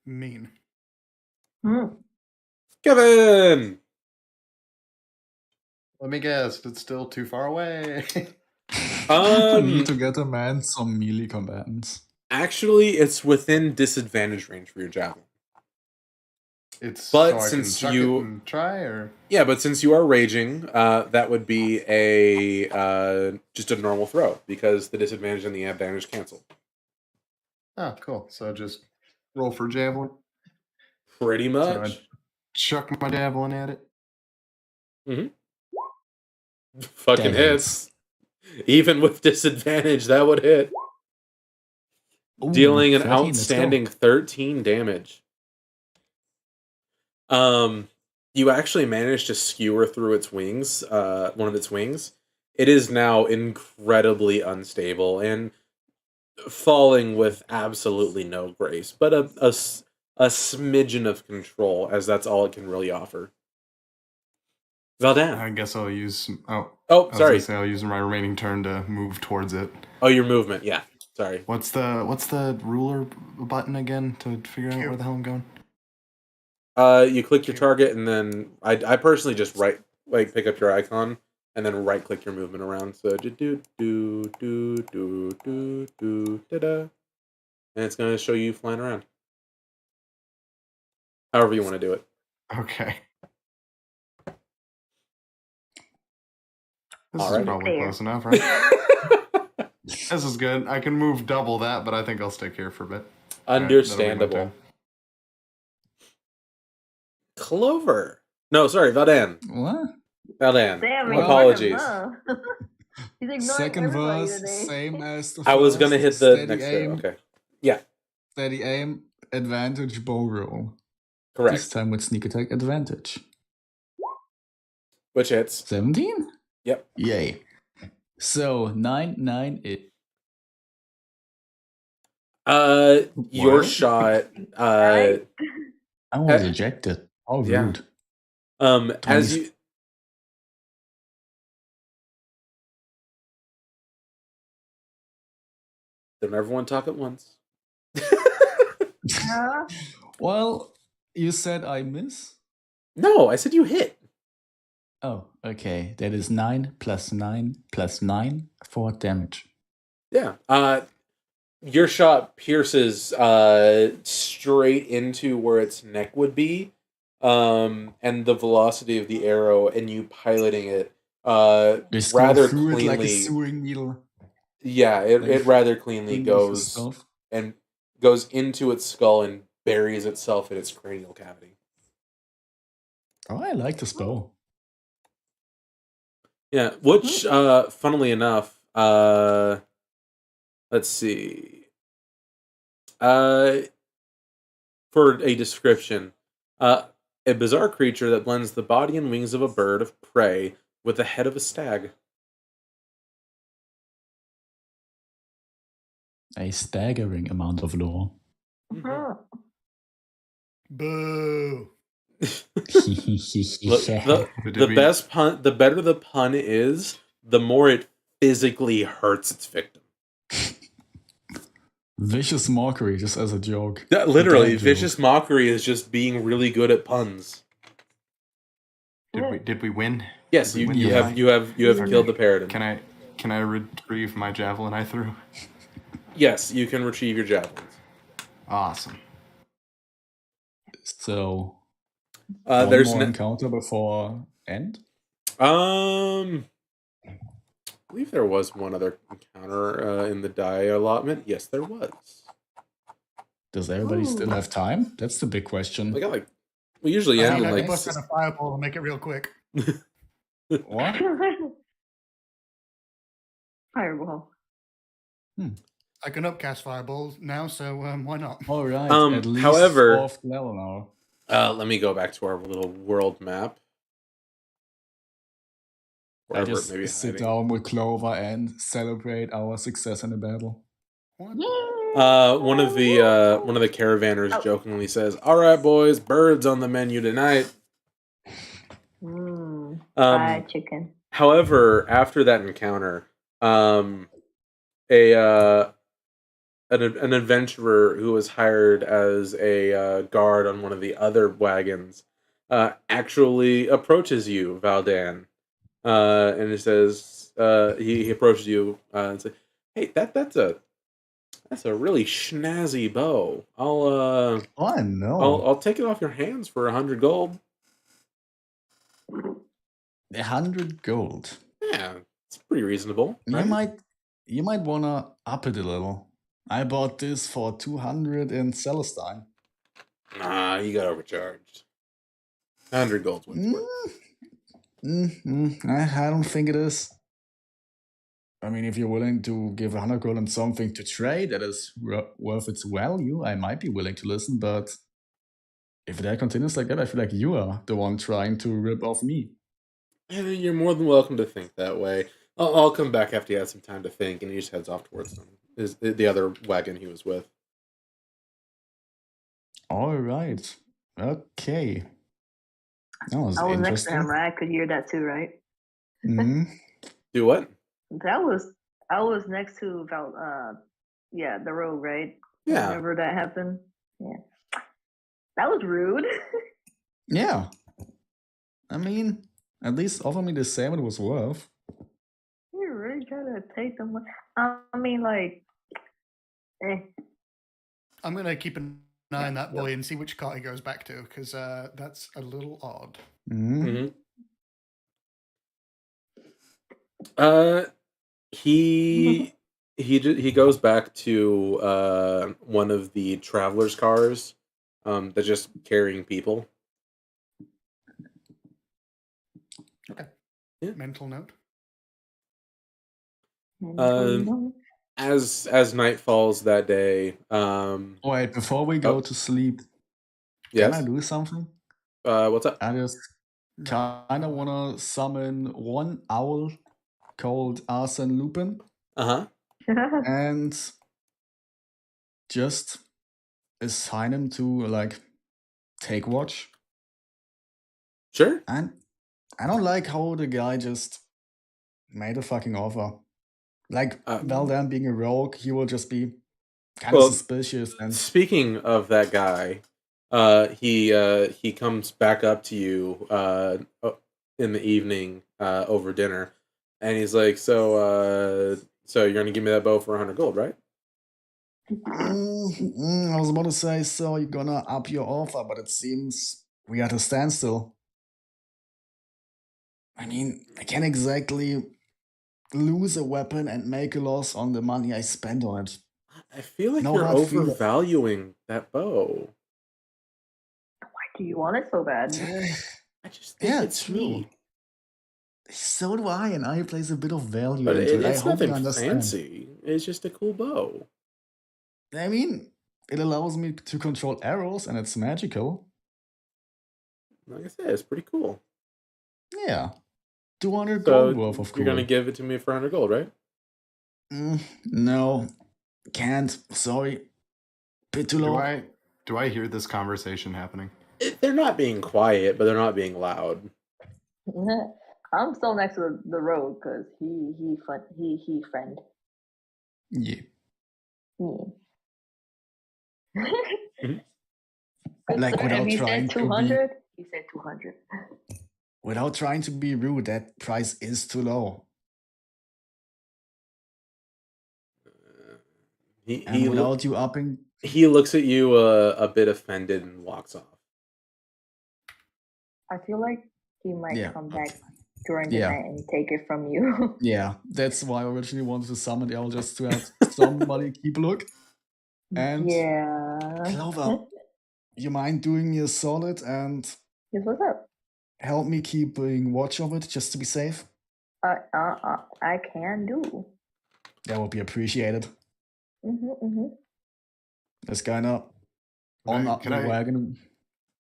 Mean. Kevin! Let me guess, it's still too far away. I need to get a man some melee combatants. Actually, it's within disadvantage range for your javelin. It's But so I can since chuck it you- and try, or Yeah, but since you are raging, that would be a just a normal throw because the disadvantage and the advantage cancel. oh, cool. So just roll for javelin. Pretty So much. I chuck my javelin at it. Fucking That hits. Even with disadvantage, that would hit. Ooh, dealing an 13, let's go. outstanding 13 damage. You actually managed to skewer through its wings, one of its wings. It is now incredibly unstable and falling with absolutely no grace, but a smidgen of control, as that's all it can really offer. Valdan. I guess I'll use. Oh, Oh, I was sorry. gonna say I'll use my remaining turn to move towards it. Oh, your movement. Yeah. Sorry. What's the ruler button again to figure out where the hell I'm going? You click your target, and then I personally just pick up your icon, and then right click your movement around. So do da, and it's gonna show you flying around. However you want to do it. Okay. This Alrighty. is probably close enough, right? This is good. I can move double that, but I think I'll stick here for a bit. Understandable. Alright, Clover. No, sorry, Valdan. What? Valdan. Damn, Apologies. He's ignoring Second everybody verse, today. same as the I was first. gonna hit the Steady next aim, turn. Okay. Yeah, steady aim, advantage bow roll. correct. This time with sneak attack advantage. Which hits. 17? Yep. Yay. So 9, 8. Your What? shot. Right? I was ejected. How yeah. rude. As 20 you. Don't everyone talk at once. Well, you said I miss? No, I said you hit. Oh, okay. That is 9 plus 9 plus 9 for damage. Yeah. Your shot pierces straight into where its neck would be, and the velocity of the arrow, and you piloting it Just rather go through cleanly. it like a sewing needle. Yeah, it Like, rather cleanly underneath goes itself. and goes into its skull and buries itself in its cranial cavity. Oh, I like this bow. Yeah, which, funnily enough, let's see. For a description, a bizarre creature that blends the body and wings of a bird of prey with the head of a stag. A staggering amount of lore. Boo. Look, the best pun, the better the pun is, the more it physically hurts its victim. Vicious mockery, just as a joke. Literally, Dad joke. vicious mockery is just being really good at puns. Did we win? Yes, Did we you win you the have fight? you have Okay. killed the paradigm. Can I retrieve my javelin I threw? Yes, you can retrieve your javelins. Awesome. So, There's one more encounter before end? I believe there was one other encounter in the die allotment. Yes, there was. Does everybody still have time? That's the big question. We usually I end mean, in I like. can bust out a fireball and make it real quick. What? Fireball. I can upcast fireballs now, so why not? All right. At least however- 4th level now. Let me go back to our little world map. I Wherever just it may be sit hiding. down with Clover and celebrate our success in the battle. What? One of the caravanners jokingly says, "All right, boys, birds on the menu tonight." Fried chicken. However, after that encounter, an adventurer who was hired as a guard on one of the other wagons actually approaches you, Valdan, and he says, he approaches you and says, "Hey, that's a really schnazzy bow. Oh, no. I'll take it off your hands for 100 gold." 100 gold. Yeah, it's pretty reasonable. Right? You might wanna up it a little. I bought this for 200 in Celestine. Nah, you got overcharged. 100 gold's what's worth. I don't think it is. I mean, if you're willing to give 100 gold and something to trade that is worth its value, I might be willing to listen. But if that continues like that, I feel like you are the one trying to rip off me. And you're more than welcome to think that way. I'll come back after you had some time to think, and he just heads off towards them. Is the other wagon he was with. All right. Okay. That was I was next to interesting. him, right? I could hear that too, right? Mhm. Do what? I was next to Val. Yeah, the rogue, right? Yeah. Whenever that happened. Yeah. That was rude. Yeah. I mean, at least offer me the same it was worth. You really trying to take them. I mean, like, I'm gonna keep an eye on that boy and see which cart he goes back to, because that's a little odd. Mhm. He goes back to one of the travelers' cars, that's just carrying people. Okay. Yeah. Mental note. As night falls that day, Wait, before we go to sleep, yes. can I do something? What's up? I just kind of want to summon one owl called Arsene Lupin and just assign him to, like, take watch. Sure. And I don't like how the guy just made a fucking offer. Like, Valdan being a rogue, he will just be kind of suspicious. And speaking of that guy, he comes back up to you in the evening over dinner, and he's like, so you're gonna give me that bow for 100 gold, right? I was about to say, so you're gonna up your offer, but it seems we are at a standstill. I mean, I can't exactly lose a weapon and make a loss on the money I spend on it. I feel like No you're hard feelings. overvaluing that bow. Why do you want it so bad? I just think it's true. neat. So do I, and I place a bit of value But into it. it's I hope you nothing understand. fancy. It's just a cool bow. I mean, it allows me to control arrows, and it's magical. Like I said, it's pretty cool. Yeah. 200 So gold worth of you're cool. gonna give it to me for 100 gold, right? No. Can't. Sorry. Bit too low. Do I hear this conversation happening? They're not being quiet, but they're not being loud. I'm still next to the road because he friend. Yeah. Like, without you trying said to be 200? You said 200. without trying to be rude, that price is too low. And without you upping, he looks at you a bit offended and walks off. I feel like he might Yeah, come back okay. during the Yeah. night and take it from you. Yeah, that's why I originally wanted to summon the owl, just to have somebody keep a look. And Yeah. Clover, you mind doing me a solid and Yes, what's up? help me keeping watch of it, just to be safe? I can do. That would be appreciated. This guy now on up the wagon.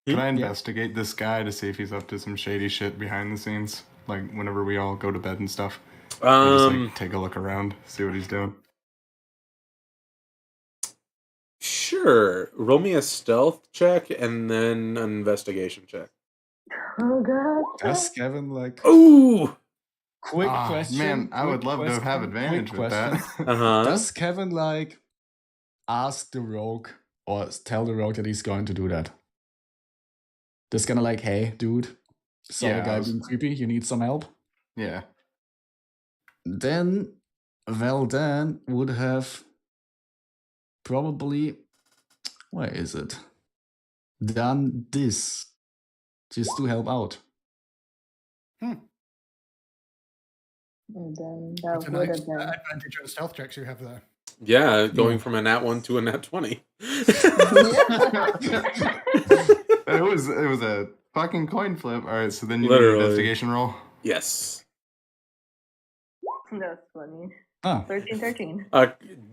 Can I investigate this guy to see if he's up to some shady shit behind the scenes? Like whenever we all go to bed and stuff. Just like take a look around, see what he's doing. Sure. Roll me a stealth check and then an investigation check. Oh god. Does Kevin like? Ooh. Quick question. Man, I would love to have advantage with that. Does Kevin like ask the rogue or tell the rogue that he's going to do that? Just gonna like, hey, dude, saw the guy being creepy. You need some help? Yeah. Then Valdan would have probably, where is it? Done this just to help out. And then that It's a would nice have been advantage on stealth checks you have there. Yeah, going from a nat 1 to a nat 20. It was a fucking coin flip. All right, so then you Literally. need an investigation roll. Yes. That's funny. Ah, 13.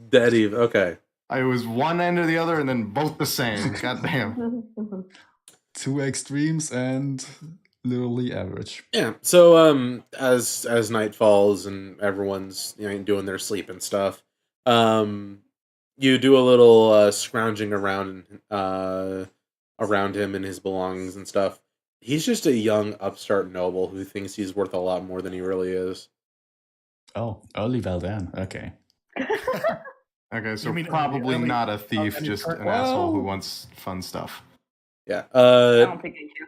Dead even. Okay. I was one end or the other, and then both the same. God damn. 2 extremes and literally average. Yeah. So as night falls and everyone's doing their sleep and stuff, you do a little scrounging around around him and his belongings and stuff. He's just a young upstart noble who thinks he's worth a lot more than he really is. Oh, early Valdan. Okay. Okay, so You mean probably early- not a thief, early just start- an asshole who Well- wants fun stuff. Yeah. I don't think I care.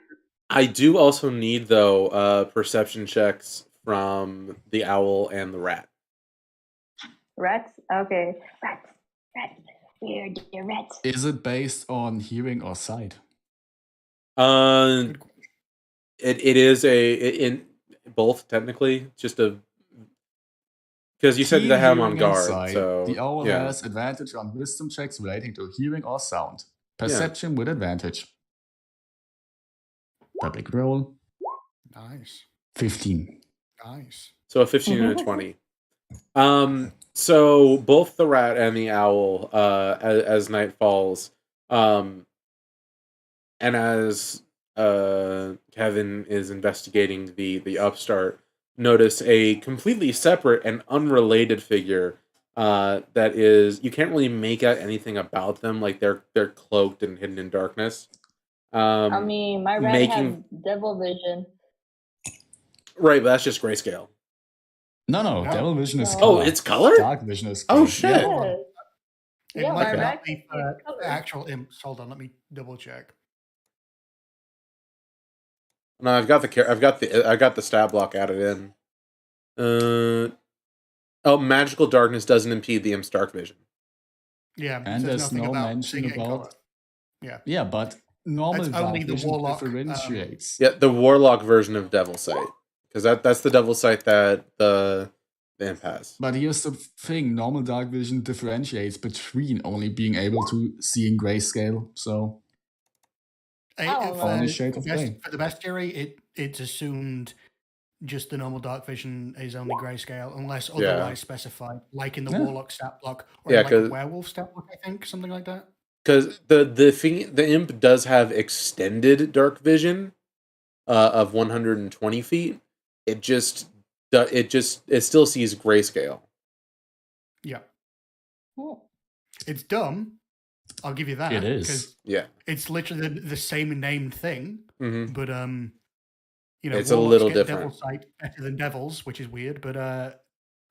I do also need though perception checks from the owl and the rat. Rats? Okay. Rats. Weird, dear rats. Is it based on hearing or sight? It is in both technically, just a because you said Keen to have him on hearing and guard. sight. So The owl yeah. has advantage on wisdom checks relating to hearing or sound. Perception with advantage. Public roll. Nice. 15. Nice. So a 15 and a 20. So both the rat and the owl, as night falls, and as Kevin is investigating the upstart, notice a completely separate and unrelated figure that is, you can't really make out anything about them, like they're cloaked and hidden in darkness. I mean, my rat has devil vision. Right, but that's just grayscale. No, No. Devil Vision is No. color. Oh, it's color? Dark Vision is Oh, color. shit. Yeah. It Yeah, might my not rat be can for see color. the actual imps. Hold on, let me double check. No, I've got the stat block added in. Magical darkness doesn't impede the imp's dark vision. Yeah, it And says there's nothing no about mention seeing it in about- colour. Yeah, but normal That's only dark the vision Warlock, differentiates. Yeah, the warlock version of devil sight, because that's the devil sight that the imp has. But here's the thing: normal dark vision differentiates between only being able to see in grayscale. So Oh, For Only no. shade of grey. the bestiary, it's assumed just the normal dark vision is only grayscale, unless otherwise specified, like in the Yeah. Warlock stat block, or Yeah, in, like a 'cause- werewolf stat block, I think, something like that. Because the imp does have extended dark vision of 120 feet. It still sees grayscale. Yeah, Hmm. it's dumb. I'll give you that. It is. 'cause Yeah. it's literally the same named thing, Hmm. but It's a Warlocks little get different. Devil sight better than devils, which is weird. But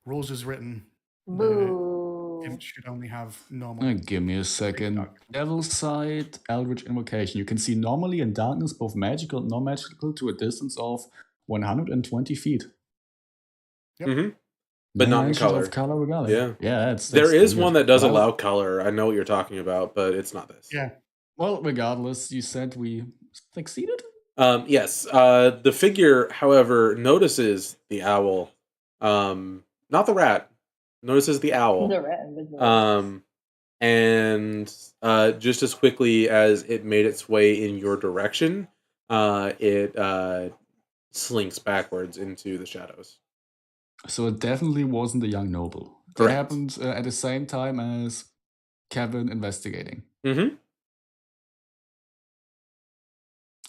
rules as written, Boo. imps should only have normal. give me a second. dark. Devil Sight, Eldritch Invocation. You can see normally in darkness, both magical and non-magical, to a distance of 120 feet. Hmm. But No not in mention color. Of color regarding. Yeah. that's There is weird. one that does But allow color. I know what you're talking about, but it's not this. Yeah, Well, regardless, you said we succeeded. Yes. The figure, however, notices the owl. Not the rat. Notices the owl. The rat invisible. And just as quickly as it made its way in your direction, it slinks backwards into the shadows. So it definitely wasn't a young noble. That Correct. happened at the same time as Kevin investigating. Mm-hmm.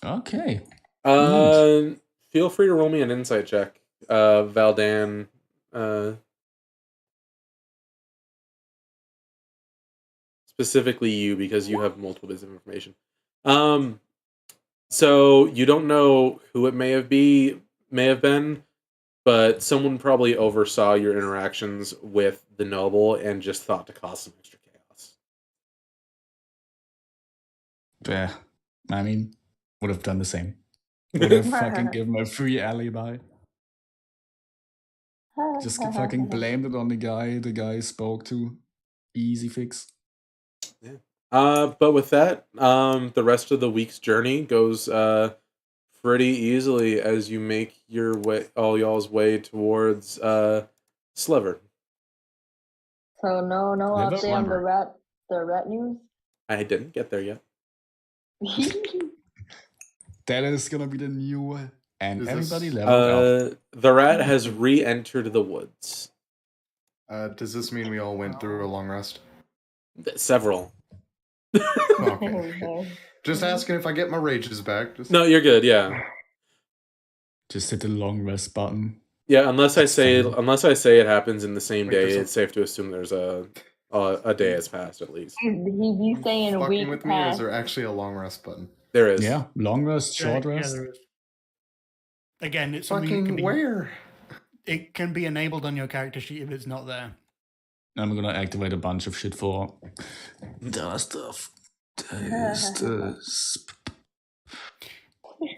Okay. Feel free to roll me an insight check, Valdan. Specifically you, because you have multiple bits of information. So you don't know who it may have been, but someone probably oversaw your interactions with the noble and just thought to cause some extra chaos. Yeah. I mean, would have done the same. Would have fucking given a free alibi. Just fucking blamed it on the guy spoke to. Easy fix. But with that, the rest of the week's journey goes pretty easily as you make all y'all's way towards Sliver. So no Never update on remember. the rat news. I didn't get there yet. That is gonna be the new and Is everybody this- leveled up. The rat has re-entered the woods. Does this mean we all went through a long rest? Several. Okay. Just asking if I get my rages back. Just... No, you're good. Yeah. Just hit the long rest button. Yeah. Unless I That's say fine. it happens in the same Wait, day, there's a- it's safe to assume there's a day has passed at least. He's saying a fucking week with me, or is past. there actually a long rest button? There is. Yeah, long rest, short Yeah, rest. there is. Again, it's something that Fucking can be, where? it can be enabled on your character sheet if it's not there. I'm gonna activate a bunch of shit for the stuff.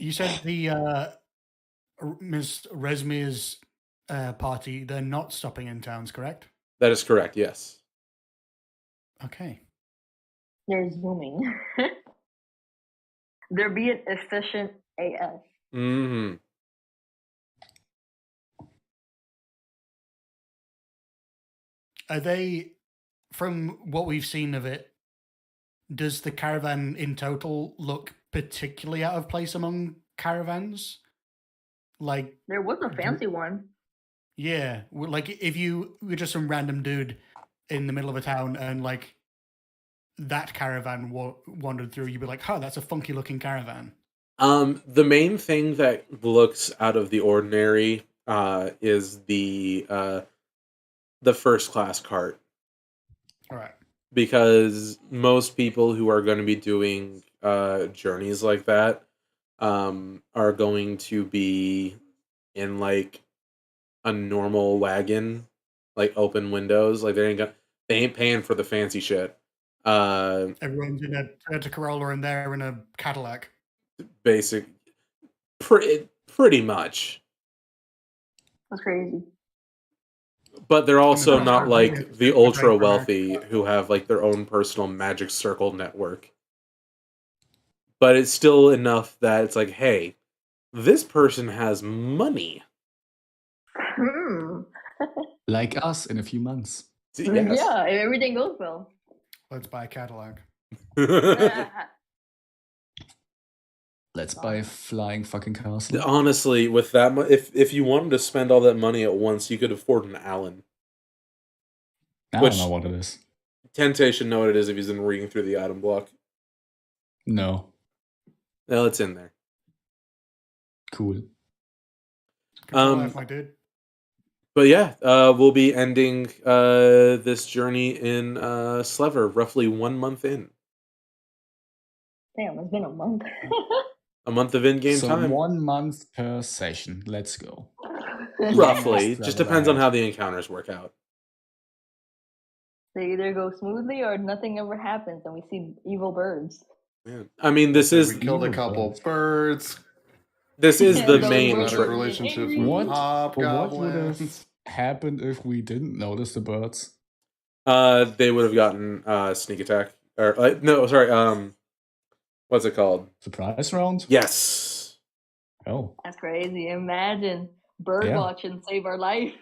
You said the Miss Resmir's party, they're not stopping in towns, correct? That is correct. Yes. Okay. They're zooming. They're being efficient AF. Hmm. Are they, from what we've seen of it, does the caravan in total look particularly out of place among caravans? Like, There was a fancy one. yeah, like if you were just some random dude in the middle of a town and like that caravan wandered through, you'd be like, "Huh, that's a funky looking caravan." The main thing that looks out of the ordinary is the first class cart, All right. because most people who are going to be doing journeys like that are going to be in like a normal wagon, like open windows. Like they ain't paying for the fancy shit. Everyone's in a Toyota Corolla and they're in a Cadillac. Basic, pretty much. That's crazy. But they're also that's not not like really the a ultra great wealthy American. who have like their own personal magic circle network. But it's still enough that it's like, hey, this person has money. Like us in a few months. Yes. Yeah, if everything goes well. Let's buy a Cadillac. Let's buy a flying fucking castle. Honestly, with that, if you wanted to spend all that money at once, you could afford an Allen. I Which- don't know what it is. Tente should know what it is if he's been reading through the item block. No. Well, it's in there. Cool. Control F, my dude. But yeah, we'll be ending this journey in Clever roughly 1 month in. Damn, it's been a month. A month of in-game So time. 1 month per session. Let's go. Roughly. Yes, Just level depends on ahead. how the encounters work out. They either go smoothly or nothing ever happens and we see evil birds. Yeah. I mean, this is We killed a couple birds. this is Yeah, the those main birds Dramatic were trip. relationships angry. with What? But what would have hobgoblins. happened if we didn't notice the birds? They would have gotten sneak attack, or no, sorry. What's it called? Surprise round? Yes. Oh. That's crazy. Imagine bird Yeah. watching save our life.